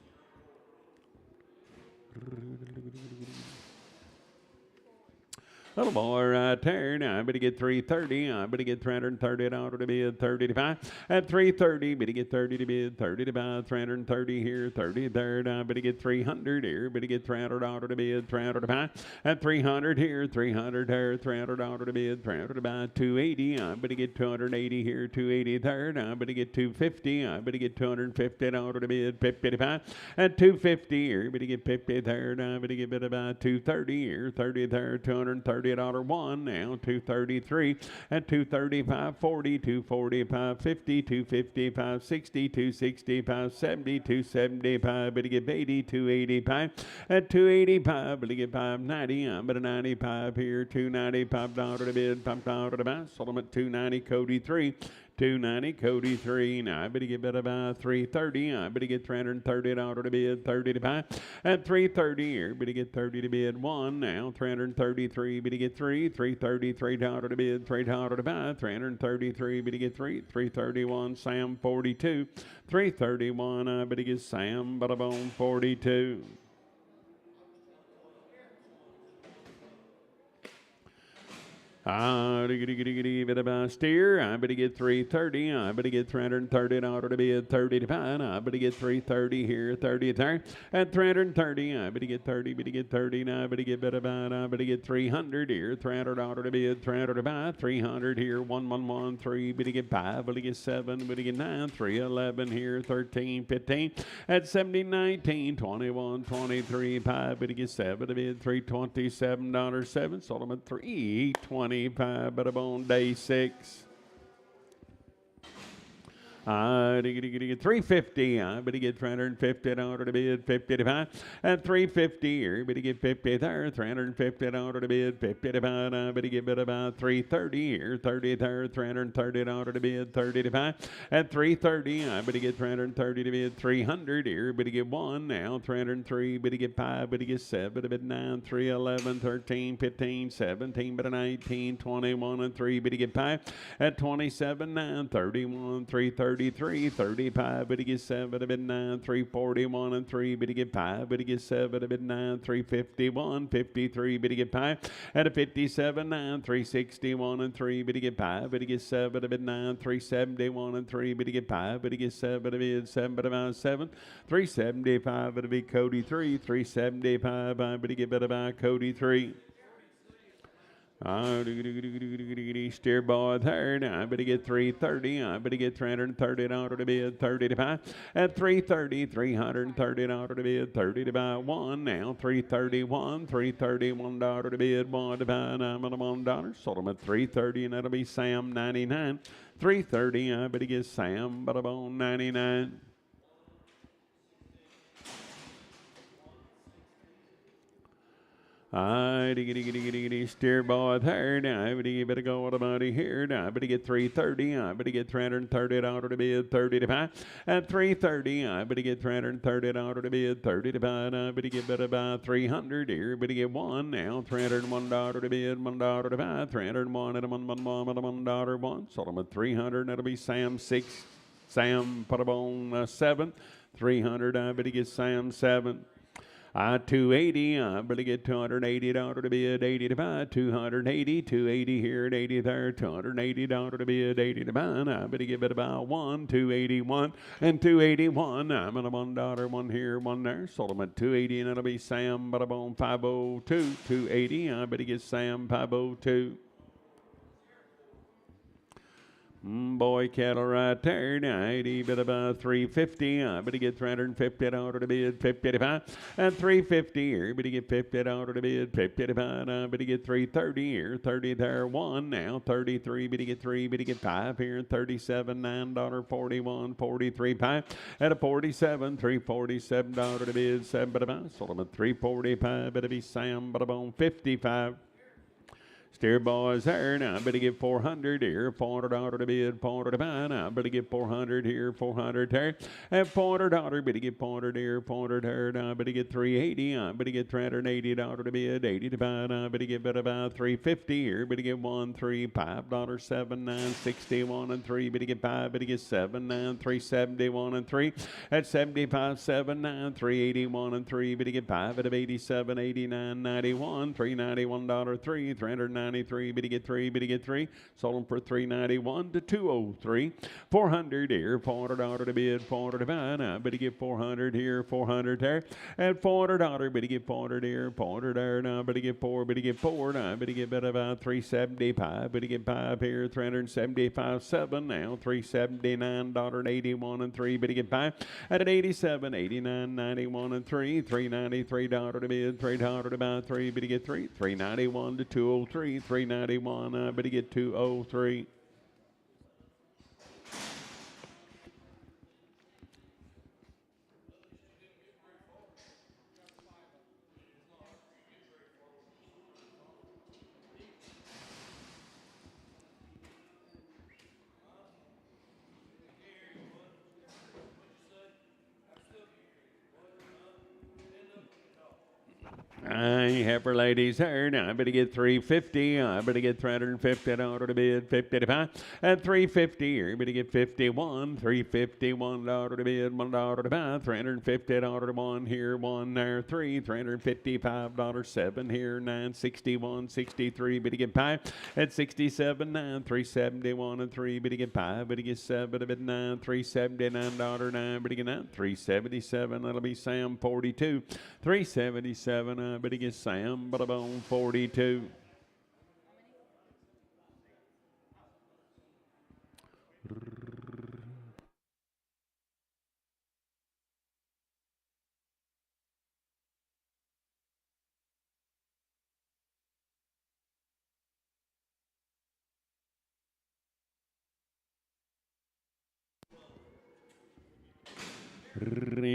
Little boy right there. Now I better get 330. I better get $330 to bid. 30 to buy. At 330, better get 30 to bid. 30 to buy. 330 here. 30 there. I better get 300 here. Better get $300 to bid. 300 to buy. At 300 here. 300 there. $300 to bid. 300 to buy. 280. I better get 280 here. 280 there. I better get 250. I better get $250 to bid. 50 to buy. At 250 here. Better get 50 there. I better get it about 230 here. 30 there. $230 one now. 233 at 235 40 245 50 255 60 265 70 275 better get 80 285 at 285 better get 590 I'm at a 95 here. $295 to bid. $5 to buy. Sold them at 290. Cody 3 290 Cody 3. Now I better get better by 330. I better get $330 to bid. 30 to buy. At 330 here. Better get 30 to bid. One now. 333. Better get three. $333 to bid. $3 to buy. 333. Better get three. 331. Sam 42. 331. I better get Sam but bone 42. Bit about steer. I better get 330. I better get $330 to bid. 30 to buy. I better get 330 here. 30 there. At 330. I better get 30. Better get 30. Now I better get bit about. I better get 300 here. $300 to bid. 300 to buy. 300 here. 113. Better get 5. Better get 7. Better get 9. 311 here. 13. 15. At 70. 19. 21. 23. 5. Better get 7 to bid. $327. 7. Sold them at 320. 25, but on day 6. 350. I better get $350 to bid. 50 to buy. At 350 here. Better get 50 there. $350 to bid. 50 to buy. I better get about 330 here. 30 there. $330 to bid. 30 to buy. At 330. I better get 330 to bid. 300 here. Better get 1 now. 303. Better get 5. Better get 7. Better get 9. 311. 13. 15. 17. Better 19. 21 and 3. Better get 5. At 27. 9. 31. 330. 35, better get 7, better get 9, 341 and 3, better get 5, better get 7, better get 9, 351, 53, better get 5, at a 57, 9, 361 and 3, better get 5, better get 7, better get 9, 371 and 3, better get 5, better get 7, better get 7, better about 7, 375, better be Cody 3, 375, better get better by Cody 3. Steer boy there. Now I better get 330. I better get $330 to bid. 30 to buy. At 330, $330 to bid. 30 to buy. 1 now. 331. $331 to bid. 1 to buy. And I'm at $1. Sold them at 330, and that'll be Sam 99. 330. I better get Sam but on 99. Steer boy there. Now I better go with a buddy here. Now I better get 330. I better get $330 to bid. 30 to buy. At 330. I better get $330 to bid. 30 to buy. I better get better by 300 here. Better get 1 now. $301 to bid. $1 to buy. 301 at a $1 1. Sold them at 300. That'll be Sam 6. Sam put up on 7. 300. I better get Sam 7. 280, I better get $280 to bid, 80 to buy, 280, 280 here at 80 there, $280 to bid, 80 to buy, I better give it about 1, 281, and 281, I'm at a $1, 1 here, 1 there, sold them at 280, and it'll be Sam, but I'm on 502, 280, I better get Sam 502. Boy cattle right there. Now 80 bit about 350. I better get $350 to bid. 50 to buy. And 350 here. Better get $50 to bid. 50 to buy. I better get 330 here. 30 there. 1 now. 33. Better get 3. Better get 5 here. 37. $9.41. 43 5. At a 47. $347 to bid. 7 to buy. Sold them at 345. Better be Sam but I'm on 55. Steer boys there, now I better get 400 here, $400 to bid, $400 to buy, now I better get 400 here, 400 there, and $400, better get 400 here, 400 there, now I better get 380, I better get $380 to bid, 80 to buy, now I better get about 350 here, better get 1, 3, $5, 7, 9, 61 and 3, better get 5, better get 7, 9, 371 and 3, at 75, 7, 9, 381 and 3, better get 5, at 87, 89, 91, $391, 3, 393, bid to get 3, bid to get 3, sold them for 391 to 203, 400 here, $400 to bid, 400 to buy, now bid to get 400 here, 400 there, and $400, bid to get 400 here, 400 there, now bid to get 4, bid to get 4, now bid to get about 375, bid to get 5 here, 375, 7, now $379, 81 and 3, bid to get 5, at an 87, 89, 91 and 3, $393 to bid, $300 to buy, 3, bid to get 3, 391 to 203, 391, I better get 203. I heifer ladies here. Now I better get 350. I better get $350 to bid, 50 to buy, and 350 here. Better get 51, $351 to bid, $1 to buy, $350 to 1 here, 1 there, 3, $355, 7 here, 961, 63. Better get 5 at 67, 9, 371 and 3. Better get 5. Better get 7 at 9, $379, 9. Better get 9, 377. That'll be Sam 42, 377. Better get Sam, but about 42.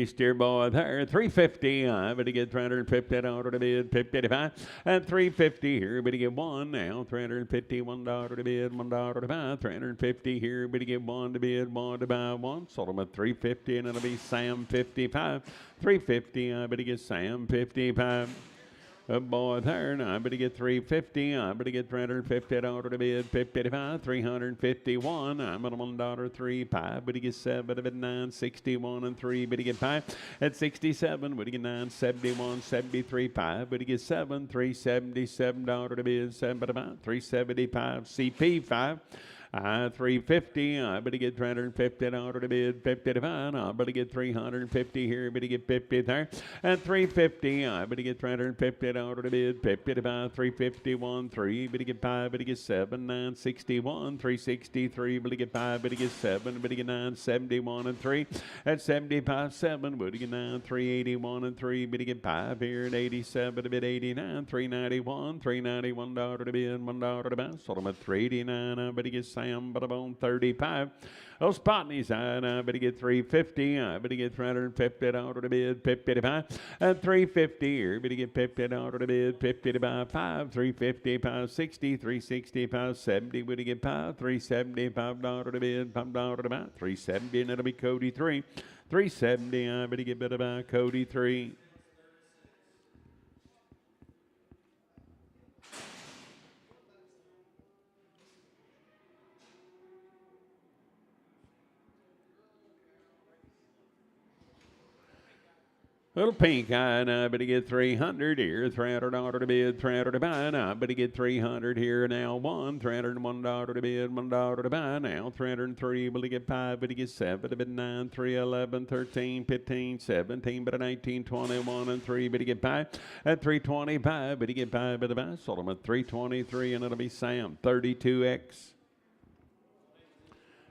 Steer boy there, 350. I better get $350 to bid, 50 to buy, and 350 here. Better get 1 now, $351 to bid, $1 to buy, 350 here. Better get 1 to bid, 1 to buy, 1. Sold them at 350, and it'll be Sam 55. 350. I better get Sam 55. A boy there, now I better get 350. I better get $350 to bid, 55, 351. I'm at $1, 3, 5. Better get 7 at 9, 61 and 3. Better get 5 at 67. Better get 9, 71, 73, 5. Better get 7, $377 to bid, 7 at about 375. CP 5. 350. I better get $350 to bid, 50 to buy. I better get 350 here. Better get 50 there. And 350. I better get $350 to bid, 50 to buy. 351. 3. Better get 5. Better get 7. 961. 363. Better get 5. Better get 7. Better get 9. 71 and 3. At 75. 7. Better get 9. 381 and 3. Better get 5 here at 87. A bit 89. 391. $391 to bid, $1 to buy. Sold them at 389. I better get Sam, but about 35. Those Spotneys, I better get 350. I better get $350 to bid, 50 to buy, and 350 here. Better get $50 to bid, 50 to buy, 5, 350, 560, 360, 570. Better get 5, $375 to bid, $5 to buy, 370, and it'll be Cody 3, 370. I better get better buy Cody 3. Little pink eye, and I better get 300 here. $300 to bid, $300 to buy. Now I better get 300 here now. $301 to bid, $1 to buy. Now 303, better get 5, better get 7, to bid 9, 3, 11, 13, 15, 17, better 19, 21, and 3, better get 5. At 325, better get 5, better buy. Sold them at 323, and it'll be Sam 32X.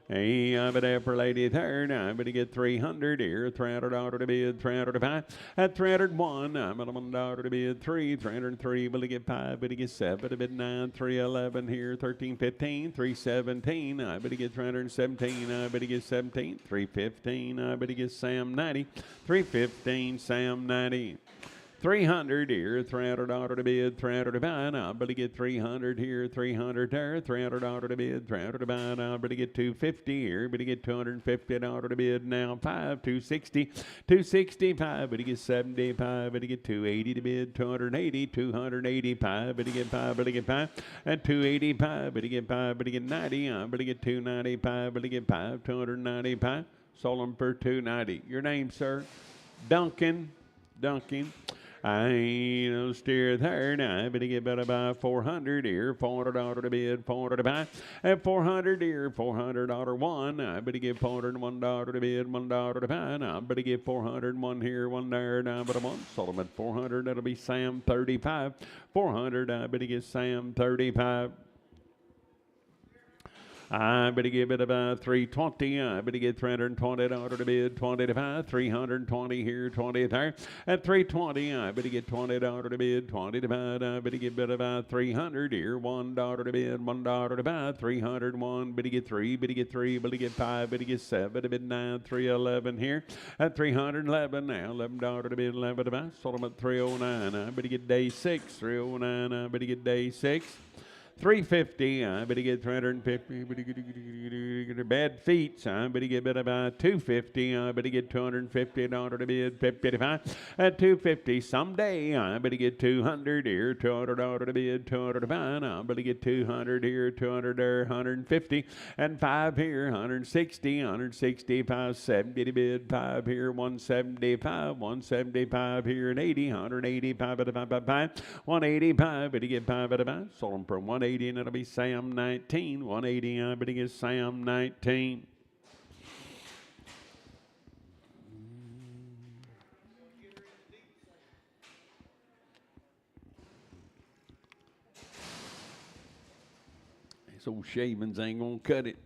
Hey, I'm an upper lady there. Now I'm going to get 300 here. $300 to bid, $300 to buy. At 301, I'm at $1 to bid, 3, 303. Will to get 5, but to get 7, to bid 9, 311 here, 13, 15, 317. I better get 317. I better get 17, 315. I better get Sam 90, 315, Sam 90. 300 here, $300 to bid, 300 to buy. Now I'm going to get 300 here, 300 there, $300 to bid, 300 to buy. Now I'm going to get 250 here, but to get $250 to bid. Now 260, 265, but to get 75, but to get 280 to bid, 280, 285, but to get 5, but to get 5, and 285, but to get 5, but to get 90, but to get 295, but to get 5, 295. Sold them for 290. Your name, sir? Duncan. I ain't no steer there now, but to get better by 400 here, $400 to bid, 400 to buy, and 400 here, $400 one, I better get $401 to bid, $1 to buy, now I better get 401 here, one there, now but a one, sold them at 400, that'll be Sam 35, 400, I better get Sam 35. I better give it about 320. I better get $320 to bid, 20 to buy, 320 here, 20 there. At 320, I better get $20 to bid, 20 to buy. I better get about 300 here, $1 to bid, $1 to buy, 301. Better get 3, better get 3, better get 5, better get 7, better bid 9, 311 here. At 311 now, $11 to bid, 11 to buy. Sold them at 309. I better get day 6, 309. I better get day 6. 350, I better get 350, bad feet, I better get about 250, I better get $250 to bid, 55, at 250, someday, I better get 200 here, $200 to bid, 200 to buy, I better get 200 here, 200 there, 150, and 5 here, 160, 165, 70 to bid, 5 here, 175, 175 here, and 80, 185, 185, better get 5 at a buy, sold them for 180, and it'll be Sam 19, 180, I better get Sam 19. These old shavings ain't gonna cut it.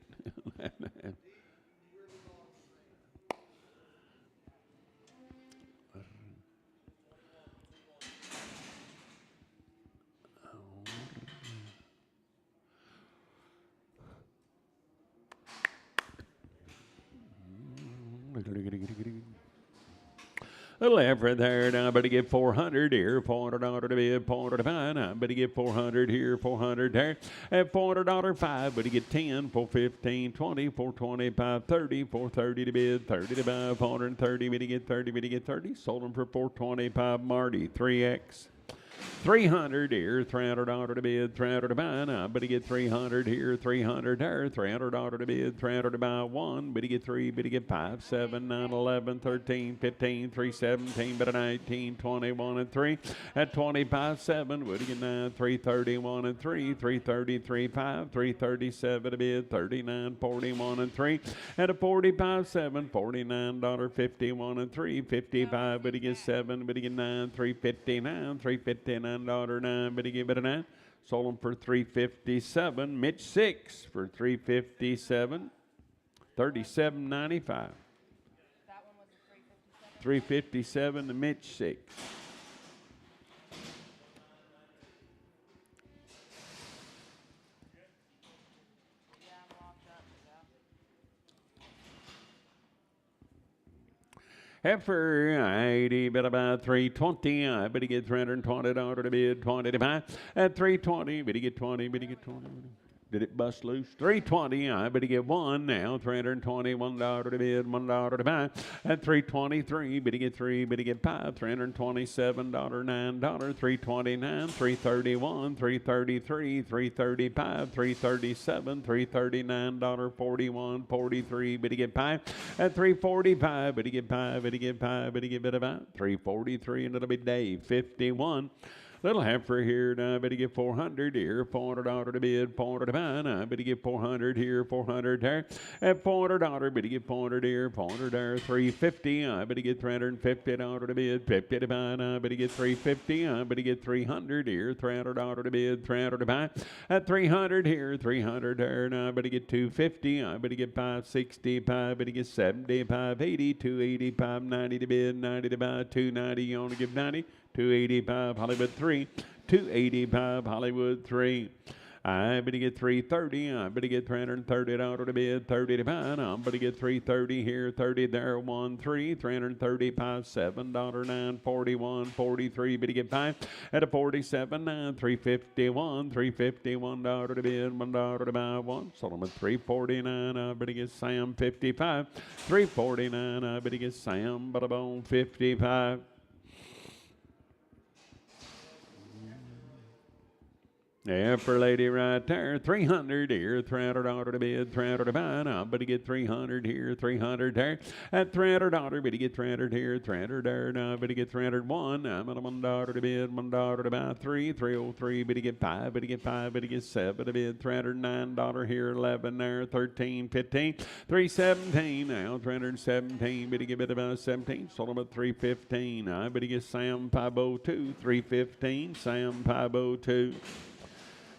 Little effort there. Now I better get 400 here, $400 to bid, 400 to buy. Now I better get 400 here, 400 there. At $400 5, better get 10, 415, 20, 425, 30, 430 to bid, 30 to buy, 430, better get 30, better get 30. Sold them for 425, Marty, 3X. 300 here, $300 to bid, 300 to buy. Now, better get 300 here, 300 there, $300 to bid, 300 to buy. 1, better get 3, better get 5, 7, 9, 11, 13, 15, 3, 17, better 19, 21, and 3. At 25, 7, better get 9, 331 and 3, 333, 5, 337 to bid, 39, 41 and 3. At a 45, 7, $49, 51 and 3, 55, better get 7, better get 9, 359, 359. $9, better give it a 9. Sold them for $357. Mitch 6 for $357. $37.95. That one was a $357. $357 to Mitch 6. Yeah, I'm locked up. Heifer 80, bet about 320. I better get $320 to bid, 20 to buy. At 320, better get 20, better get 20. Did it bust loose? 320. I better get 1 now. $321 to bid, $1 to buy. At 323, better get 3, better get 5. $327, $9, 329, 331, 333, 335, 337, $339, 41, 43, better get 5. At 345, better get 5, better get 5, better get about 343, and it'll be Dave 51. Little heifer here, now I better get 400 here, $400 to bid, 400 to buy. Now I better get 400 here, 400 there. At $400, better get 400 here, 400 there, 350. I better get $350 to bid, 50 to buy. Now I better get 350. I better get 300 here, $300 to bid, 300 to buy. At 300 here, 300 there. Now I better get 250. I better get 565. Better get 75, 80, 285, 90 to bid, 90 to buy, 290. You want to give 90? 285 Hollywood 3, 285 Hollywood 3. I better get 330. I better get $330 to bid. 30 to buy. I better get 330 here. 30 there. 1 3. 335. $7.09. 41. 43. Better get 5 at a 47. 9. 351. $351 to bid. $1 to buy. 1. Sold them at 349. I better get Sam 55. 349. I better get Sam. But about 55. Yeah, for lady right there, 300 here, $300 to bid, $300 to buy. Now, but to get 300 here, 300 there. At $300, but to get 300 here, 300 there. Now, but to get 301. I'm at $1 to bid, $1 to buy. 303, but to get 5, but to get 5, but to get 7 to bid. $309 here, 11 there, 13, 15, 317. Now, 317, but to get about 17. Sold them at 315. I but to get Sam 502, 315. Sam 502.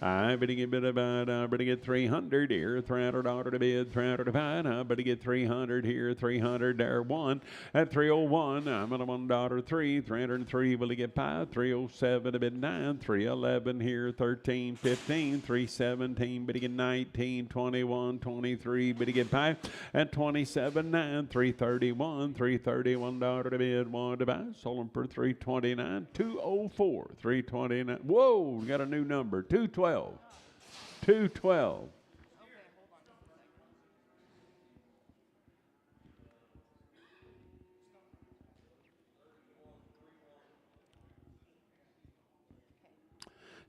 I better get bid about, I better get 300 here, $300 to bid, $300 to buy. I better get 300 here, 300 there, 1 at 301. I'm at $1, 3, 303. Will he get 5? 307 to bid 9, 311 here, 13, 15, 317. Better get 19, 21, 23. Better get 5 at 27, 9, 331, $331 to bid, 1 to buy. Sold him for 329, 204, 329. Whoa, we got a new number, 212. 212.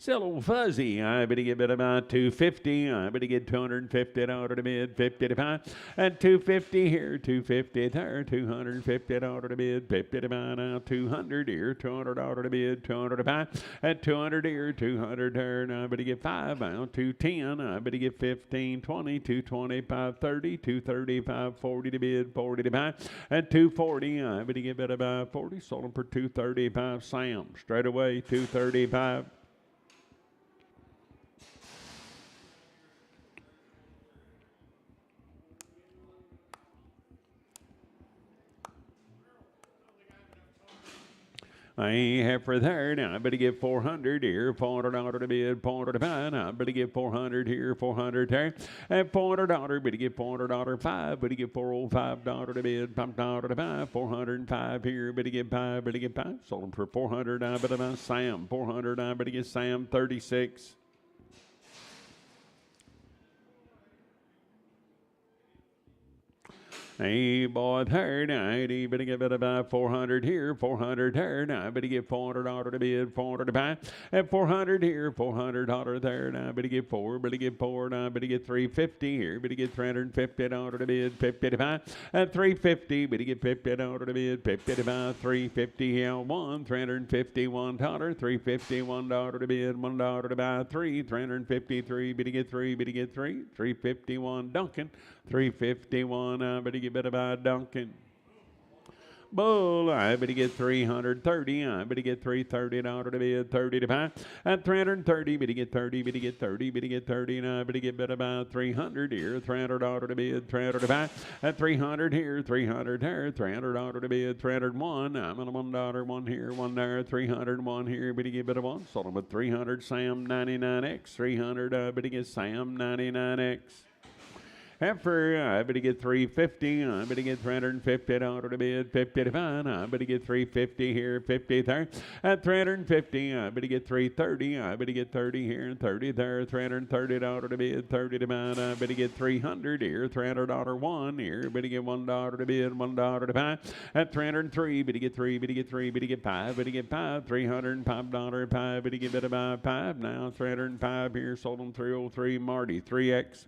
Sell old fuzzy. I better get bid about 250. I better get $250 to bid, 50 to buy. At 250 here, 250 there, $250 to bid, 50 to buy. Now 200 here, $200 to bid, 200 to buy. At 200 here, 200 there. Now I better get 5. Now 210. I better get 15, 20, 225, 30, 235, 40 to bid, 40 to buy. At 240. I better get bid about 40. Sold them for 235. Sam straight away, 235. I ain't half for there. Now I better get 400 here, $400 to bid, $400 to buy. Now I better get 400 here, 400 there. At $400, better get $400 5. Better get $405 to bid, $5 to buy. 405 here, better get 5, better get 5. Sold them for 400. I better buy Sam 400. I better get Sam 36. Hey, boy, there, now, you better get about 400 here, 400 there. Now, I better get $400 to bid, 400 to buy. At 400 here, $400 there. Now, I better get 4, better get 4. Now, I better get 350 here, better get $350 to bid, 50 to buy. At 350, better get $50 to bid, 50 to buy. 350 here, 1, $351, $351 to bid, $1 to buy. 3, 353, better get 3, better get 3, 351 Duncan. 351, I better get better by Duncan. Bull, I better get 330. I better get $330 to bid, 30 to buy. At 330, better get 30, better get 30, better get 30. And I better get better by 300 here, $300 to bid, 300 to buy. At 300 here, 300 there, $300 to bid, 301. I'm at $1, 1 here, 1 there, 301 here, better get better 1. Sold them at 300, Sam 99X, 300. I better get Sam 99X. Heifer, I better get 350. I better get $350 to bid, 50 to buy. I better get 350 here, 50 there. At 350, I better get 330. I better get 30 here and 30 there. $330 to bid, 30 to buy. I better get 300 here, $300 1 here. Better get $1 to bid, $1 to buy. At 303, better get 3, better get 3, better get 5, better get 5. $305, 5, better get better by 5. Now 305 here, sold them 303. Marty, 3X.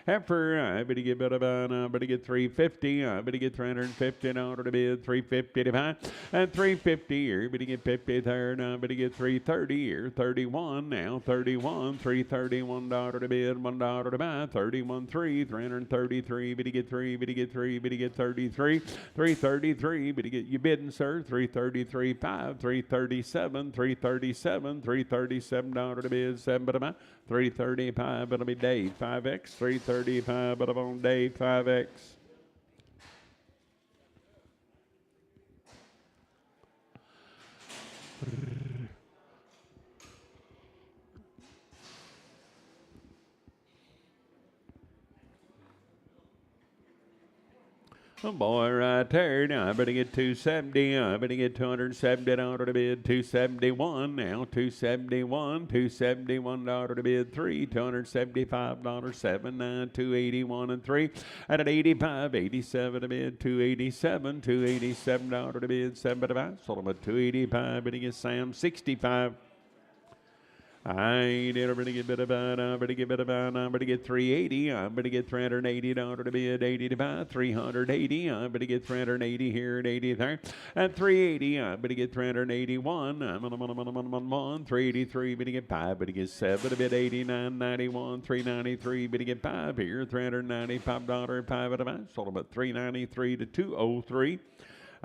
Heifer, I better get better by, I better get 350. I better get $350 to bid, 350 to buy. At 350 here, better get 50 there. Now I better get 330 here, 31 now, 31, $331 to bid, $1 to buy. 31 3, 333. Better get 3, better get 3, better get 33, 333. Better get you bidding, sir. 333 5, 337, 337, $337 to bid, 7 to buy. 335, but it'll be Dave, 5X, 335, but I'm on Dave, 5X. Oh boy, right there. Now I better get 270. I better get $270 to bid. 271 now. 271. $271 to bid. 3. $275. 79. 281 and 3. At an 85. 87 to bid. 287. $287 to bid. 75. Sold him at 285. Better get Sam 65. I did a pretty good bit about, pretty good bit about, better get 380. I'm going to get $380 to bid, 80 to buy, 380. I'm going to get 380 here at 80 there. At 380, I'm going to get 381. I'm on 383, but to get 5, but to get 7, a bit 89.91, 393, but to get 5 here, $395, 5 at a buy. Sold them at 393 to 203.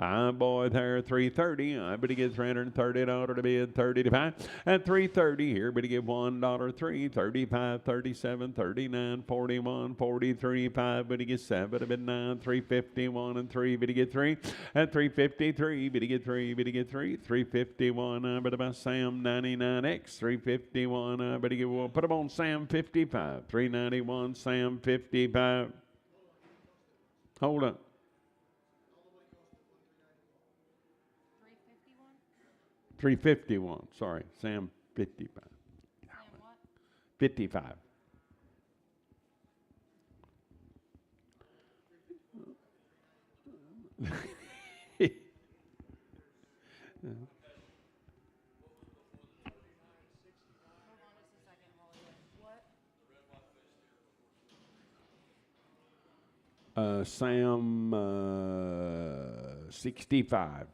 Boy, there, 330. I better get $330 to bid, 30 to buy. At 330 here, better get $1, 3, 35, 37, 39, 41, 43, 5, better get 7, a bit 9, 351 and 3, better get 3. At 353, better get 3, better get 3, 351. I better buy Sam 99X, 351. I better get, well, put them on Sam 55, 391, Sam 55. Hold up. 351, sorry, Sam 55. Sam what? 55. Hold on just a second, Hollywood. What? Sam 65.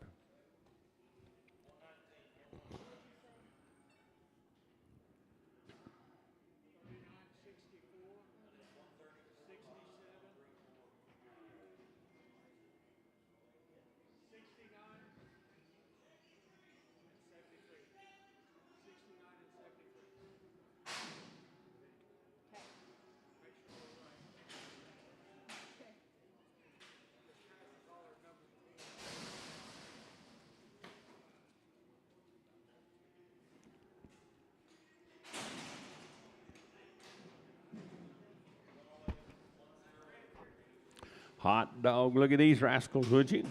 Hot dog, look at these rascals, would you?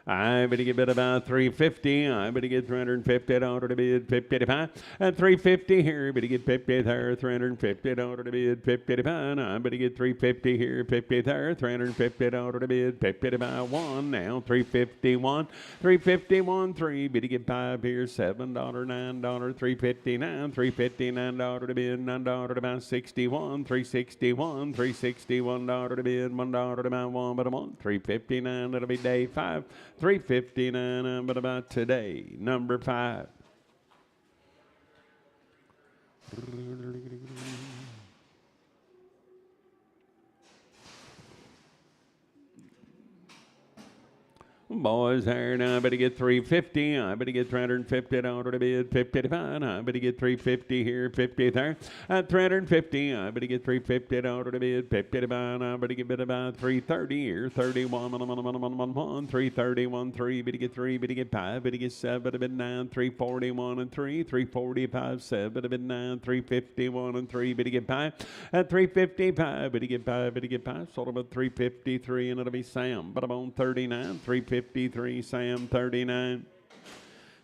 I better get bid about 350. I better get $350 to bid, 55. At 350 here, better get 50 there, $350 to bid, 55. I better get 350 here, 50 there, $350 to bid, 50 to buy 1 now, 351, 351, 3. Better get 5 here, $7, $9, 359, $359 to bid, $9 to buy 61, 361, $361 to bid, $1 to buy 1, but I'm on 359. That'll be day 5. 359, but about today, number 5. Boys there now, I better get 350. I better get $350 to bid, 50 to buy. I better get 350 here, 50 there. At 350, I better get $350 to bid, 50 to buy. I better get bid about 330 here, 31, 331, 3, better get 3, better get 5, better get 7, better bid 9, 341 and 3, 345, 7, better bid 9, 351 and 3, better get 5. At 355, better get 5, better get 5. Sold them at 353, and it'll be Sam. But I'm on 39, 353, Sam 39.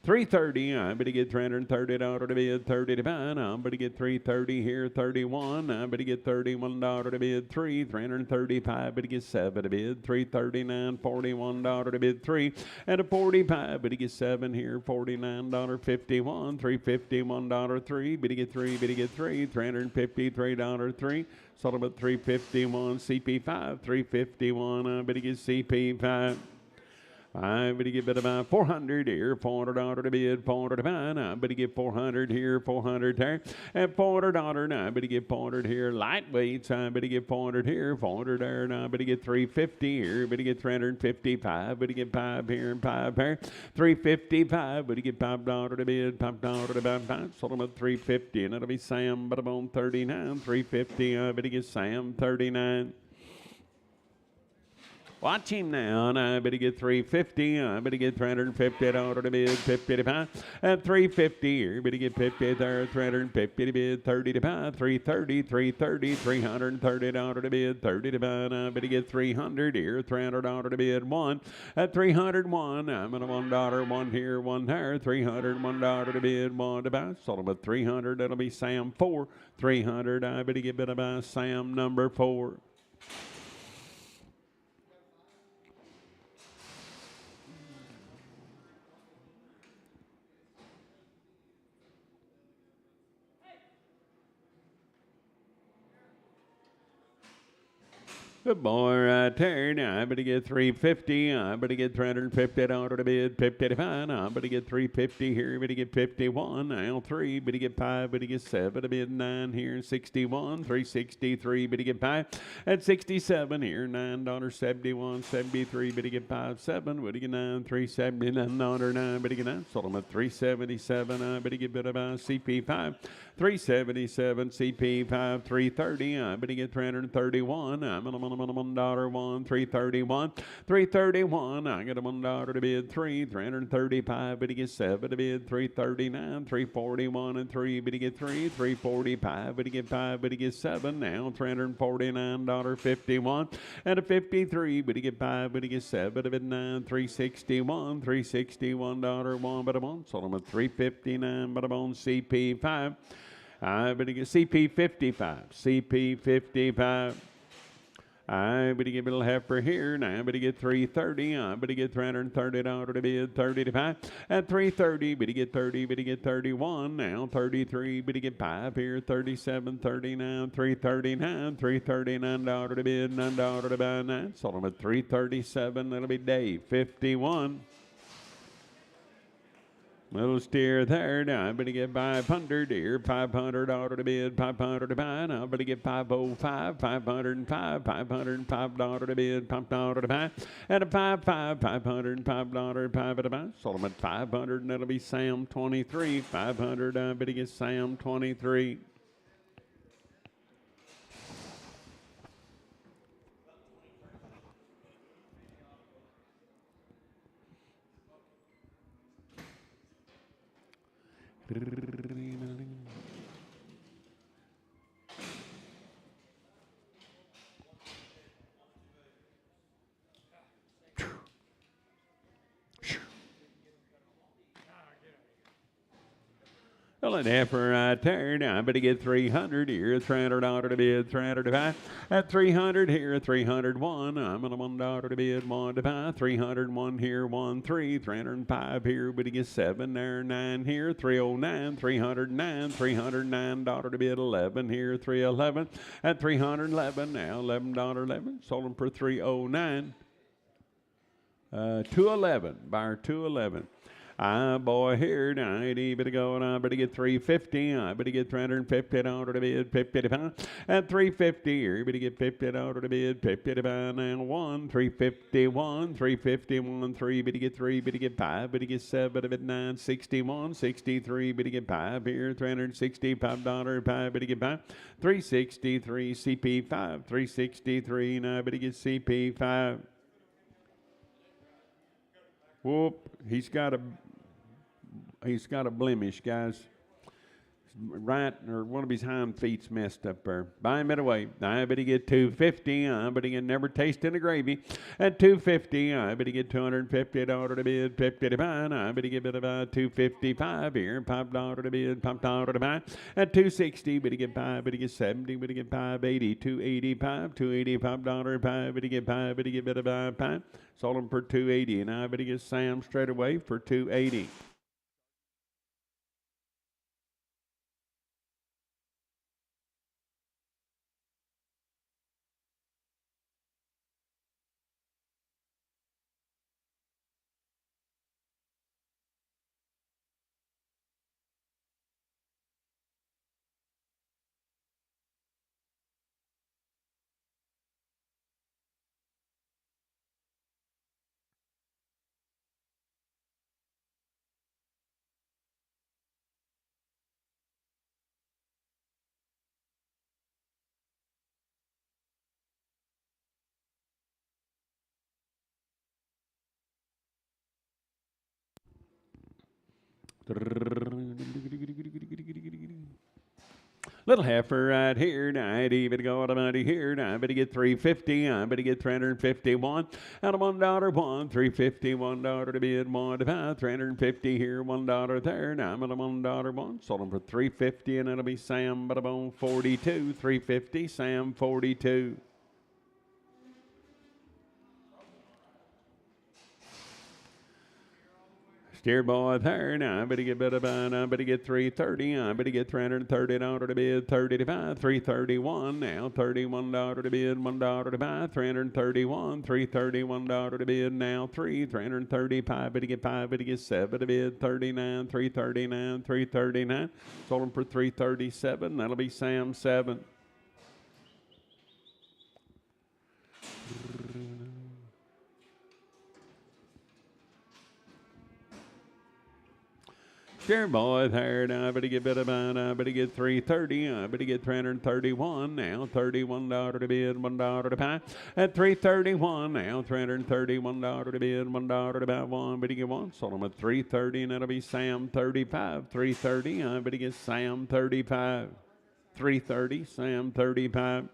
330, I better get $330 to bid, 30 to buy. I better get 330 here, 31. I better get $31 to bid, 3. 335, better get 7 to bid, 339, $41 to bid, 3. At a 45, better get 7 here, $49.51, $351, 3. Better get 3, better get 3, $353, 3. Sold them at 351, CP5, 351. I better get CP5. I better get bid about 400 here, $400 to bid, 400 to buy. I better get 400 here, 400 there. At $400, now I better get 400 here. Lightweights, I better get 400 here, 400 there. Now I better get 350 here, better get 355, better get 5 here and 5 there. 355, better get $5 to bid, $5 to buy. Sold them at 350, and it'll be Sam, but I'm on 39, 350. I better get Sam 39. Watch him now. And I better get 350. I better get 350 order to bid 50 to buy. At 350 here, better get 50 there. 350 to bid 30 to buy. 330, 330, 330 order to bid 30 to buy. And I better get 300 here. 300 order to bid 1. At 301, I'm at a $1, 1 here, 1 there. 301 order to bid 1 to buy. Sold him at 300. That'll be Sam 4. 300. I better get better by Sam number 4. Good boy right there. Now I better get 350. I better get 350 order to bid 50 to fine. I better get 350 here. Better get 51. Now 3. Better get 5. Better get 7. To bid 9 here. 61. 363. Better get 5. At 67 here. $9.71. 73. Better get 5. 7. Better get 9. 379. 9. Better get 9. Sold them at 377. I better get better by CP5. 377 CP5 330. I better get 331. I'm on $1 331. 331. I got a $1 to bid 3. 335. Better get 7 to bid 339. 341 and 3. Better get 3. 345. Better get 5. Better get 7. Now $349.51 and a 53. Better get 5. Better get 7 to bid 9. 361. $361 1. But I'm on. Sold them at 359. But I'm on CP5. I better get CP 55. CP 55. I better get a little heifer here. Now I better get 330. I better get $330 to bid 30 to 5. At 330, better get 30, better get 31. Now 33, better get 5 here. 37, 39, 339, $339 to bid, $9 to buy 9. Sold them at 337. That'll be Dave 51. Little steer there. Now I better get 500 here. $500 to bid, 500 to buy. Now I better get 505, 505, $505 to bid, $5 to buy. And a 55, $505, 5 to buy. Sold them at 500, and that'll be Sam 23. 500. I better get Sam 23. Well, an heifer right there. Now I better get 300 here. $300 to bid, 300 to buy. At 300 here, 301. I'm on a $1 to bid, 1 to buy. 301 here, 1, 3. 305 here. Better get 7 there, 9 here. 309, 309, $309 to bid, 11 here, 311. At 311 now, $11.11. Sold them for 309. 211. Buyer 211. Boy, here now, I better go and I better get 350. I better get 350 order to bid, 50 to buy. At 350 here, you better get 50 order to bid, 50 to buy. Now 1, 351, 351, 3, better get 3, better get 5, better get 7, better get 9, 61, 63, better get 5 here, $365, 5, better get 5. 363 CP5, 363, now better get CP5. Whoop, he's got a blemish, guys. Right, or one of his hind feet's messed up there. Buy him it away. I better get 250. I better get never tasting the gravy. At 250, I better get $250 to bid, 50 to buy. I better get about 255 here, $5 to bid, $5 to buy. At 260, better get 5, better get 70, better get 580, 285, $285, 5, better get 5, better get better buy 5. Sold him for 280, and I better get Sam straight away for 280. Little heifer right here, night even go to money here, now I better get 350, I better get 351, out of $1, one, 350, $1 to bid, 1 to buy, 350 here, $1 there, now I'm at a $1 one, sold them for 350, and it'll be Sam, but I'm 42, 350, Sam 42. Steer boy there, now I better get better by, I better get 330, I better get $330 to bid, 30 to buy, 331, now $31 to bid, $1 to buy, 331, $331 to bid, now 335, better get 5, better get 7 to bid, 39, 339, 339, sold them for 337, that'll be Sam 7. Dear boy, there, now I better get better by, I better get 330, I better get 331, now $31 to bid, $1 to buy, at 331, now $331 to bid, $1 to buy, one, better get one, sold them at 330, and that'll be Sam 35, 330, I better get Sam 35, 330, Sam 35.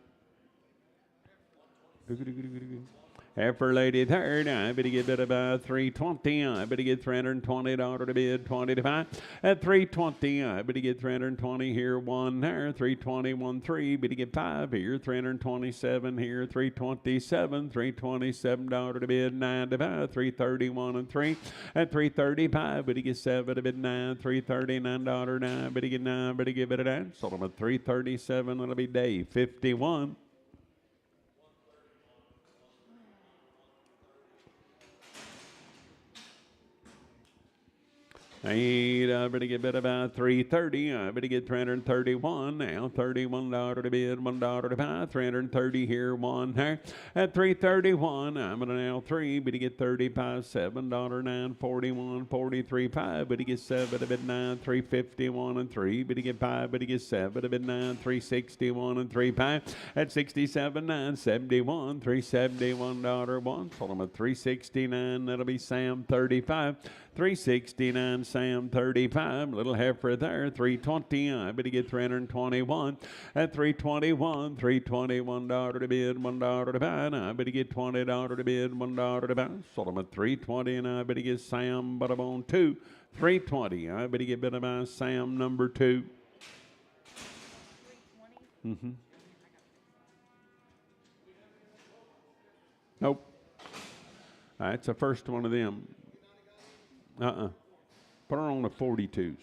Heifer lady third, I better get bid about 320, I better get $320 to bid, 20 to buy. At 320, I better get 320 here, 1 there, 321, 3, better get 5 here, 327 here, 327, $327 to bid, 9 to buy, 331 and 3. At 335, better get 7 to bid, 9, $339, 9, better get 9, better get bid at 9. Sold them at 337, it'll be day 51. I better get bid about 330. I better get 331. Now $31 to bid, $1 to buy. 330 here, 1 there. At 331, I'm at an L3. Better get 35, $7, 9, 41, 43, 5. Better get 7 to bid 9, 351 and 3. Better get 5. Better get 7 to bid 9, 361 and 3, 5. At 67, 9, 71, $371 1. Sold them at 369. That'll be Sam 35. 369, Sam 35, little heifer there, 320, I better get 321, at 321, $321 to bid, $1 to buy, and I better get $20 to bid, $1 to buy, sold them at 320, and I better get Sam, but I'm on 2, 320, I better get bid by Sam number 2. 320? Nope. That's the first one of them. Put her on the 42s.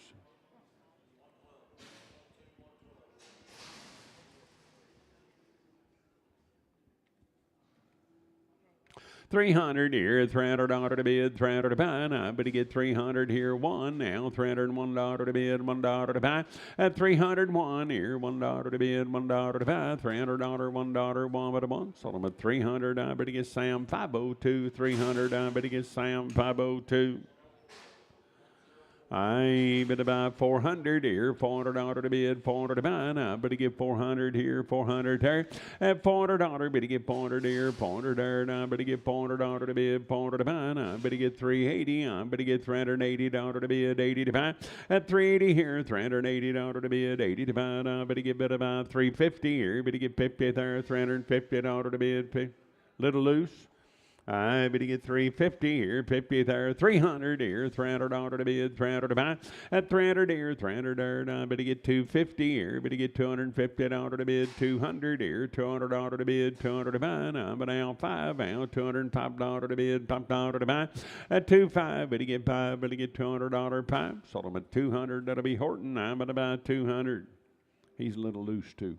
$300 here, $300 to bid, $300 to buy. Now I better get 300 here, 1 now, $301 to bid, $1 to buy. At 301 here, $1 to bid, $1 to buy. $300, $1, 1 but a 1. Sold them at 300. I better get Sam 502. 300. I better get Sam 502. I better buy 400 here, $400 to bid, $400 to buy. Now I better get 400 here, 400 there. At $400, better get 400 here, 400 there. Now I better get $400 to bid, $400 to buy. Now I better get 380. I better get $380 to bid, 80 to buy. At 380 here, $380 to bid, 80 to buy. Now I better get better buy 350 here, better get 50 there, $350 to bid, little loose. I better get 350 here, 50 there, 300 here, $300 to bid, $300 to buy. At 300 here, 300 there, I better get 250 here, better get $250 to bid, 200 here, $200 to bid, $200 to buy. Now I'm now 5 now, $205 to bid, $5 to buy. At 25, better get 5, better get $200 pipe. Sold them at 200, that'll be Horton. I'm gonna buy 200. He's a little loose too.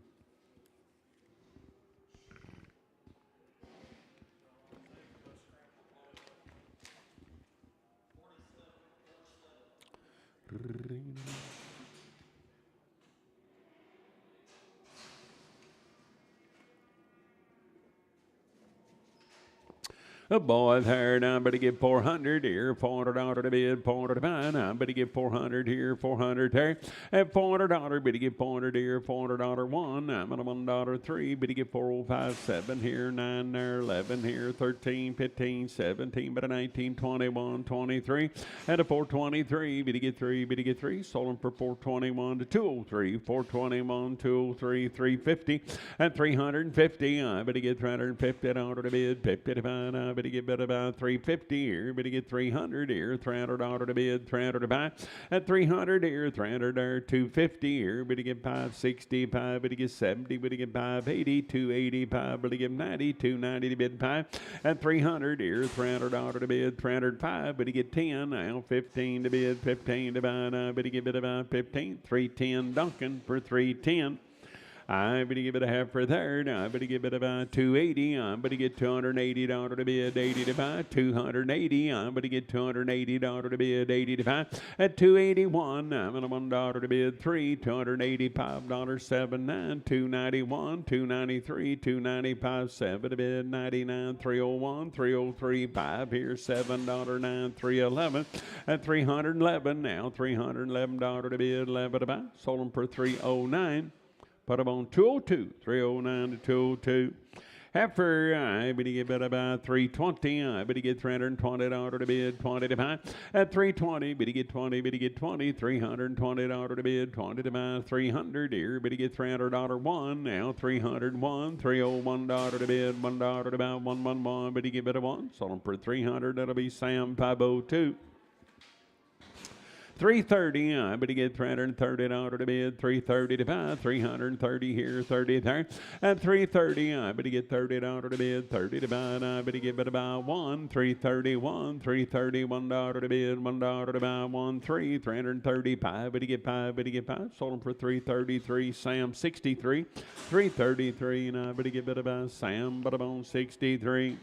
A boy there, now better get 400 here, $400 to bid, $400 to buy, now better get 400 here, 400 there, at $400, better get 400 here, $400 one, I'm at $1 three, better get 4057 here, 9 there, 11 here, 13, 15, 17, better 19, 21, 23, at a 423, better get 3, sold them for 421 to 203, 421, 203, 350, at 350, I better get $350 to bid, 50 to buy, better get better about 350 here, better get 300 here, $300 to bid, 300 to buy, at 300 here, 300 there, 250 here, better get 565, better get 70, better get 580, 285, better get 90, 290 to bid 5, at 300 here, $300 to bid, 305, better get 10, now 15 to bid, 15 to buy, now better get bid about 15, 310 Duncan for 310. I better give it a half for a third. I better give it about 280. I better get $280 to bid, 80 to buy. 280. I better get $280 to bid, 80 to buy. At 281, I'm at $1 to bid, 3. $285, 79. 291, 293, 295, 7 to bid, 99, 301, 303, 5 here, $7, 311. At 311, now $311 to bid, 11 to buy. Sold them for 309. Put them on 202, 309 to 202. Heifer, I better get about 320. I better get $320 to bid, 20 to buy. At 320, better get 20, $320 to bid, 20 to buy. 300 here, better get $300 one. Now 301, $301 to bid, $1 to buy, 111, better get better one. Sold them for 300. That'll be Sam 502. 330, I better get $330 to bid, 330 to buy, 330 here, 30 there. At 330, I better get $30 to bid, 30 to buy, and I better get about 1, 331, $331 to bid, $1 to buy, 1, 3, 335, better get 5, sold them for 333, Sam 63, 333, and I better get about Sam, but I'm on 63.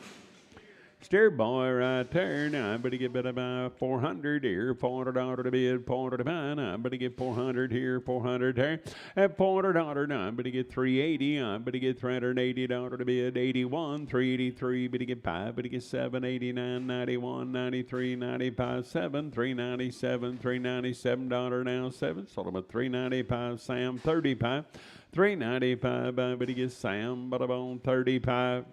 Steer boy right there. Now I better get about 400 here, $400 to bid, $400 to buy. Now I better get 400 here, 400 there. At $400, now I better get 380. I better get $380 to bid, 81, 383. Better get 5, better get 7, 89, 91, 93, 95, 7, 397, $397 now 7. Sold them at 395. Sam 35, 395. I better get Sam, but I'm on 35.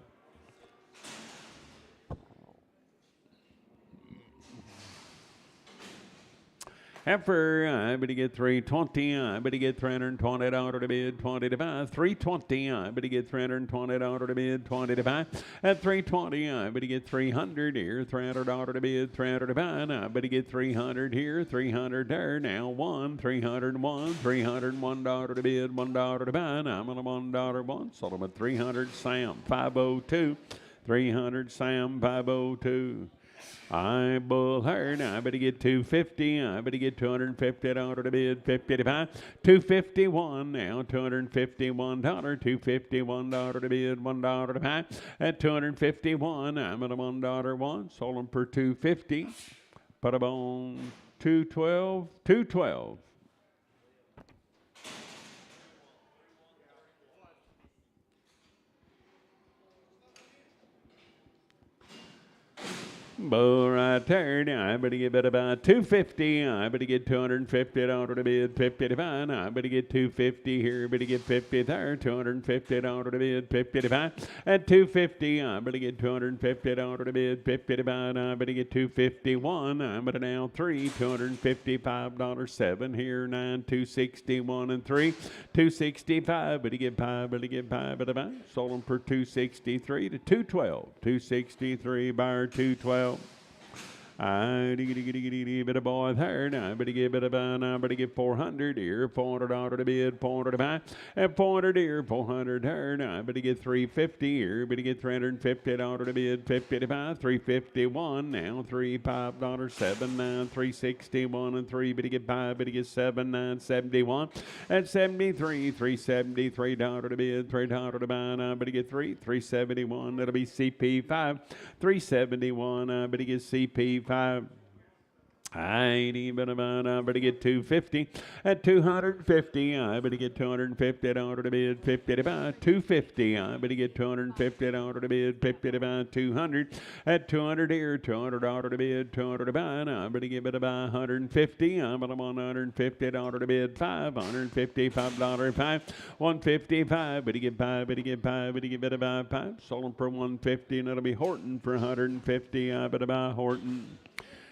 Heifer, I better get 320. I better get $320 to bid, 20 to buy. 320. I better get $320 to bid, 20 to buy. At 320, I better get 300 here, $300 to bid, 300 to buy. Now I better get 300 here, 300 there. Now 301, $301 to bid, $1 to buy. Now I'm on a $1 one. Sold them at 300. Sam 502. 300 Sam 502. I bull her. Now I better get 250. I better get $250 to bid, 50 to buy. 251 now, $251. $251 to bid, $1 to buy. At 251, I'm at a $1 one. Sold them for 250. Put them on 212. 212. Bull right there. Now I better get about 250. I better get $250 to bid, 50 to buy. Now I better get 250 here. Better get 50 there. $250 to bid, 50 to buy. At 250, I better get $250 to bid, 50 to buy. Now I better get 251. I'm at now 3. $255. 7 here. 9. 261 and 3. 265. Better get 5. Better get 5. Better buy. Sold them for 263 to 212. 263 buyer 212. I bit a boy there. Now I better get I better get 400 here, $400 to bid, $400 to buy. At 400 here, 400 there. Now I better get 350 here. Better get $350 to bid, 50 to buy. 351 now, $5, 79, 361 and 3. Better get 5. Better get 7, 9, 71. At 73, $373 to bid, $3 to buy. Now I better get 371. That'll be CP5. 371. I better get CP5. I better get 250 at 250. I better get 250 at order to bid 50 to buy 250. I better get 250 at order to bid 50 to buy 200 at 200 here 200 order to bid 200 to buy. Now I better get better buy 150. I'm on 150 at order to bid 555 dollar 5 155. Better get 5. Better get 5. Better get better buy 5. Sold them for 150 and it'll be Horton for 150. I better buy Horton.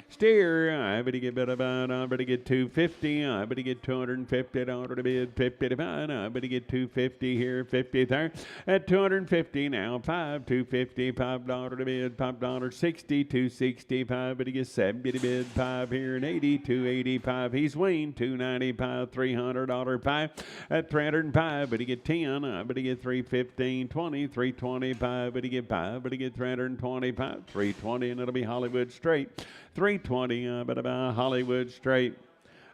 Steer, I better get better about, I better get 250, I better get 250 at order to bid 50 to buy, I better get 250 here, 50 there, at 250 now, 250, $5 to bid, $5.60, 265, better get 70 to bid, 5 here, and 80, 285, he's Wayne, 295, $300, 5, at 305, better get 10, I better get 315, 20, 325, better get 5, better get 325, 320, and it'll be Hollywood straight. 320, better buy Hollywood straight.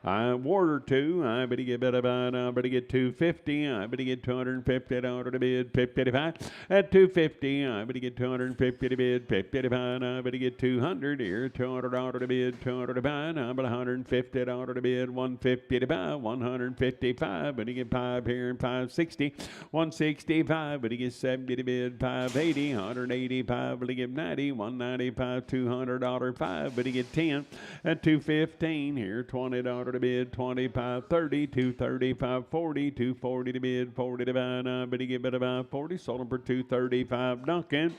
I Warder 2, I better get better buy, I better get 250, I better get 250 at order to bid 50 to buy. At 250, I better get 250 to bid 50 to buy, I better get 200 here, 200 order to bid 200 to buy, I better 150 at order to bid 150 to buy, 155, better get 5 here and 560, 165, better get 70 to bid 580, 185, better get 90, 195, $200 5, better get 10 at 215 here, $20 to bid 25 30 235 40 240 to bid 40 to buy. I better get better buy 40. Sold them for 235 Duncan.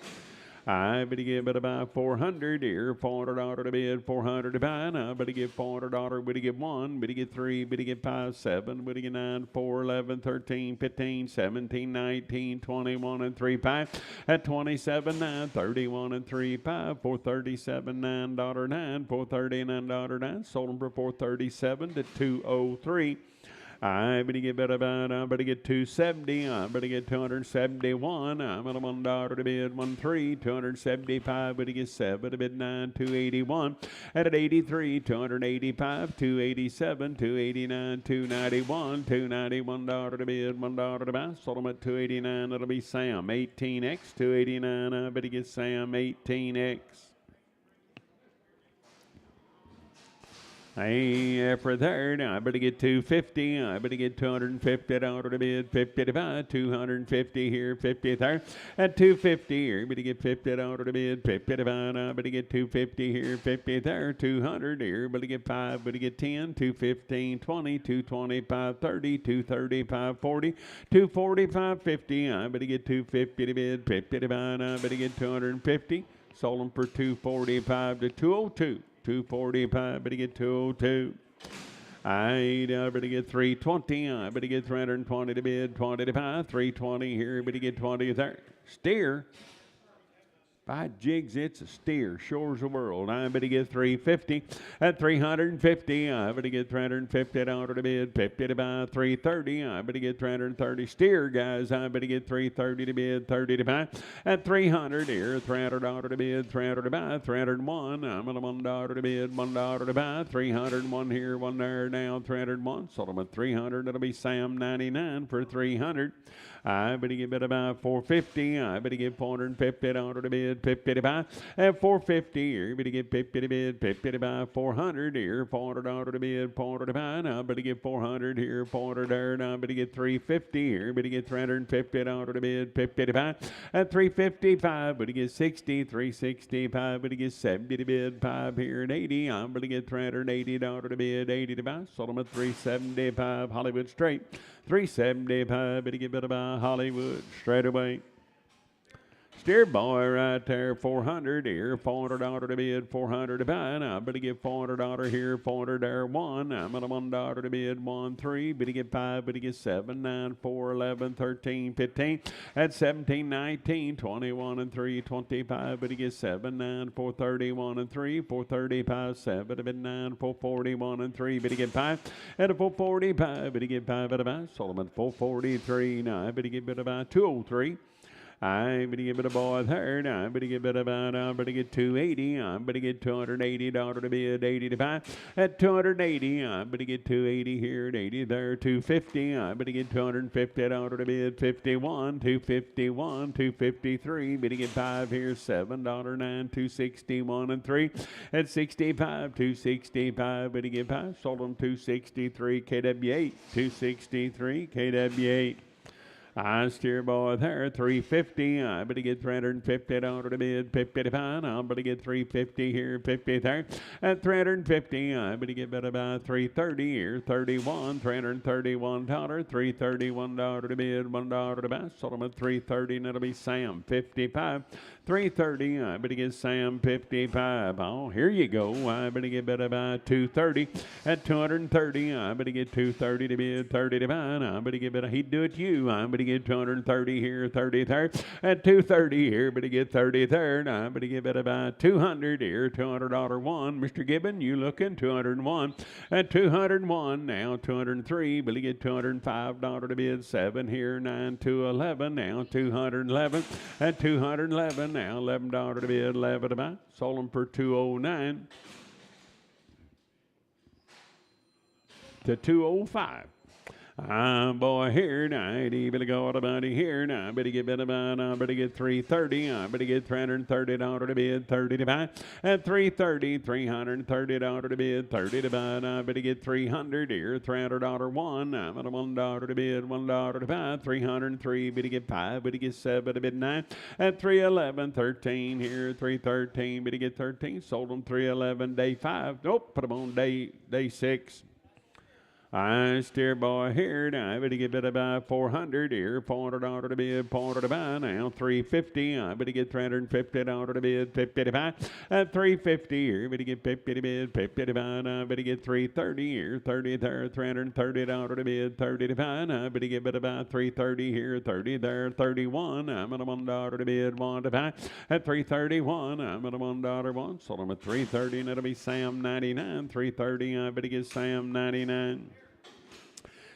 I better get better buy 400 here, $400 to bid, 400 to buy. Now better get $400, better get 1, better get 3, better get 5, 7, better get 9, 4, 11, 13, 15, 17, 19, 21, and 3, 5. At 27, 9, 31, and 3, 5, 437, $9, 9, 439, 9. Sold them for 437 to 203. I better get better about, I better get 270, I better get 271, I'm at $1 to bid 13, 275, better get 7 to bid 9, 281, at 83, 285, 287, 289, 291, $291 to bid, $1 to buy, sold them at 289, it'll be Sam, 18X, 289, I better get Sam, 18X. Hey, for third, I better get 250. I better get 250 at order to bid 50 to buy. 250 here, 50 there. At 250 here, better get 50 at order to bid 50 to buy. I better get 250 here, 50 there. 200 here, better get 5, better get 10. 215, 20, 225, 30, 235, 40, 245, 50. I better get 250 to bid 50 to buy. I better get 250. Sold them for 245 to 202. 245, better get 202. I better get 320. I better get 320 to bid, 20 to buy. 320 here, better get 20 there. Steer. By jigs, it's a steer. Shore's the world. I better get 350 at 350. I better get 350 at order to bid 50 to buy. 330. I better get 330. Steer, guys. I better get 330 to bid 30 to buy. At 300 here, $300 to bid 300 to buy. 301. I'm at $1 to bid $1 to buy. 301 here, 1 there now. 301. Sold them at 300. It'll be Sam 99 for 300. I better get better buy 450. I better get 450 at order to bid 50 to buy. At 450 here, you better get 50 to bid 50 to buy. 400 here, 400 order to bid 400 to buy. Now I better get 400 here, 400 there. Now I better get 350 here. You better get 350 at order to bid 50 to buy. At 355, better get 60, 365, better get 70 to bid 5 here and 80. I'm better get 380 order to bid 80 to buy. Sold them at 375 Hollywood straight. 375, better get better buy Hollywood straight away. Steer boy right there, 400 here, $400 to bid, 400 to buy. Now, better get $400 here, 400 there, 1. I'm at $1 to bid, 1, 3. Better get 5, better get 7, 9, 4, 11, 13, 15. At 17, 19, 21, and 3, 25. Better get 7, 9, 4, 31, and 3, 4, 35, 7, to bid 9, 4, 41, and 3. Better get 5 at a 445. Better get 5 at a buy. Sold them at 443. Now, I better get better buy 203. I better get a boy third. I better get about I better get 280. I better get $280 to bid 80 to buy. At 280, I better get 280 here at 80 there. 250. I better get $250 to bid 51. 251. 253. Better get 5 here. $7.09. 261 and 3. At 65. 265. Better get 5. Sold them 263. KW8. 263. KW8. I steer boy there, 350. I better get $350 to bid 55. I better get 350 here, 50 there. At 350, I better get about 330 here, 31, $331, $331 to bid, $1 to buy. Sold them at 330, and it'll be Sam 55. 330, I better get Sam 55. Oh, here you go. I better get about 230. At 230, I better get 230 to bid, 30 to buy. I better get better. He'd do it to you. I better get 230 here, 30 there. At 230 here, better get 30 there. I better get about 200 here, $200 one. Mr. Gibbon, you looking 201. At 201, now 203. Better get $205 to bid, 7 here, 9 to 11. Now 211. At 211. Now $11 to bid, 11 to buy. Sold them for 209 to 205. Boy, here tonight, he better go out about here now. Better get about, I better get 330. I better get $330 to bid, 30 to buy. At 330, $330 to bid, 30 to buy. I better get 300 here, $300 one. I'm at $1 to bid, $1 to buy. 303, better get 5, better get 7 to bid 9. At 311, 13 here, 313, better get 13. Sold them 311, day 5. Nope, put them on day 6. I steer boy here now. I better get about 400 here, $400 to bid, $400 to buy. Now 350. I better get $350 to bid, 50 to buy. At 350 here, better get 50 to bid, 50 to buy. I better get 330 here, 30 there, $330 to bid, 30 to buy. I better get about 330 here, 30 there, 31. I'm at $1 to bid, 1 to buy. At 331, I'm at $1 one. Sold them at 330, and it'll be Sam 99. 330. I better get Sam 99.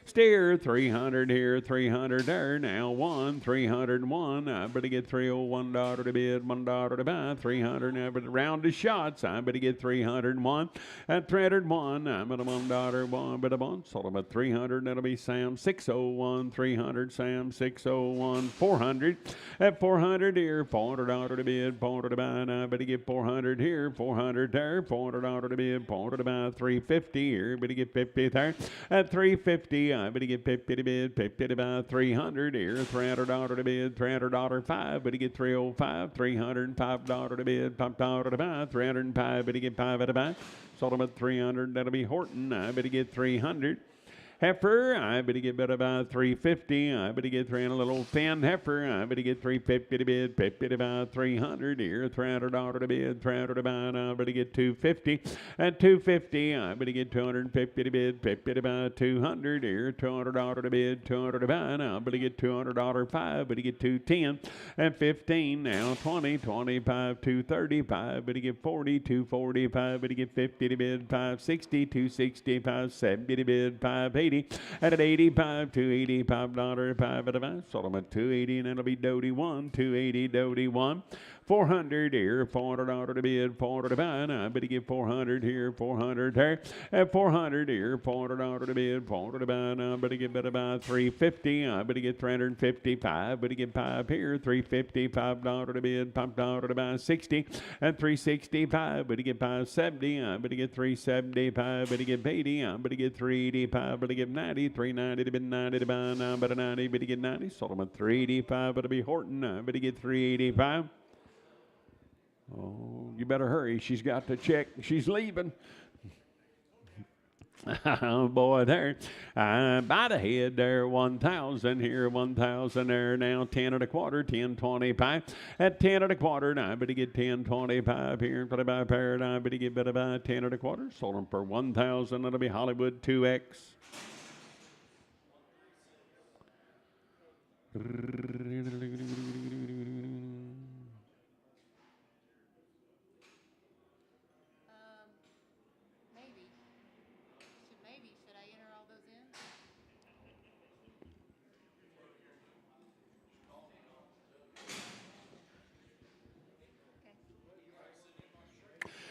Steer 300 here, 300 there. Now 301. I better get $301 to bid, $1 to buy. 300. I better round the shots. I better get 301. At 301, I'm at $1 one, but a one. Sold them at 300. That'll be Sam 601. 300. Sam 601. 400. At 400 here, $400 to bid, $400 to buy. I better get 400 here, 400 there. $400 to bid, $400 to buy. 350 here. Better get 50 there. At 350. I better get 50 to bid, 50 to buy, 300 here, $300 to bid, $300 5, better get 305, $305 to bid, $5 to buy, 305, better get 5 to buy. Sold them at 300, that'll be Horton. I better get 300. Heifer, I better get about 350. I better get a little thin heifer. I better get 350 to bid, 50 to buy, 300 here, $300 to bid, $300 to buy. I better get 250. At 250, I better get 250 to bid, 50 to buy, 200 here, $200 to bid, $200 to buy. Now I better get $200 5, better get 210. At 15, now 20, 25, 235, better get 40, 245, better get 50 to bid, 560, 260, 570 to bid, 580. At 85, $285, 5 at a buy. Sold them at 280, and it'll be Doty 1, 280, Doty 1. 400 here, $400 to bid, $400 to buy. Now I better get 400 here, 400 there. At 400 here, $400 to bid, $400 to buy. Now I better get about 350. I better get 355. Better get 5 here, $355 to bid, $5 to buy. 60 at 365. Better get 570. I better get 375. Better get 80. I better get 385. Better get 90. 390 to bid, 90 to buy. Now better 90. Better get 90. Sold them at 385. Better be Horton. I better get 385. Oh, you better hurry. She's got to check. She's leaving. Oh, boy, there. By the head there, 1,000 here, 1,000 there. Now 10 and a quarter, 10.25. At 10 and a quarter, now I better get 10.25 here. Put about a pair. I better get better by 10 and a quarter. Sold them for 1,000. That'll be Hollywood 2X.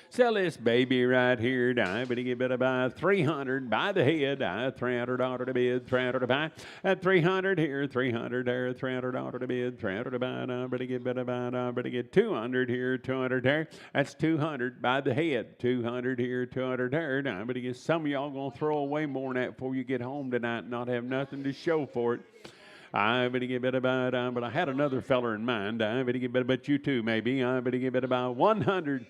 Sell this baby right here. But to get better by 300 by the head. $300 to bid, 300 to buy. At 300 here, 300 there, $300 to bid, 300 to buy. But to get better by, but to get 200 here, 200 there. That's 200 by the head. 200 here, 200 there. But to get some of y'all gonna throw away more than that before you get home tonight and not have nothing to show for it. I better get better about, but I had another feller in mind. I better get better, but you too maybe. I better get better about 100.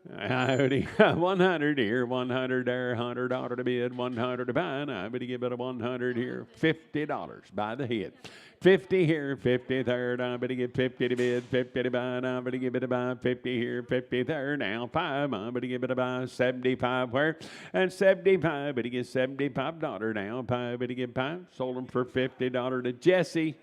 100 here, 100 there, $100 to bid, 100 to buy. I better get better 100 here, $50 by the head. 50 here, 50 there. I better get 50 to bid, 50 to buy. I better get better buy 50 here, 50 there. Now 5. I better get better buy 75 where? And 75. Better get $75 now. 5. Better get 5. Sold them for $50 to Jesse.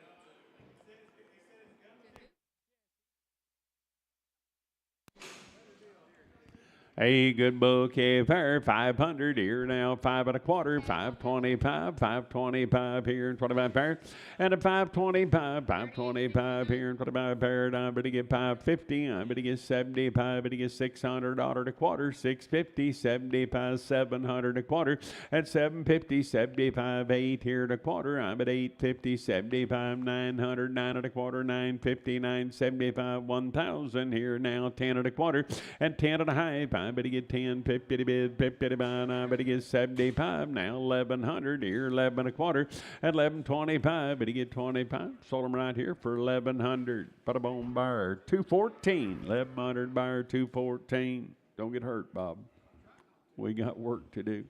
A good bouquet fair, 500 here now, 5 1/4, 525, 525 here, and 25 pair, and a 525, 525 here, and 25 pair. I'm going to get 550, I'm going to get 75, I'm going to get $600 a quarter, 650, 75, 700 a quarter, and 750, 75, 8 here and a quarter. I'm at 850, 75, 900, 9 1/4, 950, 975, 1,000 here now, 10 1/4, and 10 1/2. I better get 10, 50 to bid, 50 to buy. I better get 75 now, 1,100 here, 11 1/4, and 1125. Better get 25. Sold them right here for 1,100. Put a bone buyer, 214. 1,100 buyer, 214. Don't get hurt, Bob. We got work to do.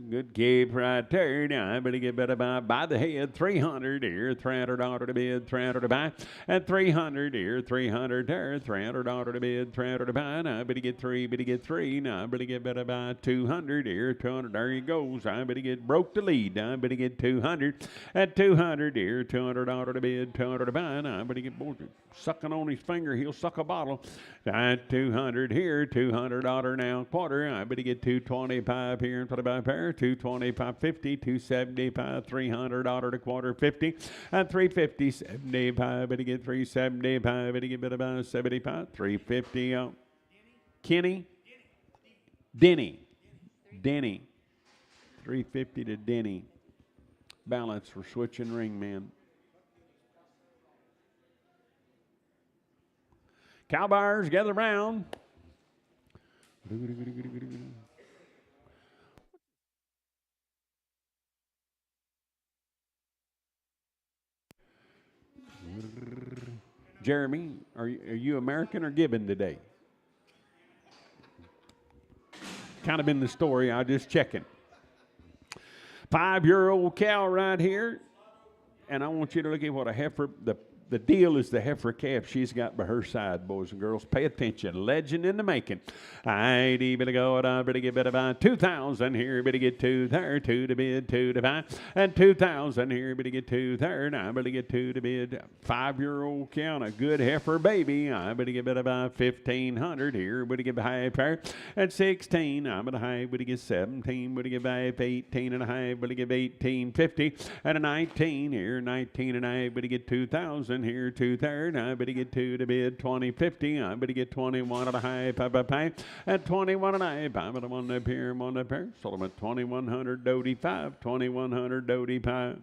Good cape right there. Now I better get better by the head. 300 here, $300 to bid, 300 to buy, and 300 here, 300 there, $300 to bid, 300 to buy. Now I better get 3, better get 3. Now I better get better by 200 here, 200. There he goes. I better get broke the lead. I better get 200 at 200 here, $200 to bid, 200 to buy. Now I better get bored. Sucking on his finger, he'll suck a bottle. At 200 here, $200 now quarter. I better get 225 here and 25 pair. 225, 50, 275, $300 to quarter, 50, and 350, 75. Better get 375. Better get better by 75, 350. Kenny, Denny, 350 to Denny. Balance for switching ring man. Cowbuyers, gather round. Jeremy, are you American or Gibbon today? Kind of been the story. I just checking. 5-year-old cow right here, and I want you to look at what a heifer. The deal is the heifer calf she's got by her side, boys and girls. Pay attention. Legend in the making. I better go. I better get better by 2,000 here. Better get 2 there. 2 to bid. 2 to buy. And 2,000 here. Better get 2 there. Now I better get 2 to bid. 5-year-old cow and a good heifer baby. I better get better by 1,500 here. Better get high pair. And 16. I'm at a high. Better get 17. Better get by 18 and a half. Better get 1850. And a 19 here. 19 and a half. Better get 2,000. Here, 2 there. I better get 2 to bid, 2050. I better get 21 and a half. At 21 and a half. I'm at a 1 up here, 1 up here. Sold them at 2,100 Doty 5. 2,100 Doty 5.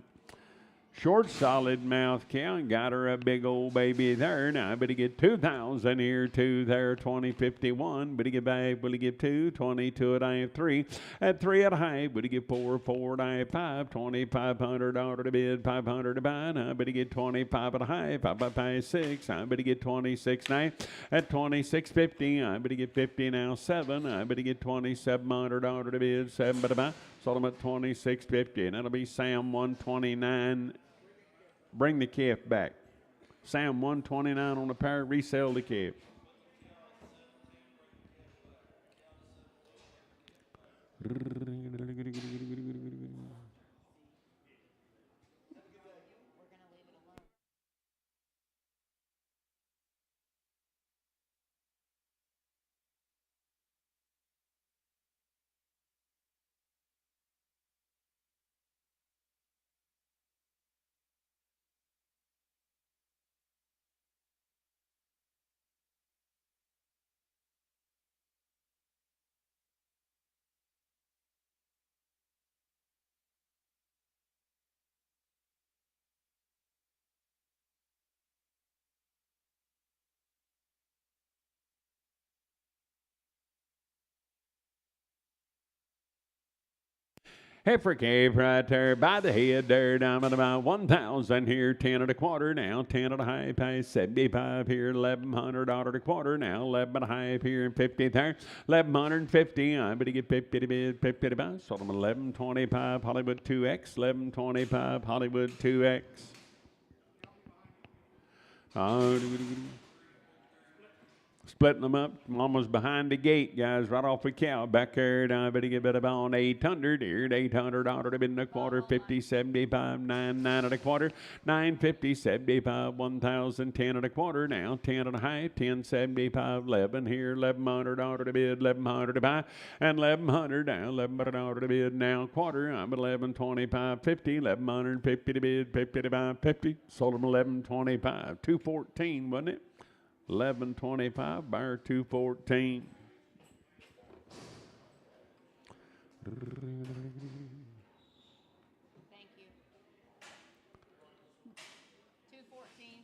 Short, solid mouth cow. Got her a big old baby there. Now I better get 2,000 here, 2 there, 2051. Better get back. Better get 2, 22 and I have 3. At 3 and a half. Better get 4, 4 and I have 5. $2,500 to bid, 500 to buy. Now I better get 25 and a half. 5 by 6. I better get 26 now. At 26.50. I better get 50 now. 7. I better get $2,700 to bid, 7 to buy. Sold them at 26.50, and that'll be Sam 129. Bring the calf back. Sam 129 on the pair. Resell the calf. Heifer calf right there by the head there, down at about 1,000 here, 10 and a quarter now, 10 and a half, pay 75 here, $1,100 a quarter now, 11 and a half here, and 50 there, 1,150. I'm going to get 50 to bid, 50 to buy. Sold them 11.25 Hollywood 2X, 11.25 Hollywood 2X. Splitting them up. Mama's behind the gate, guys, right off the cow. Back there, I better get about 800 here. $800 to bid in a quarter, 50, 75, 9 and a quarter, 950, 75, 1,000, 10 and a quarter now, 10 and a half, 10, 75, 11 here, $1,100 to bid, 1,100 to buy, and 1,100 now, $1,100 to bid now, quarter. I'm at 11.25, 50, 1,150 to bid, 50 to buy, 50. Sold them 11.25, 214, wasn't it? 11.25, buyer 214. Thank you. 214.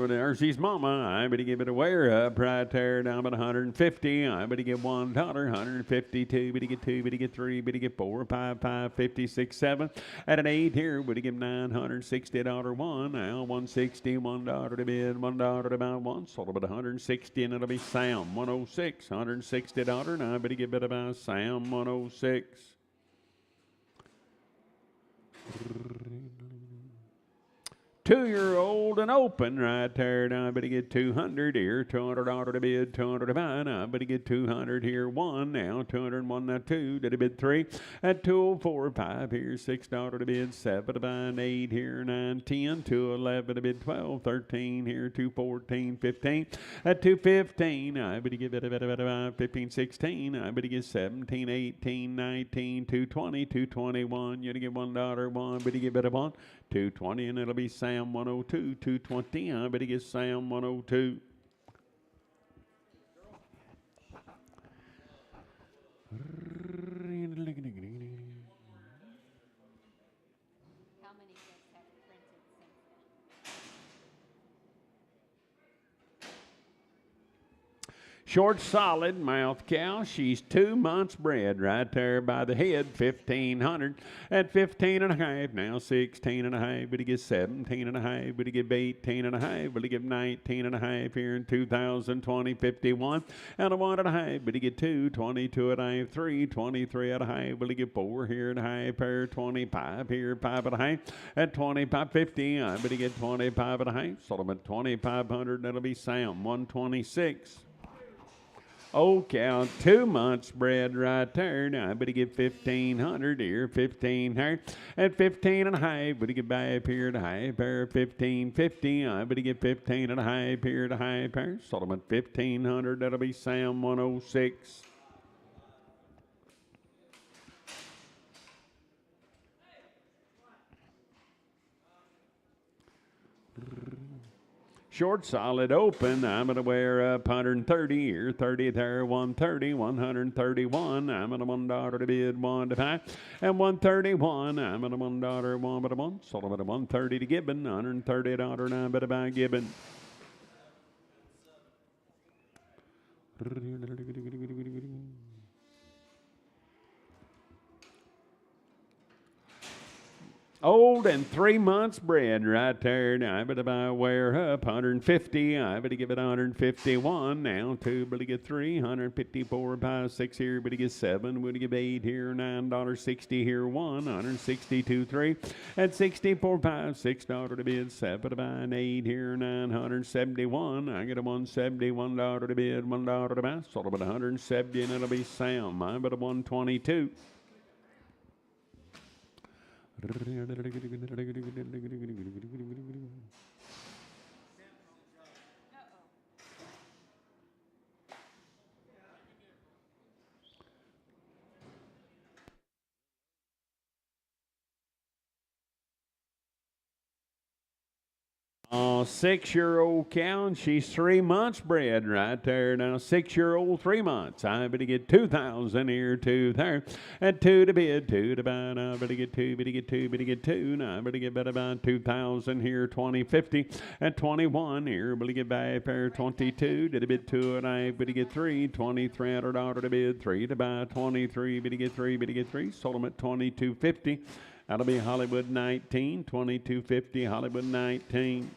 There she's mama. I better give it a wear up right there down at 150. I better get $1, 152. Better get 2, better get 3, better get 4, 5, 5, 50, 6, 7. At an 8 here, better give $960 one. Now 160, $1 to bid, $1 to buy one. Sold about 160, and it'll be Sam 106, $160. Now I better get better by Sam 106. 2-year-old and open right there. Now I better get 200 here, $200 to bid, 200 to buy. Now I better get 200 here, 1 now, 201 now, 2. Did I bid 3? At 204, 5 here, $6 to bid, 7 to buy, and 8 here, 9, 10, 211 to bid, 12, 13 here, 214, 15. At 215, I better get 15, 16. I better get 17, 18, 19, 220, 221. You to get $1, 1. Better get better 1. 220, and it'll be Sam 102, 220. I better get Sam 102. How many books have you printed since then? Short, solid mouth cow. She's 2 months bred right there by the head, 1,500. At 15 and a half, now 16 and a half. But he gets 17 and a half. But he gets 18 and a half. But he gets 19 and a half here in 2020, 51. And a 1 and a half. But he get 2, 22 and a half, 3, 23 and a half. But he get 4 here and a half, pair 25 here, 5 and a half. At 25, 50. But he get 25 and a half. Sold him at 2,500. That'll be Sam 126. Oh, cow, 2 months bred right there. Now, I better get 1,500 here, 1,500. At 15 and a half, better get back here to half pair, 1,550. I better get 15 and a half here to half pair. Sold them at 1,500. That'll be Sam 106. Short, solid, open. I'm going to wear up 130 here, 30 there, 130, 131. I'm at a $1 to bid, 1 to buy, and 131. I'm at a $1, 1 but a 1. Sold them at a 130 to Gibbon, $130. Now I better buy Gibbon. Old and 3 months bred right there. Now I better buy wear up 150. I better give it 151. Now 2, better get 3, 154, buy 6 here, better get 7, better give 8 here, $9.60 here, 1, 162, 3, at 64, buy $6 to bid, 7 to buy, and 8 here, 971. I get a $171 to bid, $1 to buy. Sold about 170, and it'll be Sam. I bet a 122. 6-year-old cow, and she's 3 months bred right there. Now, 6-year-old, 3 months. I better get 2,000 here, 2 there. And 2 to bid, 2 to buy. Now, I better get 2, better get 2, better get 2. Now, I better get better about 2,000 here, 2050. And 21 here, better get by pair 22. Did a bid 2, and I better get 3. $2,300 to bid, 3 to buy. 23, better get 3, better get 3. Sold them at 2250. That'll be Hollywood 19, 2250, Hollywood 19.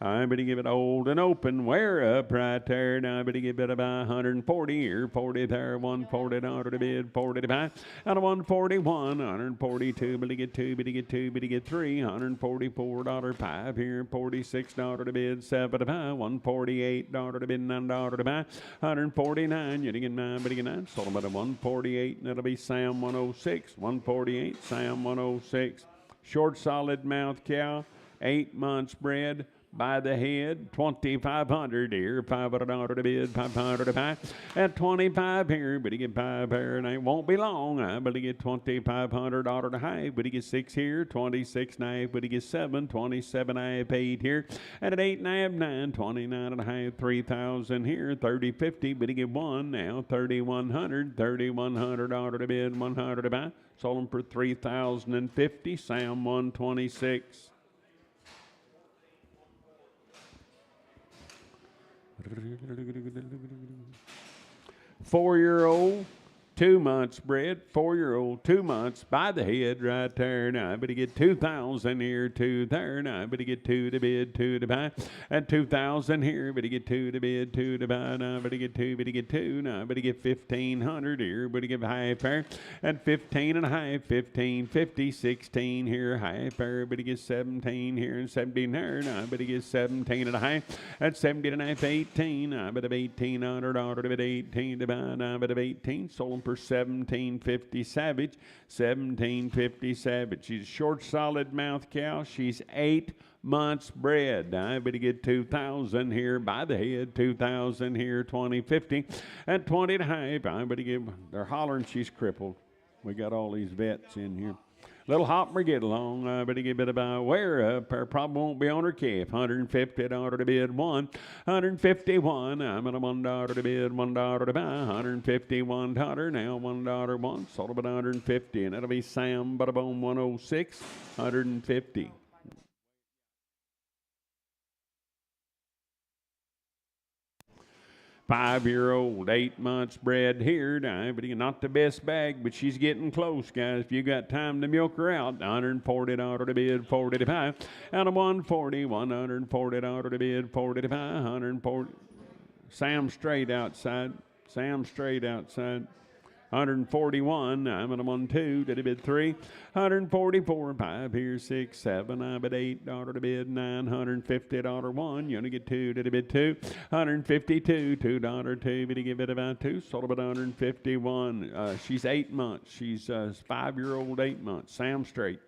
I better give it old and open. Wear up right there. Now I better give it about 140 here. 40 there. 140 dollar to bid. 40 to buy. Out of 141. 142. Better get 2. Better get 2. Better get 3. $144 5 here. $46 to bid. 7 to buy. $148 to bid. $9 to buy. 149. You get 9. Better get 9. Sold them at a 148. And that'll be Sam 106. 148. Sam 106. Short solid mouth cow. 8 months bred. By the head, 2,500 here, $500 to bid, 500 to buy, at 25 here, but he get 5 here, and it won't be long. I but he get $2,500 to high, but he get 6 here, 26 and a half, but he get 7, 27 and a half, 8 here, and at 8 and a half, 9, 29 and a half, 3,000 here, 30, 50, but he get 1 now, 3,100, $3,100 to bid, 100 to buy, sold him for 3,050, Sam 126. 4-year-old, 2 months bred, 4-year-old, 2 months by the head right there. Now I better get 2,000 here, 2 there. Now I better get 2 to bid, 2 to buy, and 2,000 here. Better get 2 to bid, 2 to buy. Now I better get 2, better get 2. Now I better get 1,500 here. Better get high pair, and 15 and a half, 15, 50, 16 here, high pair. Better get 17 here and 17 there. Now I better get 17 and a half, and 17 and a half, 18. Now I better have $1,800 to bid, 18 to buy. Now I better have 18. Sold them for 1750 Savage. 1750 Savage. She's a short, solid mouth cow. She's 8 months bred. I better get 2,000 here by the head. 2,000 here, 2050, and 20 to half. I better give. They're hollering she's crippled. We got all these vets in here. Little hopper get along. I better give it about wear up. Her probably won't be on her calf. $150 to bid 1. 151. I'm at a $1 to bid, $1 to buy. $151 now. $1 1. Sold about 150, and that'll be Sam Butterbone 106. 150. 5-year-old, 8 months bred here. Now, but not the best bag, but she's getting close, guys. If you got time to milk her out, $140 to bid, 40 to buy. Out of 140, $140 to bid, 40 to buy, 140. Sam straight outside. Sam straight outside. 141. I'm at a 1-2. Did a bid 3. 144. 5 here. 6, 7. I'm at $8 to bid. $950 1. You only get 2. Did a bid 2. 152. $2 2. But he give it about 2. Sold about 151. She's 8 months. She's 5-year-old, 8 months. Sam straight.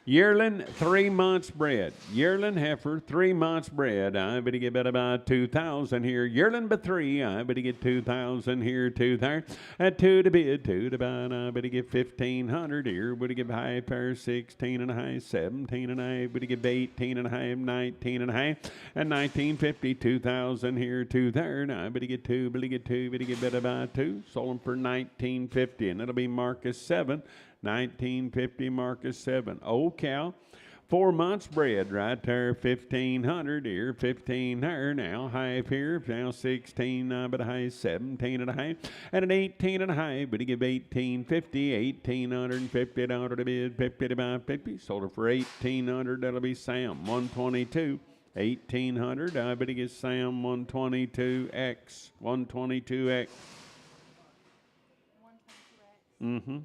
Yearling, 3 months bred. Yearling heifer, 3 months bred. I better get about 2,000 here. Yearling by 3. I better get 2,000 here, 2 there. At 2 to bid, 2 to buy. I better get 1,500 here. Better get high pair, 16 and a half, 17 and a half. Better get 18 and a half, 19 and a half. At 1950, 2,000 here, 2 there. Now I better get 2, better get 2, better get better buy 2. Sold them for 1950, and it'll be Marcus 7. 1950 Marcus 7. Old cow, 4 months bred right there, 1,500 here, 15 there now, half here, now 16, but a high 17 and a half, and an 18 and a half, but he give 1850, $1,850 to bid, 50 to buy 50, sold it for 1,800, that'll be Sam, 122. 1,800, I bet he gets Sam 122X, 122X. 122X. Mm-hmm.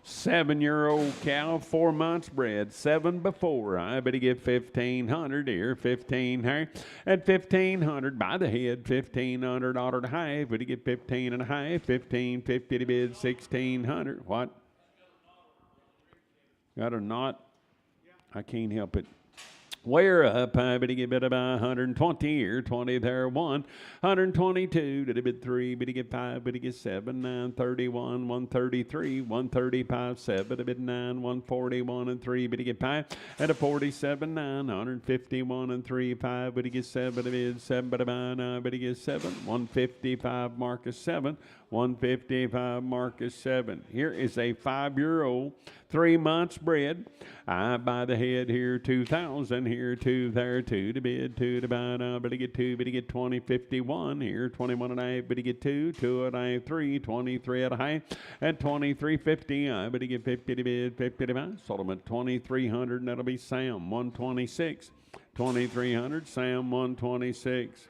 Seven-year-old cow, 4 months bred, 7 before. I better get 1,500 here, 15 here. At 1,500 by the head, 1,500 order to half. Better get 15 and a half, 1,550 to bid, 1,600. What? Got a knot? I can't help it. We're up, I better get bid about 120 here, 20 there, 1, 122, did a bid 3, better get 5, better get 7, 9, 31, 133, 135, 7, a bid 9, 141 and 3, better get 5, at a 47, 9, 151 and 3, 5, better get 7, a bid 7, better buy 9, better get 7, 155 Marcus 7, 155 Marcus 7. Here is a 5-year-old, 3 months bred. I buy the head here, 2,000 here, 2 there, 2 to bid, 2 to buy. Now, better get 2, better get 20, 51 here, 21 and a half, better get 2, 2 and a half, 3, 23 and a half, at 23.50. I better get 50 to bid, 50 to buy. Sold them at 2,300, and that'll be Sam 126. 2,300, Sam 126.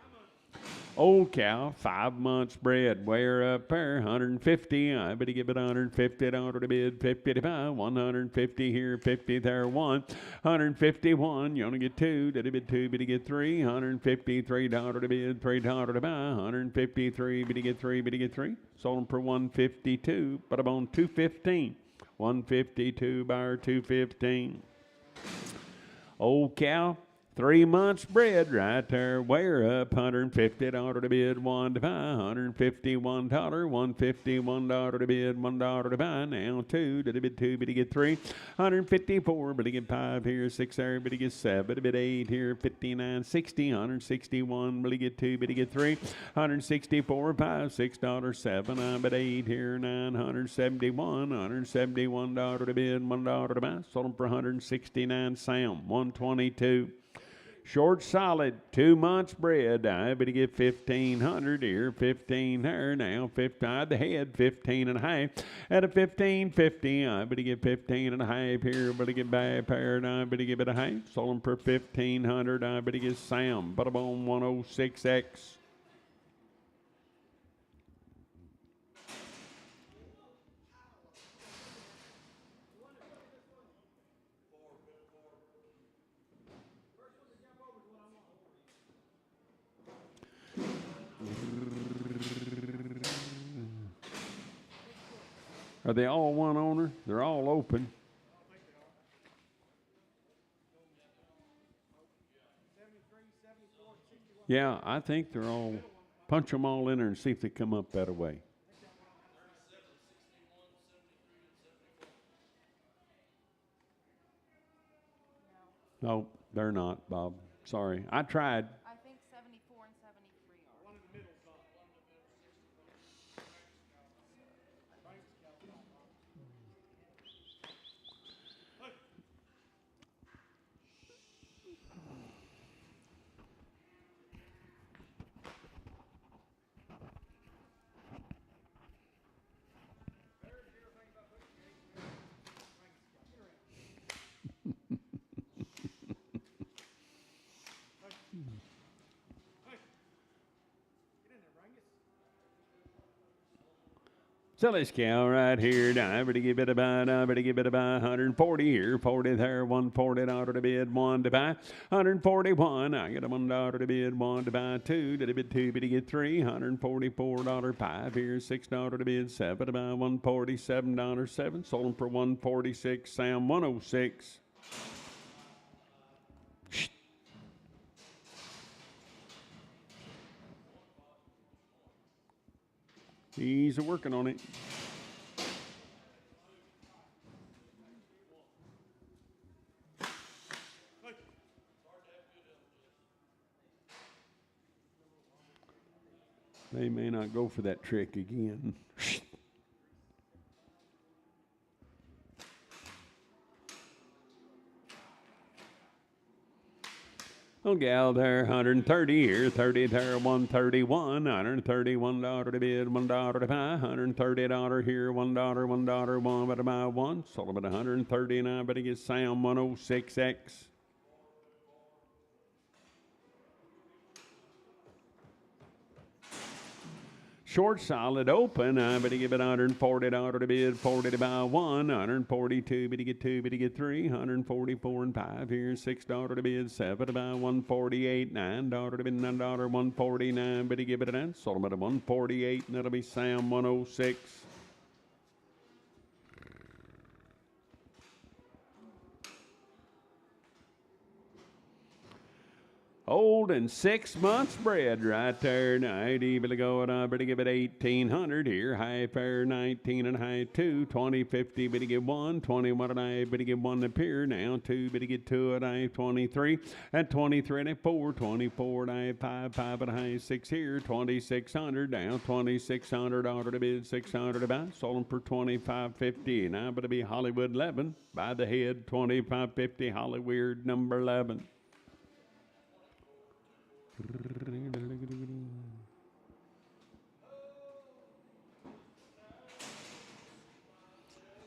Old cow, 5 months bred, wear up there, 150. I better give it 150 to bid, 50 to buy, 150 here, 50 there, 1, 151. You only get 2, did it bid 2, better get 3, $153 to bid, $3 to buy, 153, better get 3, better get 3. Sold them for 152, but I'm on 215. 152 buyer, 215. Old cow, 3 months bred right there, we're up, $150 to bid, 1 to buy, $151, $151 to bid, $1 to buy, now 2, did it bid 2, bid he get 3, 154, but he get 5 here, 6 there, but he get 7, a bid 8 here, 59, 60, 161, but he get 2, but he get 3, 164, 5, $6, 7, I bid 8 here, 971, $171 to bid, $1 to buy, sold him for 169, Sam, 122. Short solid, 2 months bred. I better get 1,500 here, 15 there now, 15 the head, 15 and a half. At a 15.50, I better get 15 and a half here, better get back pair, and I better give it a half. Sold them for 1,500. I better get Sam, but I'm on 106X. Are they all one owner? They're all open. Yeah, I think they're all, punch them all in there and see if they come up that way. No, they're not, Bob. Sorry. I tried. I think 74 and 73 are. One in the middle. So let's cow right here. Now, better give it about 140 here, 40 there, 140 dollar to bid, one to buy, 141. I get a $1 to bid, one to buy, two to bid, two to get three, $144 five here, $6 to bid, seven to buy, $147 seven. Sold them for 146. Sam 106. He's working on it. They may not go for that trick again. Oh, gal there, 130 here, 30 there, 131, $131 to bid, $1 to buy, $130 here, $1, $1, one, but to buy one. Sold them at 130, and I better get Sam 106X. Short solid open. I better give it $140 to bid, 40 to buy one, 142, better get two, better get three, 144 and five here, $6 to bid, seven to buy, 148, $9 to bid, $9, 149, better give it a nine. Sold them at a 148, and that'll be Sam 106. Old and 6 months bred right there. Night evil to go, and I better give it 1,800 here. High fair 19 and high 2, 20, 50, better get one, 21 and I better get one to pier. Now two, better get two and I 23, and 23 and 4, 24 and I 5, 5 and I 6 here, 2,600 down, 2,600 order to bid, 600 about. Sold them for 25.50, and I better be Hollywood 11 by the head, 25.50 Hollywood number 11.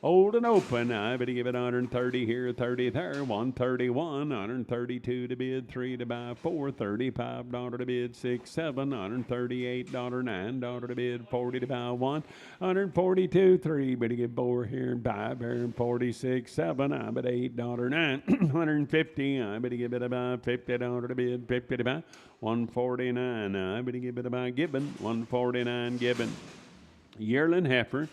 Old and open. I better give it 130 here, 30 there, 131, 132 to bid, 3 to buy, 4, $35 to bid, 6, 7, $138, $9 to bid, 40 to buy, 1, 142, 3, better get 4 here and 5 here, and 46, 7, I bet $8, 9, 150, I better give it about $50 to bid, 50 to buy, 149, I better give it about Gibbon, 149 Gibbon. Yearling heifer.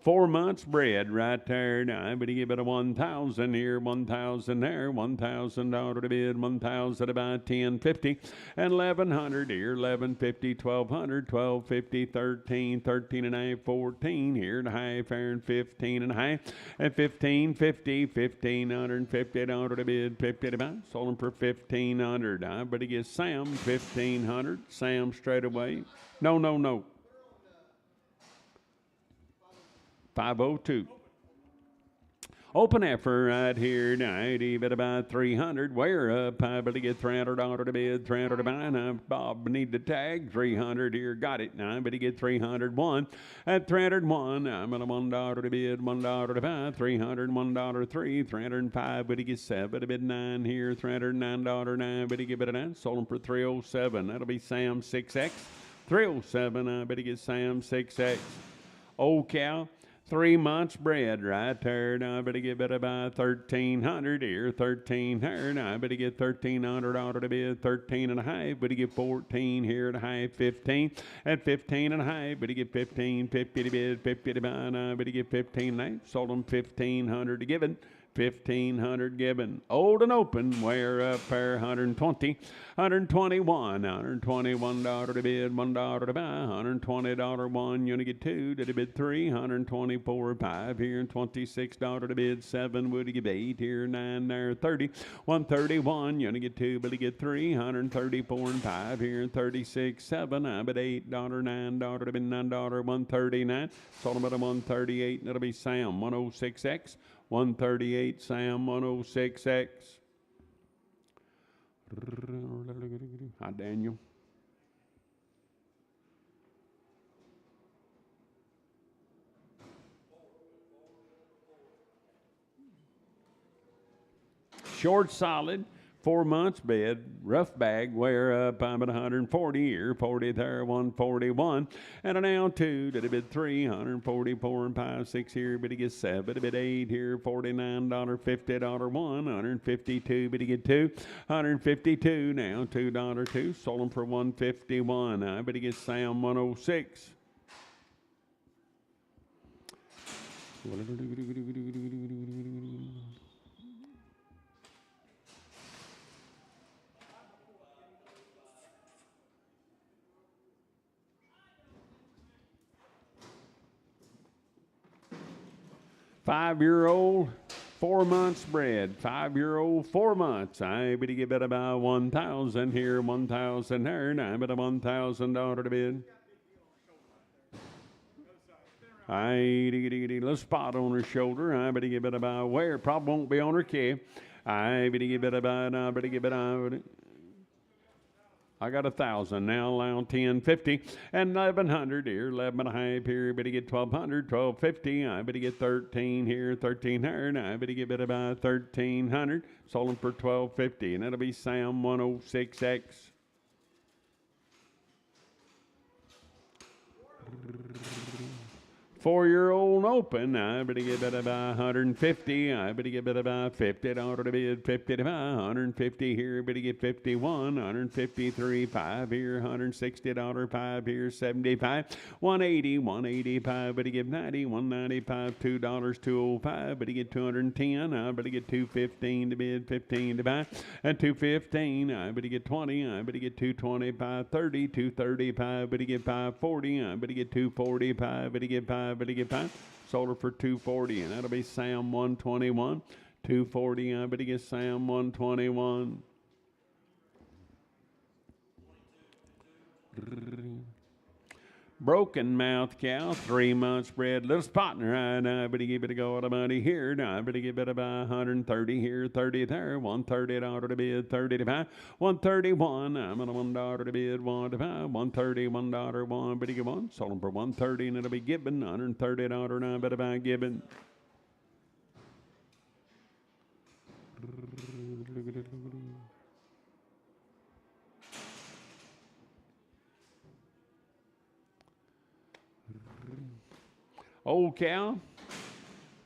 4 months bred right there. Now I better give it a 1,000 here, 1,000 there, $1,000 to bid, 1,000 about 10.50, and 1,100 here, 11.50, 1,200, 12.50, 13, 13 and a half, 14 here, the high fair and 15 and a half, and 15.50, $1,550 to bid, 50 to buy. Sold them for 1,500. I better get Sam 1,500. Sam straight away. No. 502. Open effort right here tonight, even about 300. We're up. I better get $300 to bid, 300 to buy. Now, Bob, need the tag. 300 here, got it. Now, I better get 301. At 301, I'm at a $1 to bid, $1 to buy. 301, 3, 305. Better get 7 to bid, 9 here, $309. Now, better give it a 9. Sold them for 307. That'll be Sam 6X. 307. I better get Sam 6X. Old cow. 3 months bred right there. Now I better give it about 1,300 here, 1,300. Now I better get $1,300 to bid, 13 and a half. Better get 14 here at a high, 15 at 15 and a half. Better get 15, 50 to bid, 50 to buy. Now I better get 15 and a half. Sold them 1,500 to give it. 1,500 given. Old and open, we're up there, 120, 121, $121 to bid, $1 to buy, $120 one, you only get two, to bid three, 124, 5 here, and $26 to bid, 7, would you give 8 here, 9 there, 30, 131, you only get two, but you get three, 134 and 5 here, and 36, 7, I bid $8, $9 to bid, $9, 139, sold them at a 138, and it'll be Sam, 106X. 138 Sam 106X. Hi, Daniel. Short solid. 4 months bed, rough bag, wear up, I'm at 140 here, 40 there, 141. And an now 2, did a bid 3, 144 and 5, 6 here, but he gets 7, a bid 8 here, $49, $50, 1, 152, but he get 2, 152, now $2, 2, sold him for 151. I bet he gets Sam 106. Five-year-old, 4 months bred. 5-year-old, 4 months. I bet he get about 1,000 here, 1,000 there. And I bet a $1,000 to bid. Little spot on her shoulder. I bet he get about where? Probably won't be on her key. I bet he get about. I bet he get about. I got 1,000 now, allowing 1050 and 1,100 here, 11 and a half here. But he get 1,200, 1,250. I bet he get 13 here, 1,300. I bet he get about 1,300. Sold him for 1,250, and that'll be Sam 106X. Four-year-old open. I bet he get about 150. I bet he get about $50 to bid, 50 to 150 here. But he get 51, 153, 5 here, $160, 5 here, 75, 180, 185. But he get 90, 195, $2, 205. But he get 210. I bet he get 215 to bid, 15 to buy, and 215. I bet he get 20. I bet he get 225, 30, 235. But he get 540. I bet he get 245. But he get 5. But he get 5. Sold her for 240, and that'll be Sam 121. 240. I bet he gets Sam 121. Broken mouth cow, 3 months bred, little spot in her eye. Now I bet he give it a go out of money here. Now I bet he give it about 130 here, 30 there, $130 to bid, 30 to buy, 131. I'm at $1 to bid, 1 to buy, $131, 1. But he get 1. Sold him for 130, and it'll be Gibbon, $130. Now I bet buy Gibbon. Old cow,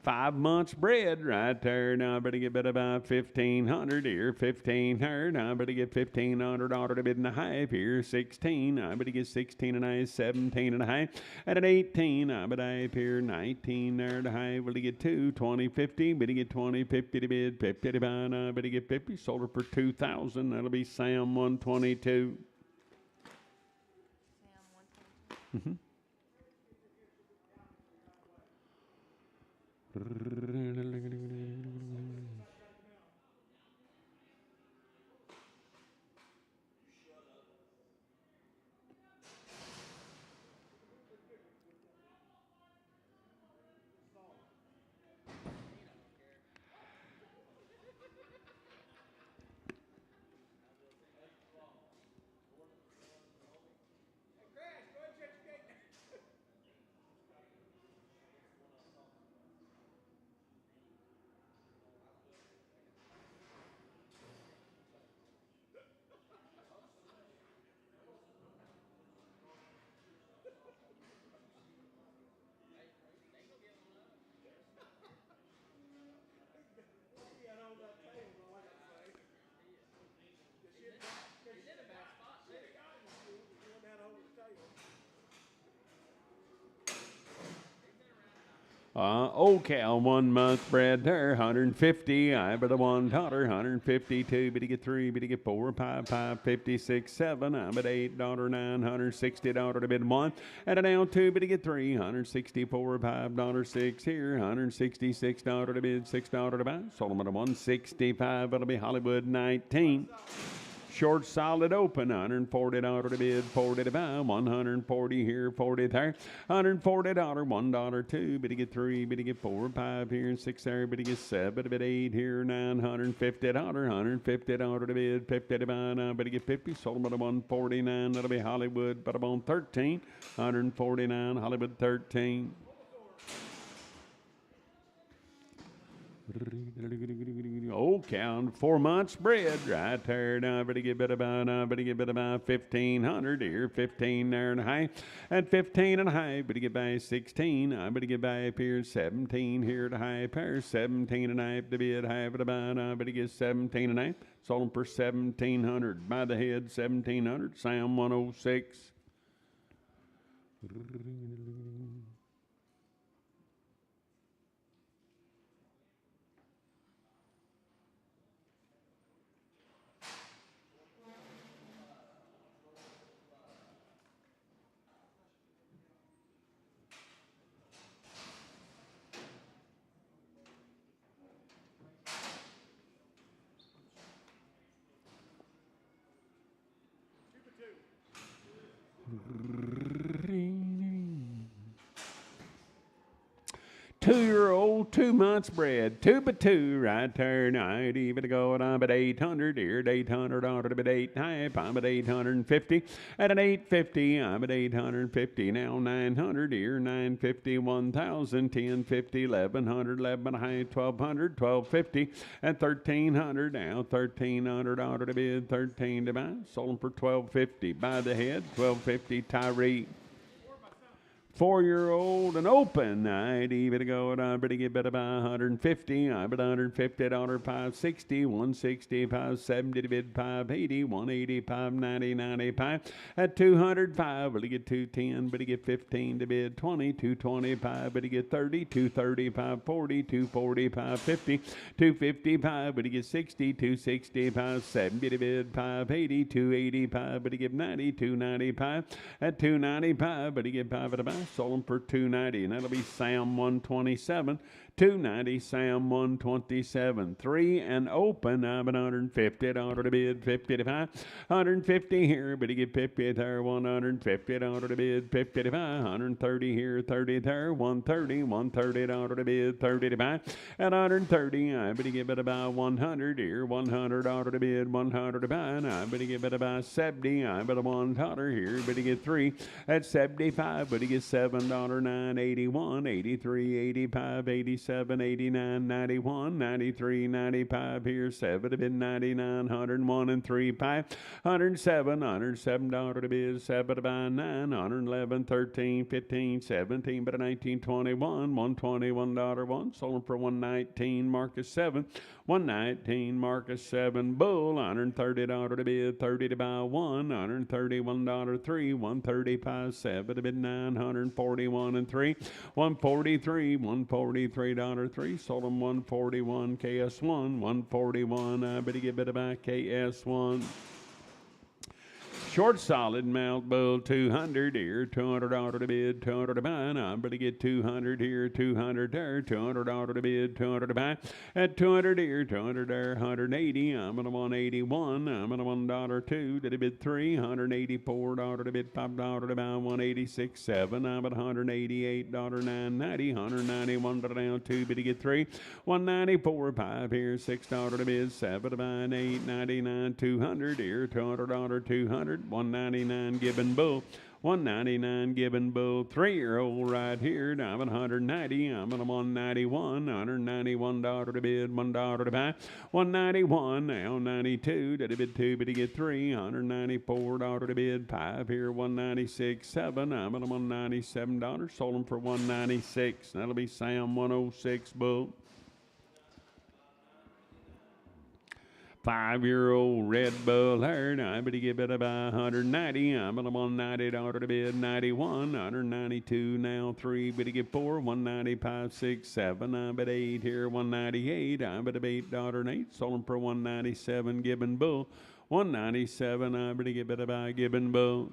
5 months bred right there. Now I better get about 1,500 here, 1,500. Now I better get $1,500 to bid and a half here, 16. I better get 16 and a half, 17 and a half, and an 18. I better half here, 19 there to half. Will he get 2, 20, 50? Better get 20, 50 to bid, 50 to buy. Now I better get 50. Sold her for 2,000. That'll be Sam 122. Sam 122. Mm-hmm. Old cow, 1 month bred there, 150. I bet a $1, 152. But he get 3, but he get 4, 5, 5, 56, 7. I bet $8, $9, $160 to bid 1. And a down 2, but he get 3, 164, $5, 6 here, $166 to bid, $6 to buy. Sold him at a 165. It'll be Hollywood 19. Short solid open, $140 to bid, 40 to buy, 140 here, 40 there, $140, $1, 2, but he get 3, but he get 4, 5 here, and 6 there, but he get 7, but 8 here, $950, $150 to bid, 50 to buy, now, but he get 50, sold him at a 149, that'll be Hollywood, but I'm on 13, 149, Hollywood 13. Old roll count. 4 months bred right there. Now, better get better about 1,500 here. 15 there and a high. At 15 and a high, better get by 16. I better get by up here 17 here to high pair. 17 and a half to bid high but about. I better get 17 and a half. Sold them for 1,700. By the head, 1,700. Sam 106. Two-year-old, 2 months bred, 2 by 2 right there. Night even going on at 800 here, 800 on it at 8 half. I'm at 850 at an 850. I'm at 850 now. 900 here, 950, 1,000, 1050, 1,100, 11 high, 1,200, 1,250 at 1,300 now. 1,300 on it a bid, 13 to buy. Sold them for 1,250 by the head, 1,250 Tyree. 4-year-old and open night, even to go at I better get better by 150. I bet 150 at 560, 160, 570 to bid 580, 180, 590, 95 at 205. But to get 210, but to get 15 to bid 20, 225, but to get 30, 230, 540, 240, 550, 255, but to get 60, 260, 570 to bid 580, 285, but to get 90, 295 at 295, but to get 5 at a buy. Sold them for 290, and that'll be Sam 127. 290, Sam 127. 3 and open. I'm at 150. Order to bid 50 to 5. 150 here, but you get 50 there. 150. Order to bid 50 to 5. 130 here, 30 there. 130. 130 order to bid 30 to 5. At 130, I bet you get better by 100 here. 100 order to bid 100 to buy. I bet you get better by 70. I bet a $1 here, but you get 3 at 75. But you get $7.9, 81, 83, 85, 87. 89, 91, 93, 95 here, 7 to bid 99, 101 and 3 5, 107, $107 to bid, 7 to buy 9, 111, 13, 15, 17, but a 19, 21, $121 one, sold them for 119, Marcus 7, 119, Marcus 7, bull, $130 to bid, 30 to buy 1, $131 3, 135, 7 to bid 9, 141 and 3, 143, $143 3, sold them 141, KS1, 141, I better get better by KS1. Short solid mount bull 200 here, $200 to bid, 200 to buy. I'm going to get 200 here, 200 there, $200 to bid, 200 to buy. At 200 here, 200 there, 180. I'm going to 181. I'm going to $1 to bid 3, $184 to bid, $5 to buy, 186 7. I'm at $188, $990, $191 down 2 bid to get 3, 194 5 here, $6 to bid, 7 to buy, 899, 200 here, $200, 200. 199 Gibbon Bull, 199 Gibbon Bull, 3-year-old right here. Now I'm at 190. I'm at 191. $191 to bid, $1 to buy. 191 now 92 to bid 2, but to get 3. $194 to bid 5 here. 196 7. I'm at $197. Sold them for 196. That'll be Sam 106 Bull. 5-year-old Red Bull herd. I better get better by 190. I'm at $190 to bid 91. 192 now 3. Better get 4. 195 6 7. I'm at 8 here. 198. I'm at $8 and 8. Sold them for 197. Gibbon Bull. 197. I better get better by Gibbon Bull.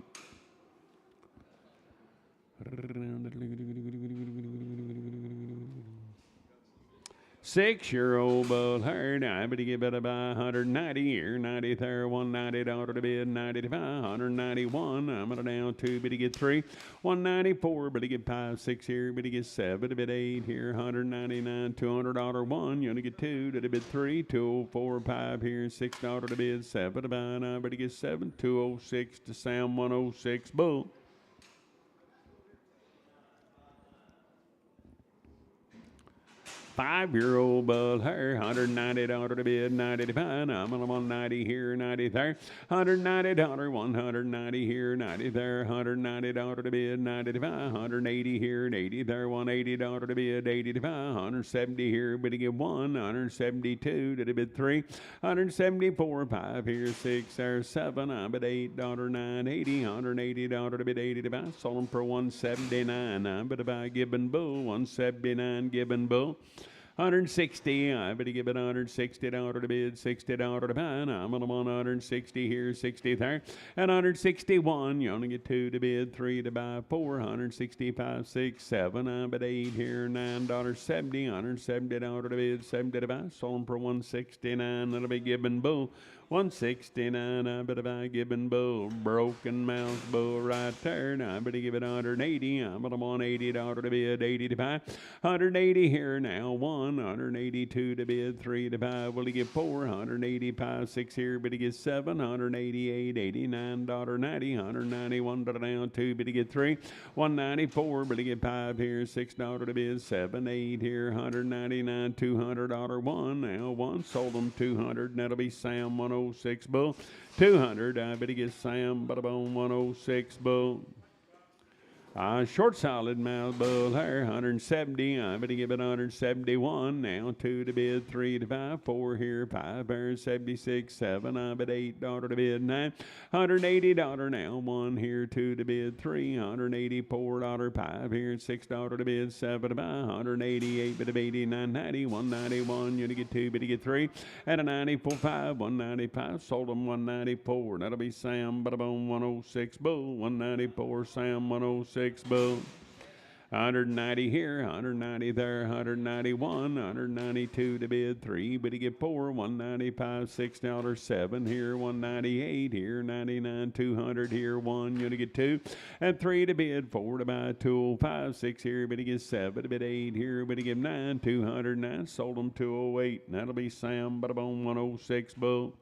Six-year-old bull herd. I better get better by 190 here. 90 there, $190 to bid, 90 to buy, 191. I'm at a down 2, better get 3. 194, better get 5, 6 here, better get 7, to bid 8 here, 199, $200 1. You only get 2, to bid 3, 204, 5 here, $6 to bid, 7 to buy. I better get 7, 206 to Sam 106 bull. 5-year-old bull hair, $190 to bid, 90 to buy. I'm on 190 here, 90 there. $190, 190 here, 90 there. $190 to bid, 90 to buy. 180 here, 80 there. $180 to bid, 80 to buy. 170 here, but to get 172 to the bid 3. 174, 5 here, 6 there, 7. I bid $8, 980. $180 to bid, 80 to buy. Sold them for 179. I bid to buy Gibbon Bull, 179 Gibbon Bull. 160, I better give it $160 to bid, $60 to buy. I'm on 160 here, 60 there, and 161. You only get 2 to bid, 3 to buy, 4. 165, 6, 7. I bet 8 here, $9.70. $170 to bid, 70 to buy. Sold them for 169. That'll be Gibbon Bull. 169, I better buy Gibbon Bull, broken mouth bull right there. Now I better give it 180. I'm on $180 to bid, 80 to buy. 180 here now, 182 to bid, 3 to buy. Will he get 4? 185, 6 here, but he gets 7. 188, $89.90. 191 down, 2, but he get 3. 194, but he get 5 here, $6 to bid, 7, 8 here. 199, $200 1. Now 1 sold them 200, and that'll be Sam 106 bull. 200, I bet he gets Sam, bada bone, 106 bull. Short solid mouth bull there, 170. I bet he give it 171. Now 2 to bid, 3 to buy, 4 here, 5 there, 76, 7. I bet $8 to bid, 9. $180 now, 1 here, 2 to bid, 3. $184, 5 here, $6 to bid, 7 to buy. 188, bid of 89, 90, 191. You to get 2, but you get 3. At a 94, 5, 195. Sold them 194. That'll be Sam, bada bone, 106 bull. 194, Sam, 106. Bull. 190 here, 190 there, 191, 192 to bid, 3, but he get 4, 195, $6, 7 here, 198 here, 99, 200 here, 1, you to get 2, and 3 to bid, 4 to buy, 205, 6 here, but he gets 7 to bid, 8 here, but he get 9, 209, sold him 208, and that'll be Sam, bada bone, 106 bull.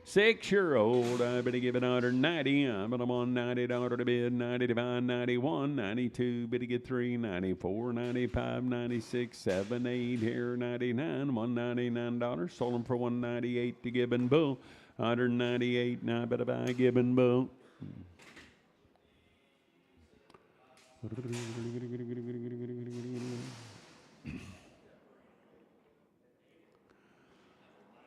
6-year-old, I better give it 190. I'm on $190 to bid, 90 to buy, 91, 92, better get 3, 94, 95, 96, 7, 8 here, 99, $199. Sold them for 198 to Gibbon Bull. 198, now I better buy Gibbon Bull.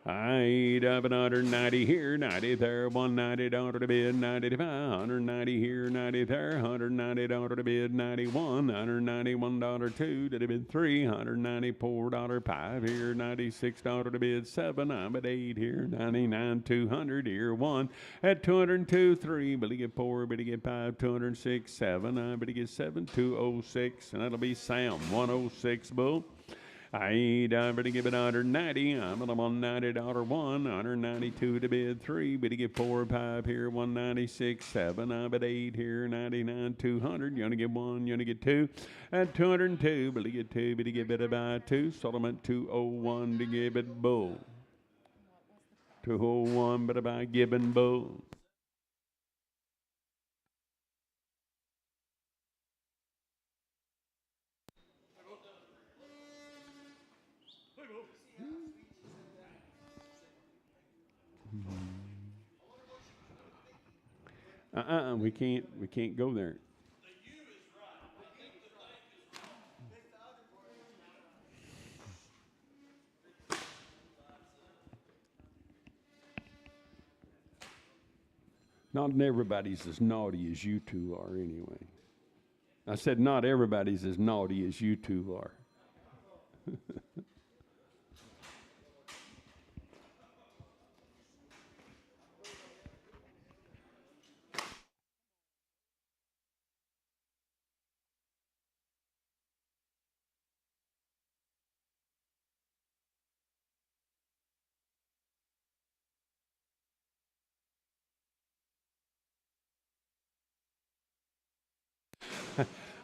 I'd up 190 here, 90 there, $190 to bid, 90 to buy, 190 here, 90 there, $190 to bid, 91, $191 2 to bid, 3, $194 5 here, $96 to bid, 7, I'm at 8 here, 99, 200 here, 1 at 202, 3, but he get 4, but he get 5, 206, 7, but he get 7, 206, and that'll be Sam, 106 bull. I'd better give it 190. I'm on $190 1, 192 to bid, 3, but he get 4, 5 here, 196, 7. I'm at 8 here, 99, 200. You only get 1, you only get 2. At 202, but he get 2, but he get better by 2. Sold him at 201 to give it bull. 201, but by Gibbon Bull. We can't go there. Not everybody's as naughty as you two are anyway. I said not everybody's as naughty as you two are.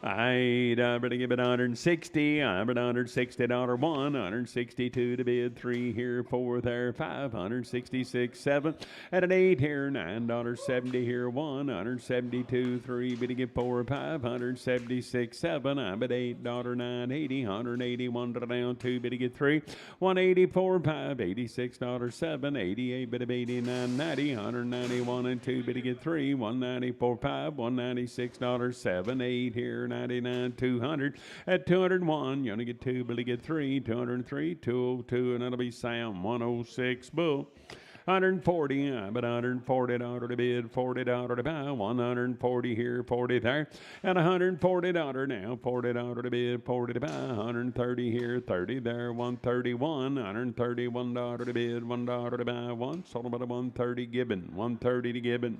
I better give it $160. I bet $160 one, $162 to bid, 3 here, 4 there, 5, $166, 7, at an 8 here, $9.70 here, 1, $172, 3, bid to get 4, 5, $176, 7, I bet $8.980, $181 down, 2, bid to get 3, 184, 5, $86, 7, 88, bid of $89.90, $191 and 2, bid to get 3, 194, 5, $196, 7, 8 here, 99, 200 at 201. You only get 2, but you get 3, 203, 202, and that'll be Sam 106 bull. 140, but $140 to bid, $40 to buy, 140 here, 40 there, and $140 now, $40 to bid, 40 to buy, 130 here, 30 there, 131, $131 to bid, $1 to buy, 1, sold about a 130 Gibbon, 130 to Gibbon.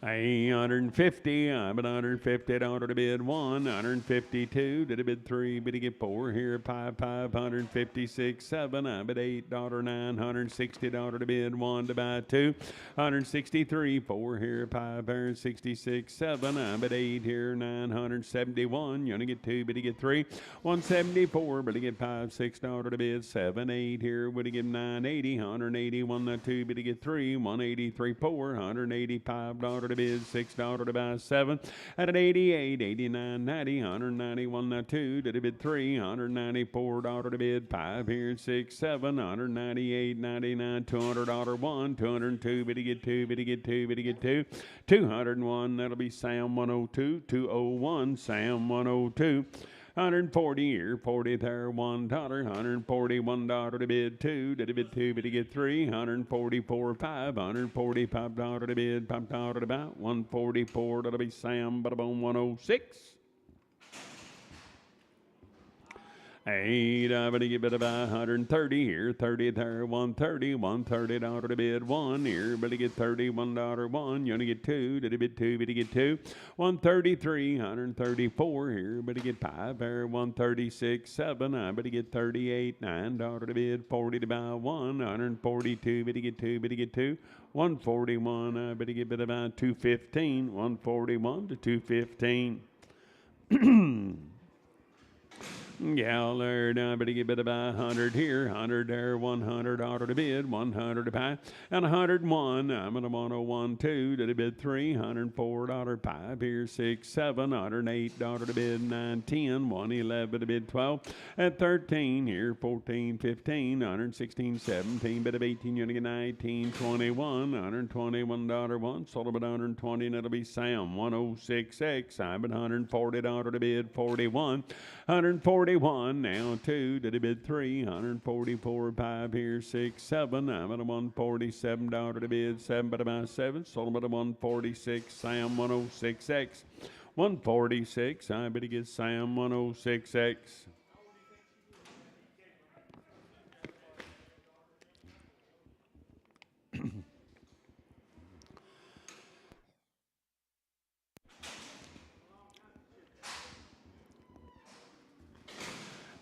150, but $150 to bid 1, 152 to the bid 3, bid to get 4 here, 5, 156, 7, I bid $8, $960 to bid 1 to buy 2, 163, 4 here, 5, 166, 7, I bid 8 here, 971, you only get 2, bid to get 3, 174, bid to get 5, $6 to bid 7, 8 here, bid to get 980, 181, 2, bid to get 3, 183, 4, $185 to bid, $6 to buy 7, at an 88, 89, 90, 191, 2, to the bid 3, $194 to bid 5 here, 6, 7, 198, 99, $200 1, 202, bid to get 2, bid to get 2, bid to get 2, 201, that'll be Sam 102, 201, Sam 102. 140 here, 40 there, $1, $141 to bid 2, to the bid 2, bid to get 3, 144, 5, $145 to bid, $5 to buy, 144, that'll be Sam, bada boom, 106. 8, but to give it about 130 here, 30 there, 130, $130 to bid 1 here, but to get $31 1, you only get 2, to the bid 2, but to get 2, 133, 134 here, but to get 5 there, 136, 7, but to get 38, $9 to bid, 40 to buy 1, 142, but to get 2, but to get 2, 141, but to get about 215, 141 to 215. Galler, but to get bid about 100 here, 100 there, $100 to bid, 100 to buy, and 101. I'm at a 101, 2 to the bid 3, $104, 5 here, 6, 7, $108 to bid, 9, 10, 111 to bid 12, at 13 here, 14, 15, 116, 17, bid of 18, you're gonna get 19, 21, $121 1, sold about 120, and it'll be Sam 106X. I'm at $140 to bid, 41, 141 now, 2 to the bid 3, 144, 5 here, 6, 7, I'm at a $147 to bid, 7 but about 7, sold about a 146, Sam 106X, 146, I bet he gets Sam 106X.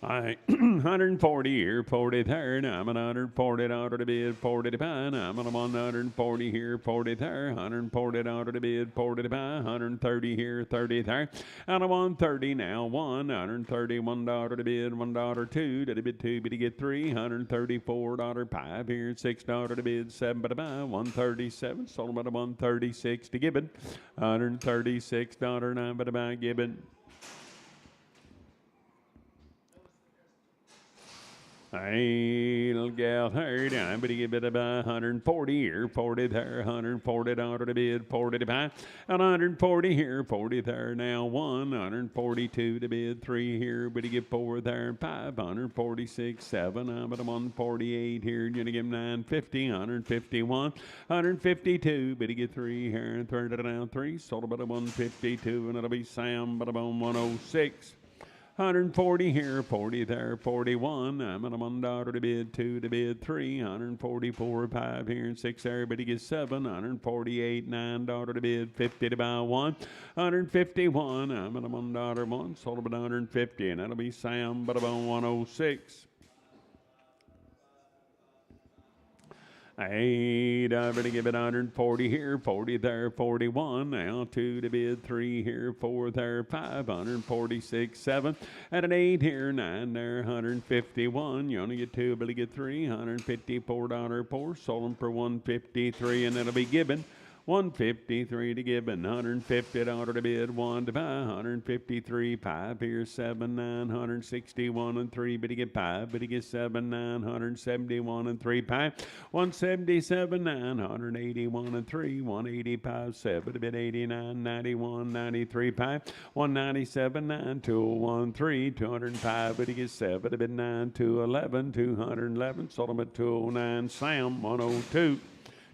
I 140 here, 40 there, I'm at $140 to bid, 40 to buy, I'm at 140 here, 40 there, $140 to bid, 40 to buy, 130 here, 30 there, and a 130 now, $131 to bid, $1 2 to the bid 2, bid to get 3, $134, 5 here, $6 to bid, 7 to buy, 137, sold about a 136 to Gibbon, $136, 9 to buy Gibbon. Hey, little gal, hurry, I'm going to give it about 140 here, 40 there, $140 to bid, 40 to buy, and 140 here, 40 there, now 1, 142 to bid, 3 here, but you get 4 there, 5, 146, 7, I'm at 148 here, you're going to give 950, 151, 152, but you get 3 here, and turn it down 3, sold about a 152, and it'll be Sam, but about 106. 140 here, 40 there, 41. I'm at a $1 to bid, 2 to bid, 3. 144, 5 here, and 6 there, but he gets 7. 148, $9 to bid, 50 to buy 1. 151. I'm at a $1 1, sold about 150, and that'll be Sam, but about 106. 8, I better give it 140 here, 40 there, 41. Now 2 to bid, 3 here, 4 there, 5, 146, 7. At an 8 here, 9 there, 151. You only get 2, better get 3, $154 pour. Sold them for 153, and that'll be given. 153 to Gibbon, $150 to bid, 1 to buy, 153, 5 here, 7, 961 and 3, but he get 5, but he get 7, 971 and 3, pie, 177, 981 and 3, 185, 7, to bid 89, 91, 93, pie, 197, 9, 201, 3, 205, but he gets 7, to bid 9, 211, 211, sold him at 209, Sam, 102.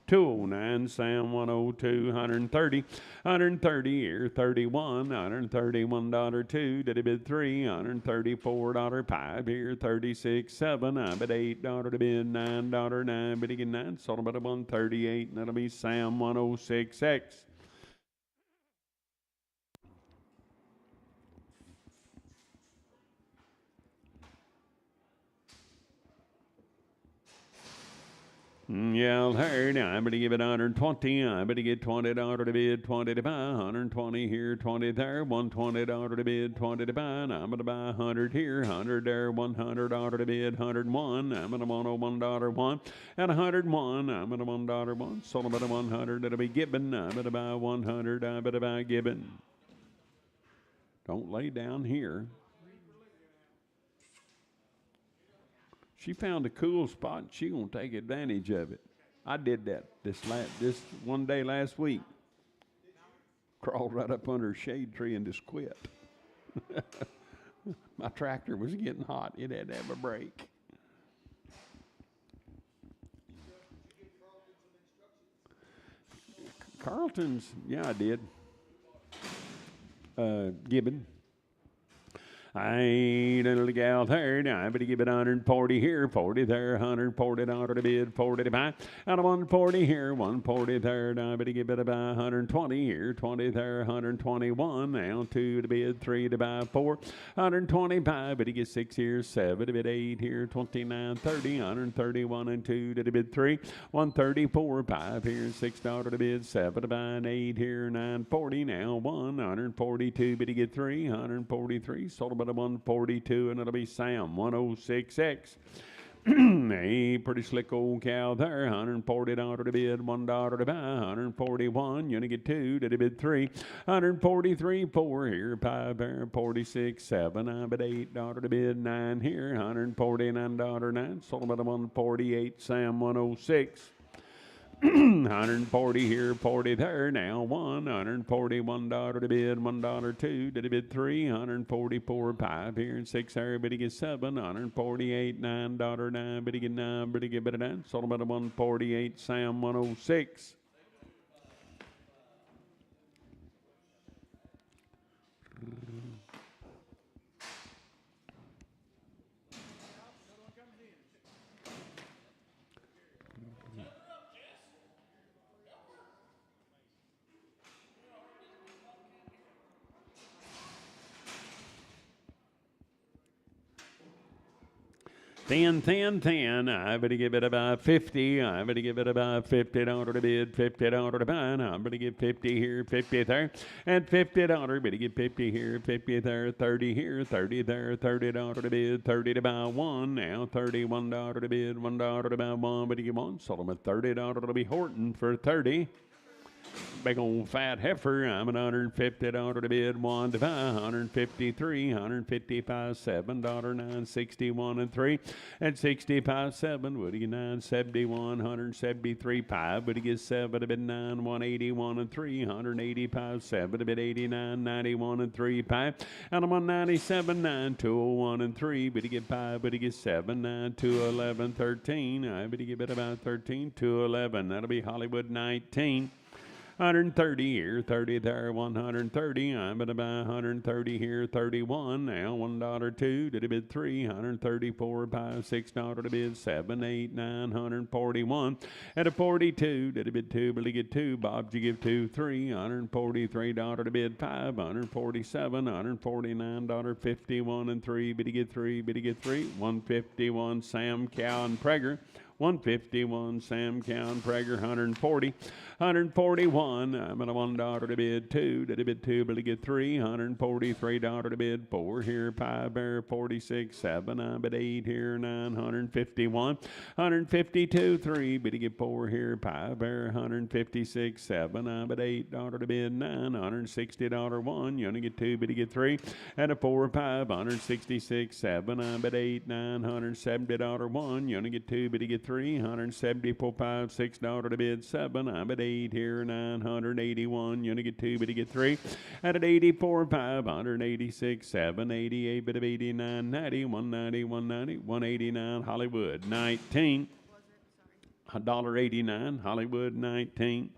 209, Sam 102, 130 here, 31, $131, 2, did he bid 3, $134, 5 here, 36, 7, I bid $8 to bid, $9, 9, bid again 9, sold him at 138, and that'll be Sam 106X. Yeah, I'll heard. I better give it 120. I better get $20 to bid, 20 to buy, 120 here, 20 there, $120 to bid, 20 to buy. And I'm gonna buy 100 here, 100 there, $100 to bid, 101. I'm gonna want a $1 and 101. I'm gonna $1 sold about a 100. That'll be Gibbon. I better buy 100. I better buy Gibbon. Don't lay down here. She found a cool spot, and she gonna take advantage of it. I did that this one day last week. Crawled right up under a shade tree and just quit. My tractor was getting hot. It had to have a break. Carlton's, yeah, I did. Gibbon. I ain't a little gal there. Now I better give it 140 here, 40 there, $140 to bid, 40 to buy. Out of 140 here, 140 there. Now I better give it about 120 here, 20 there, 121. Now 2 to bid, 3 to buy, 4, 125. Better get 6 here, 7 to bid, 8 here, 29, 30, 131 and 2 to bid, 3, 134, 5 here, $6 to bid, 7 to buy, and 8 here, 940. Now 142. Better get 3, 143. Sold about a 142, and it'll be Sam 106X. A pretty slick old cow there, $140 to bid, $1 to buy, 141. You only get 2 to bid 3, 143, 4 here, 5 there, 46, 7. I bid $8 to bid, 9 here, $149, 9. Sold about a 148, Sam 106. 140 here, 40 there. Now $141 to bid, $1 2 to bid 3, 144 5 here and 6 there. But he gets 7, 148, $9, 9. But he get 9, but he get better 9. Sold about a 148, Sam 106. Thin. I better give it about 50. I better give it about $50 to bid, $50 to buy. I better get 50 here, 50 there, and $50. Better get 50 here, 50 there, 30 here, 30 there, $30 to bid, 30 to buy 1. Now $31 to bid, $1 to buy 1. Better get 1. Sold them at $30 to be Horton for 30. Big old fat heifer. I'm at $150 to bid, 1 to buy, 153, 155, $7, 961 and 3, and 65, 7. Would he get 971, 173, 5. Would he get 7 to bid 9, 181 and 3, 185, 7 to bid 89, 91 and 3, 5. And I'm on 97, 9, 201 and 3. Would he get 5? Would he get 7, 9, 211, 13. I would he get it about 13, 211. That'll be Hollywood 19. 130 here, 30 there, 130. I'm going to buy 130 here, 31. Now $1, 2 to the bid 3, 134, 5, $6 to bid 7, 8, 9, 141. At a 42 to the bid 2, but you get 2. Bob, you give 2, 3, $143 to bid 5, 147, $149, 51 and 3. But you get 3, but you get 3, 151. Sam, Cow, and Prager. 151, Sam Cowan, Prager, 140, 141, I'm at a $1 to bid 2, to bid 2, but to get 3, $143 to bid 4 here, Pie Bear, 46, 7, I'm at 8 here, 951, 152, 3, but to get 4 here, Pie Bear, 156, 7, I'm at $8 to bid 9, $160 1, you only get 2, but to get 3, and a 4, 5, 166, 7, I'm at 8, $970 1, you only get 2, but to get 3, 174, 5, $6 to bid 7, I'm at 8 here, 981, you only get 2, but to get 3, and at 84, 5, 186, 7, 88, bit of 89, 90, 190, 190, 189, Hollywood, 19, $1.89, Hollywood, 19.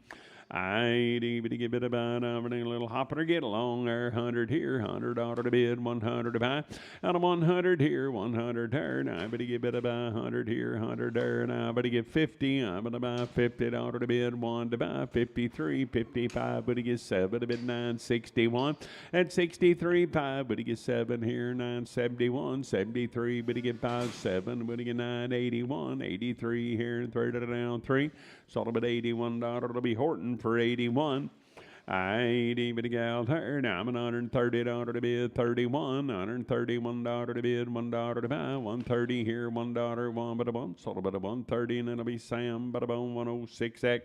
I'd even give it about everything, a little hopper to get along there. 100 here, $100 to bid, 100 to buy. Out of 100 here, 100 there. Now I better give it about 100 here, 100 there. Now I better get 50. I'm going to buy $50 to bid, 1 to buy. 53, 55, but he gets 7 to bid, 961. At 63, 5, but he gets 7 here, 971. 73, but he get 5, 7, but he get 981. 83 here, and 30 down 3. Sold him at $81. It'll be Horton for 81. I ain't even a gal there. Now I'm at $130 to bid, 31, $131 to bid, $1 to buy, 130 here, $1, 1 but a bun, sold about a 130, and it'll be Sam but a bone 106X.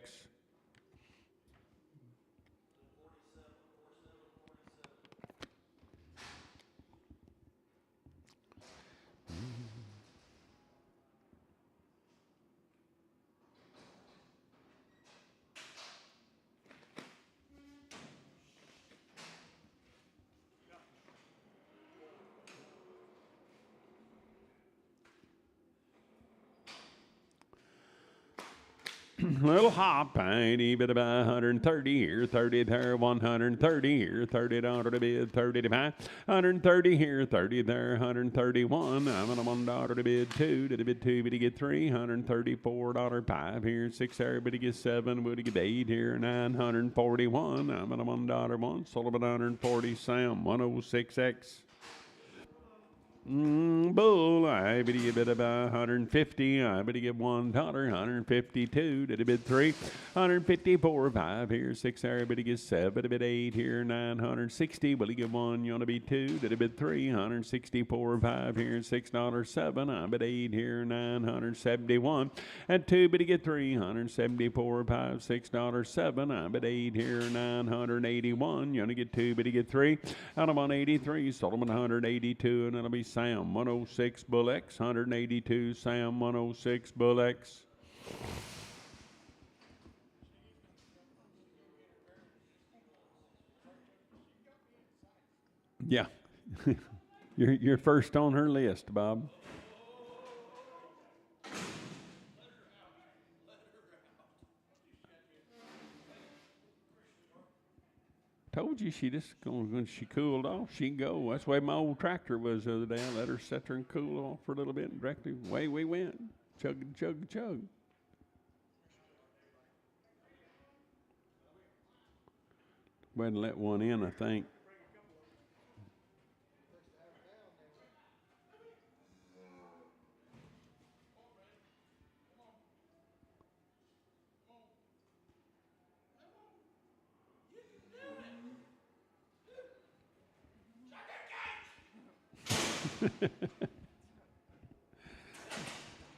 Little hop, I ain't even about 130 here, 30 there, 130 here, $30 to bid, 30 to buy, 130 here, 30 there, 131. I'm at a $1 to bid 2, to bid 2, but he get 3, $134, 5 here, 6 there, but he get 7, would he get 8 here, 941. I'm at a $1 1, sold him at 140, Sam 106X. Bull, I bet you bid about 150. I bet you get $1, 152. Did he bid 3? 154, 5 here, 6 there. I bet he get 7. Did he bid 8 here, 960. Will he get 1? You want to be 2? Did he bid 3? 164, 5 here, $6, 7. I bet 8 here, 971. At 2, but he get 3? 174, 5, $6, 7. I bet 8 here, 981. You want to get 2, but he get 3. Out of 183, sold him at 182, and it'll be Sam 106 Bull X, 182 Sam 106 Bull X. Yeah, you're first on her list, Bob. Told you she just when she cooled off, she'd go. That's the way my old tractor was the other day. I let her sit there and cool off for a little bit, and directly away we went. Chug, chug, chug. Go ahead and let one in, I think.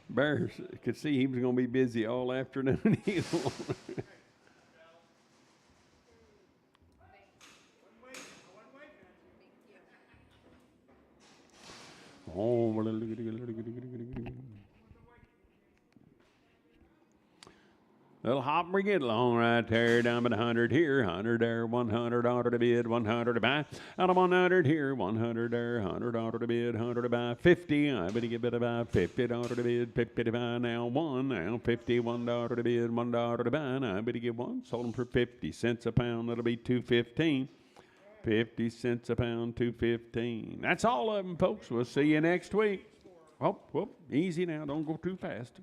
Bears could see he was going to be busy all afternoon. Little hop we get along right there, down by 100 here, 100 there, $100 to bid, 100 to buy. Out of 100 here, 100 there, $100 to bid, 100 to buy, 50. I bet he get bid about $50 to bid, 50 to buy. Now now $51 to bid, $1 to buy. Now I bet he get 1, sold him for 50 cents a pound. That'll be $2.15. 50 cents a pound, $2.15. That's all of them, folks. We'll see you next week. Oh, easy now. Don't go too fast.